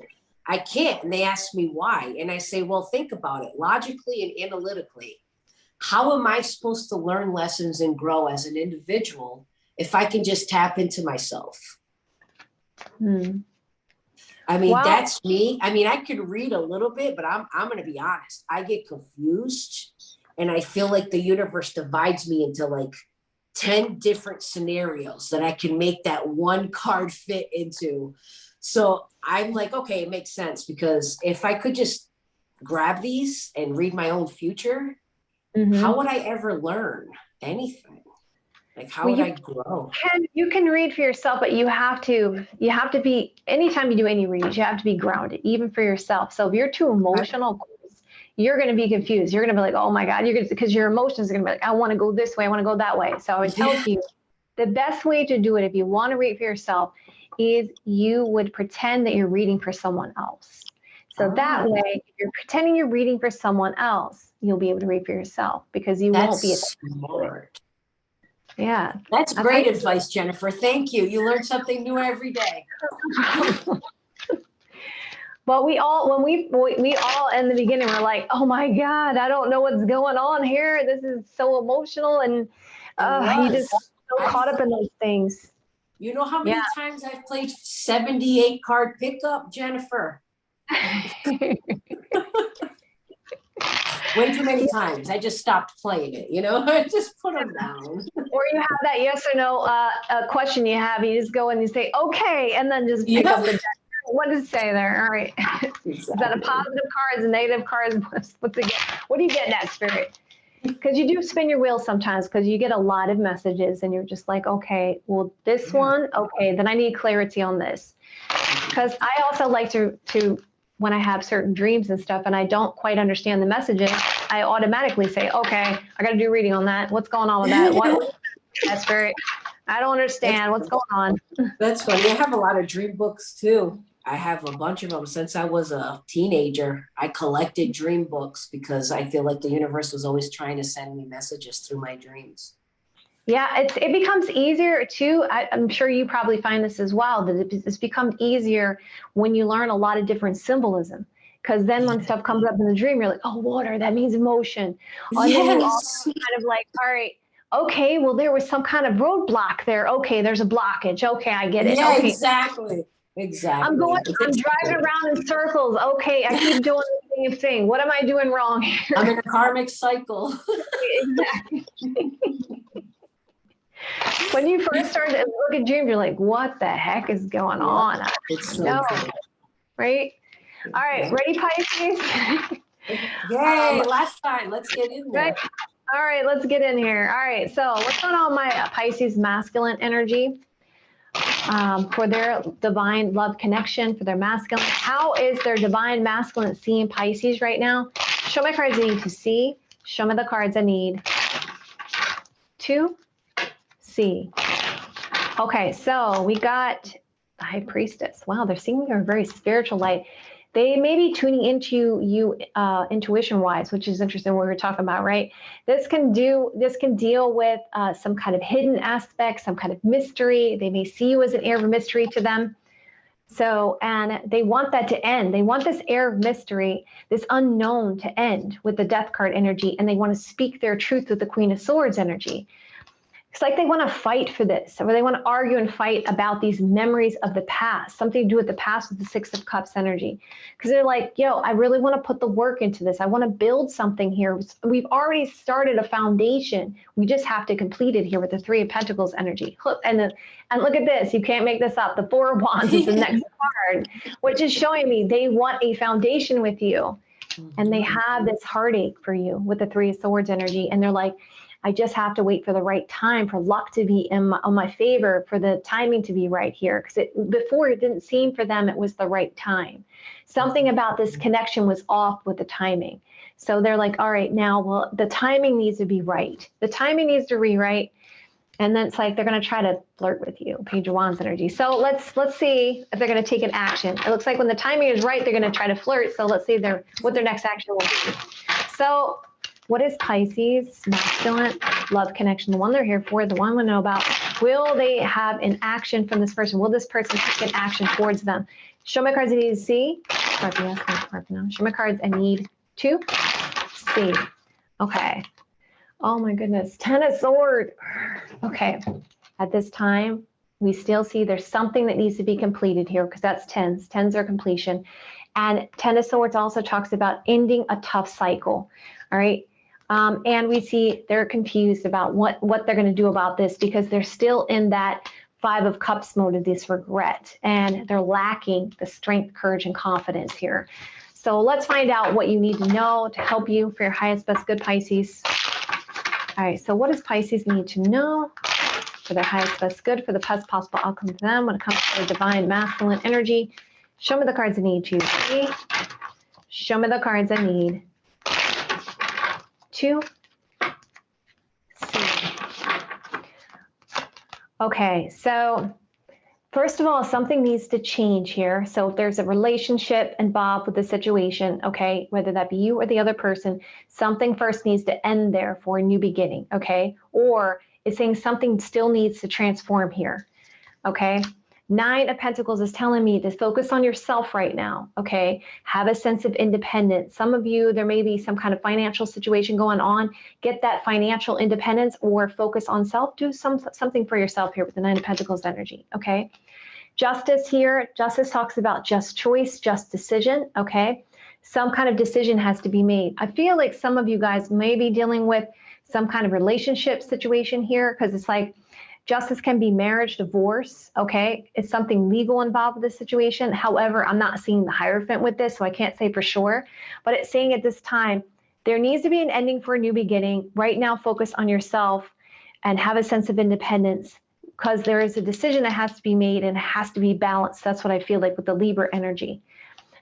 Speaker 2: I can't. And they ask me why. And I say, well, think about it logically and analytically. How am I supposed to learn lessons and grow as an individual if I can just tap into myself? I mean, that's me. I mean, I could read a little bit, but I'm going to be honest. I get confused and I feel like the universe divides me into like 10 different scenarios that I can make that one card fit into. So I'm like, okay, it makes sense, because if I could just grab these and read my own future, how would I ever learn anything? Like, how would I grow?
Speaker 1: You can read for yourself, but you have to be, anytime you do any reads, you have to be grounded, even for yourself. So if you're too emotional, you're going to be confused. You're going to be like, oh my God, because your emotions are going to be like, I want to go this way. I want to go that way. So I would tell you the best way to do it, if you want to read for yourself, is you would pretend that you're reading for someone else. So that way, if you're pretending you're reading for someone else, you'll be able to read for yourself, because you won't be
Speaker 2: smart.
Speaker 1: Yeah.
Speaker 2: That's great advice, Jennifer. Thank you. You learn something new every day.
Speaker 1: But we all, when we all in the beginning were like, oh my God, I don't know what's going on here. This is so emotional. And you just so caught up in those things.
Speaker 2: You know how many times I've played 78 card pickup, Jennifer? Way too many times. I just stopped playing it, you know? I just put them down.
Speaker 1: Or you have that yes or no question you have. You just go and you say, okay, and then just pick up the deck. What does it say there? All right. Exactly. Is that a positive card? Is a negative card? What do you get in that spirit? Because you do spin your wheel sometimes because you get a lot of messages and you're just like, okay, well, this one, okay, then I need clarity on this. Because I also like to when I have certain dreams and stuff and I don't quite understand the messages, I automatically say, okay, I got to do reading on that. What's going on with that? What that's very, I don't understand what's going on.
Speaker 2: That's funny. I have a lot of dream books too. I have a bunch of them since I was a teenager. I collected dream books because I feel like the universe was always trying to send me messages through my dreams.
Speaker 1: Yeah, it becomes easier too. I'm sure you probably find this as well, that it's become easier when you learn a lot of different symbolism. Because then when stuff comes up in the dream, you're like, oh, water, that means emotion. And then you also kind of like, all right, okay, well, there was some kind of roadblock there. Okay, there's a blockage. Okay, I get it.
Speaker 2: Yeah,
Speaker 1: okay.
Speaker 2: Exactly. I'm
Speaker 1: driving around in circles. Okay, I keep doing the same thing. What am I doing wrong here?
Speaker 2: I'm in a karmic cycle.
Speaker 1: Exactly. When you first started to look at dreams, you're like, what the heck is going on?
Speaker 2: It's so cool.
Speaker 1: Right? All right, ready, Pisces?
Speaker 2: Yay, last time. Let's get in there.
Speaker 1: Right? All right, let's get in here. All right, so what's going on with my Pisces masculine energy? For their divine love connection, for their masculine. How is their divine masculine seeing Pisces right now? Show my cards I need to see. Show me the cards I need to see. Okay, so we got the High Priestess. Wow, they're seeing a very spiritual light. They may be tuning into you intuition-wise, which is interesting what we were talking about, right? This can deal with some kind of hidden aspect, some kind of mystery. They may see you as an air of mystery to them. So, and they want that to end. They want this air of mystery, this unknown to end with the Death card energy, and they want to speak their truth with the Queen of Swords energy. It's like they want to fight for this, or they want to argue and fight about these memories of the past, something to do with the past with the Six of Cups energy. Because they're like, yo, I really want to put the work into this. I want to build something here. We've already started a foundation. We just have to complete it here with the Three of Pentacles energy. And look at this. You can't make this up. The Four of Wands is the next card, which is showing me they want a foundation with you. And they have this heartache for you with the Three of Swords energy. And they're like, I just have to wait for the right time, for luck to be on my favor, for the timing to be right here. Because before it didn't seem for them it was the right time. Something about this connection was off with the timing. So they're like, all right, now, well, the timing needs to be right. The timing needs to be right. And then it's like they're going to try to flirt with you, Page of Wands energy. So let's see if they're going to take an action. It looks like when the timing is right, they're going to try to flirt. So let's see what their next action will be. So what is Pisces masculine love connection? The one they're here for, the one we know about. Will they have an action from this person? Will this person take an action towards them? Show my cards I need to see. Show my cards I need to see. Okay. Oh my goodness. Ten of Swords. Okay. At this time, we still see there's something that needs to be completed here because that's tens. Tens are completion. And Ten of Swords also talks about ending a tough cycle. All right. And we see they're confused about what they're going to do about this because they're still in that Five of Cups mode of this regret, and they're lacking the strength, courage, and confidence here. So let's find out what you need to know to help you for your highest, best good, Pisces. All right, so what does Pisces need to know for their highest, best good, for the best possible outcome to them when it comes to their divine masculine energy? Show me the cards I need to see. Show me the cards I need to see. Okay, so first of all, something needs to change here. So if there's a relationship involved with the situation, okay, whether that be you or the other person, something first needs to end there for a new beginning, okay? Or it's saying something still needs to transform here, okay? Nine of Pentacles is telling me to focus on yourself right now, okay? Have a sense of independence. Some of you, there may be some kind of financial situation going on. Get that financial independence or focus on self. Do something for yourself here with the Nine of Pentacles energy, okay? Justice here, Justice talks about just choice, just decision, okay? Some kind of decision has to be made. I feel like some of you guys may be dealing with some kind of relationship situation here because it's like, justice can be marriage, divorce, okay? It's something legal involved with this situation. However, I'm not seeing the Hierophant with this, so I can't say for sure. But it's saying at this time, there needs to be an ending for a new beginning. Right now, focus on yourself and have a sense of independence because there is a decision that has to be made and it has to be balanced. That's what I feel like with the Libra energy.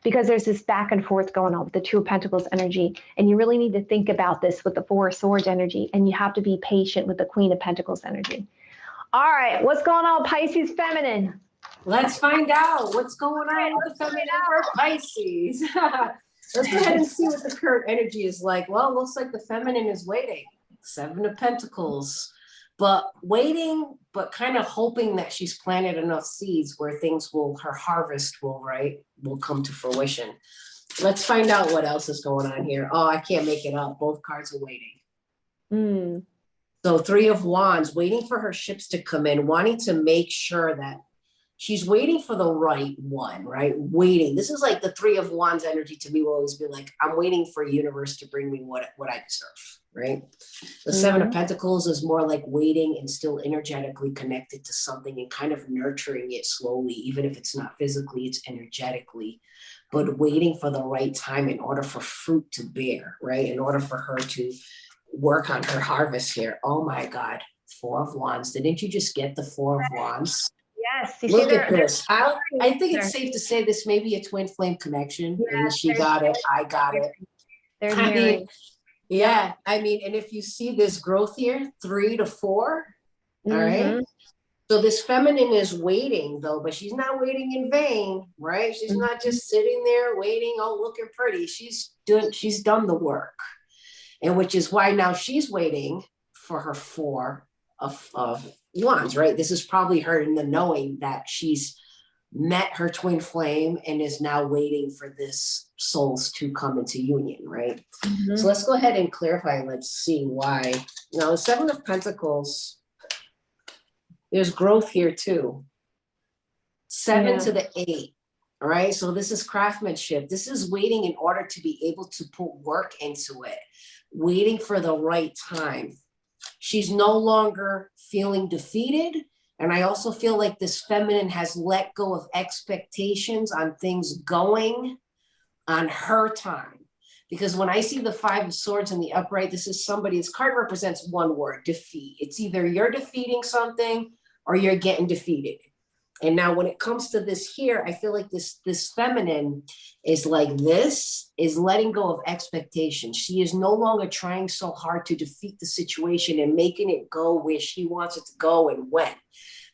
Speaker 1: Because there's this back and forth going on with the Two of Pentacles energy. And you really need to think about this with the Four of Swords energy. And you have to be patient with the Queen of Pentacles energy. All right, what's going on, Pisces feminine?
Speaker 2: Let's find out what's going on with the feminine for Pisces. Let's go ahead and see what the current energy is like. Well, it looks like the feminine is waiting. Seven of Pentacles, but waiting, but kind of hoping that she's planted enough seeds where things will, her harvest will come to fruition. Let's find out what else is going on here. Oh, I can't make it up. Both cards are waiting. So Three of Wands, waiting for her ships to come in, wanting to make sure that she's waiting for the right one, right? Waiting. This is like the Three of Wands energy to me will always be like, I'm waiting for universe to bring me what I deserve, right? The Seven of Pentacles is more like waiting and still energetically connected to something and kind of nurturing it slowly, even if it's not physically, it's energetically, but waiting for the right time in order for fruit to bear, right? In order for her to work on her harvest here. Oh my God, Four of Wands. Didn't you just get the Four of Wands?
Speaker 1: Yes.
Speaker 2: Look at this. I think it's safe to say this may be a twin flame connection.
Speaker 1: Yeah,
Speaker 2: and she got it. I got it.
Speaker 1: There's
Speaker 2: I
Speaker 1: Mary.
Speaker 2: mean, yeah. I mean, and if you see this growth here, 3 to 4, all right. So this feminine is waiting though, but she's not waiting in vain, right? She's not just sitting there waiting, oh, looking pretty. She's done the work. And which is why now she's waiting for her Four of Wands, right? This is probably her in the knowing that she's met her twin flame and is now waiting for this souls to come into union, right? So let's go ahead and clarify. Let's see why. Now, the Seven of Pentacles, there's growth here too. 7 to the 8. All right. So this is craftsmanship. This is waiting in order to be able to put work into it, waiting for the right time. She's no longer feeling defeated. And I also feel like this feminine has let go of expectations on things going on her time. Because when I see the Five of Swords in the upright, this is somebody, this card represents one word, defeat. It's either you're defeating something or you're getting defeated. And now when it comes to this here, I feel like this feminine is like this, is letting go of expectations. She is no longer trying so hard to defeat the situation and making it go where she wants it to go and when.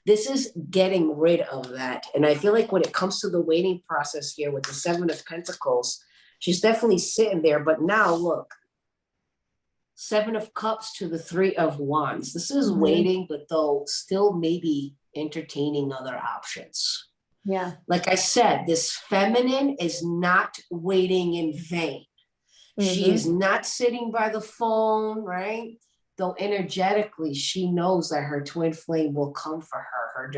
Speaker 2: This is getting rid of that. And I feel like when it comes to the waiting process here with the Seven of Pentacles, she's definitely sitting there. But now look, Seven of Cups to the Three of Wands. This is waiting, but though still maybe entertaining other options.
Speaker 1: Yeah.
Speaker 2: Like I said, this feminine is not waiting in vain. She is not sitting by the phone, right? Though energetically, she knows that her twin flame will come for her. Her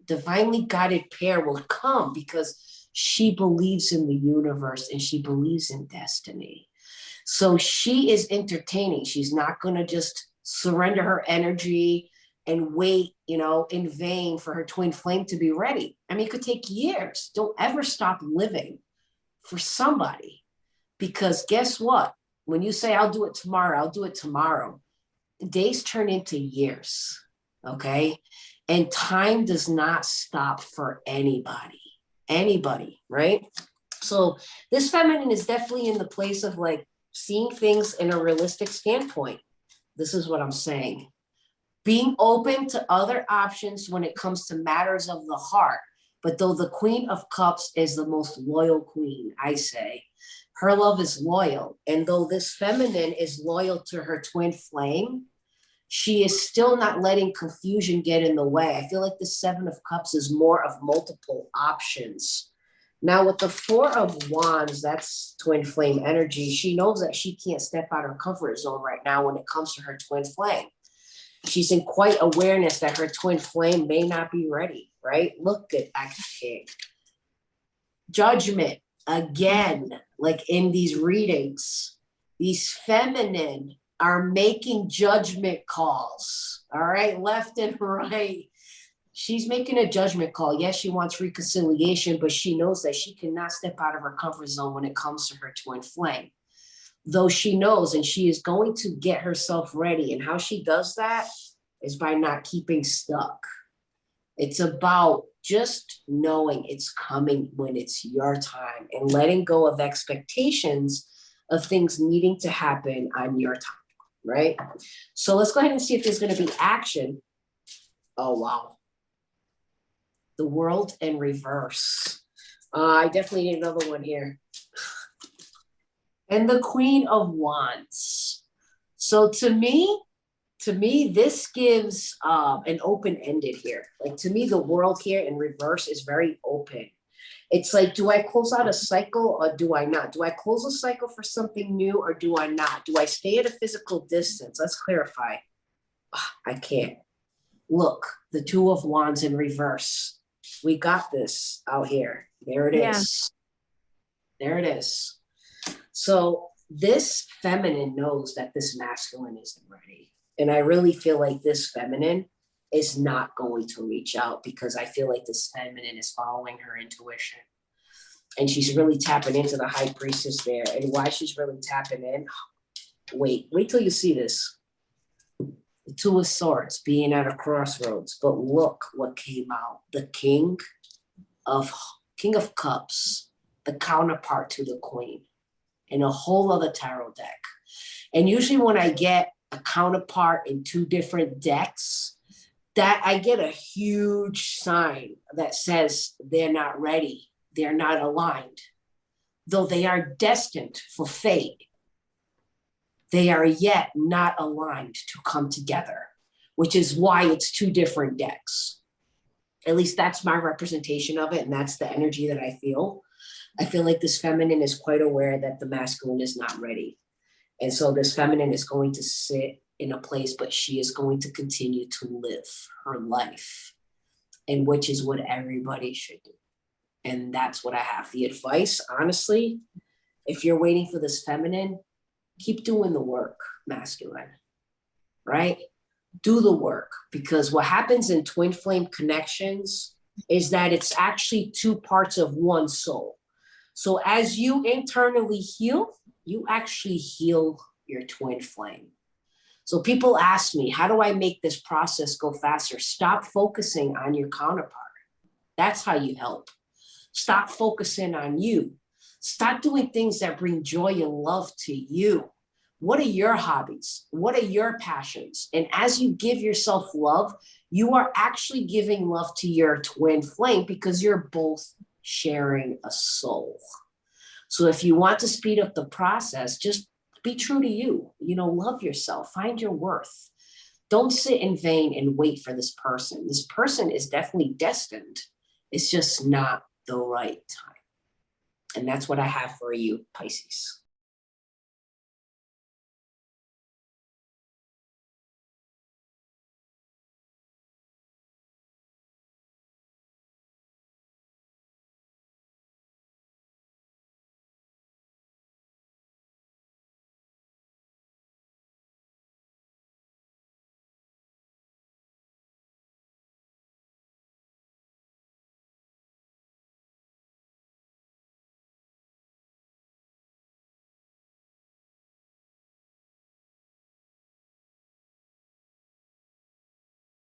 Speaker 2: divinely guided pair will come because she believes in the universe and she believes in destiny. So she is entertaining. She's not going to just surrender her energy and wait, in vain for her twin flame to be ready. I mean, it could take years. Don't ever stop living for somebody, because guess what? When you say, I'll do it tomorrow, days turn into years, okay? And time does not stop for anybody, right? So this feminine is definitely in the place of like seeing things in a realistic standpoint. This is what I'm saying. Being open to other options when it comes to matters of the heart. But though the Queen of Cups is the most loyal queen, I say, her love is loyal. And though this feminine is loyal to her twin flame, She is still not letting confusion get in the way. I feel like the Seven of Cups is more of multiple options. Now with the Four of Wands, that's twin flame energy. She knows that she can't step out of her comfort zone right now when it comes to her twin flame. She's in quite awareness that her twin flame may not be ready, right? Look at actually Judgment again, like in these readings, these feminine are making judgment calls, all right, left and right. She's making a judgment call. Yes, she wants reconciliation, but she knows that she cannot step out of her comfort zone when it comes to her twin flame. Though she knows, and she is going to get herself ready. And how she does that is by not keeping stuck. It's about just knowing it's coming when it's your time and letting go of expectations of things needing to happen on your time, right? So let's go ahead and see if there's going to be action. Oh, wow. The World in reverse. I definitely need another one here. And the Queen of Wands. So to me, this gives an open-ended here. Like to me, the world here in reverse is very open. It's like, do I close out a cycle or do I not? Do I close a cycle for something new or do I not? Do I stay at a physical distance? Let's clarify. I can't. Look, the Two of Wands in reverse. We got this out here. There it is. There it is. So this feminine knows that this masculine isn't ready. And I really feel like this feminine is not going to reach out because I feel like this feminine is following her intuition. And she's really tapping into the high priestess there. And why she's really tapping in, wait till you see this. The Two of Swords being at a crossroads. But look what came out. The King of Cups, the counterpart to the Queen, in a whole other tarot deck. And usually when I get a counterpart in two different decks, that I get a huge sign that says they're not ready, they're not aligned. Though they are destined for fate, they are yet not aligned to come together, which is why it's two different decks. At least that's my representation of it, and that's the energy that I feel. I feel like this feminine is quite aware that the masculine is not ready. And so this feminine is going to sit in a place, but she is going to continue to live her life, and which is what everybody should do. And that's what I have. The advice, honestly, if you're waiting for this feminine, keep doing the work, masculine, right? Do the work, because what happens in twin flame connections is that it's actually two parts of one soul. So as you internally heal, you actually heal your twin flame. So people ask me, how do I make this process go faster? Stop focusing on your counterpart. That's how you help. Stop focusing on you. Stop doing things that bring joy and love to you. What are your hobbies? What are your passions? And as you give yourself love, you are actually giving love to your twin flame because you're both sharing a soul. So if you want to speed up the process, just be true to you. You know, love yourself, find your worth. Don't sit in vain and wait for this person. This person is definitely destined. It's just not the right time. And that's what I have for you, Pisces.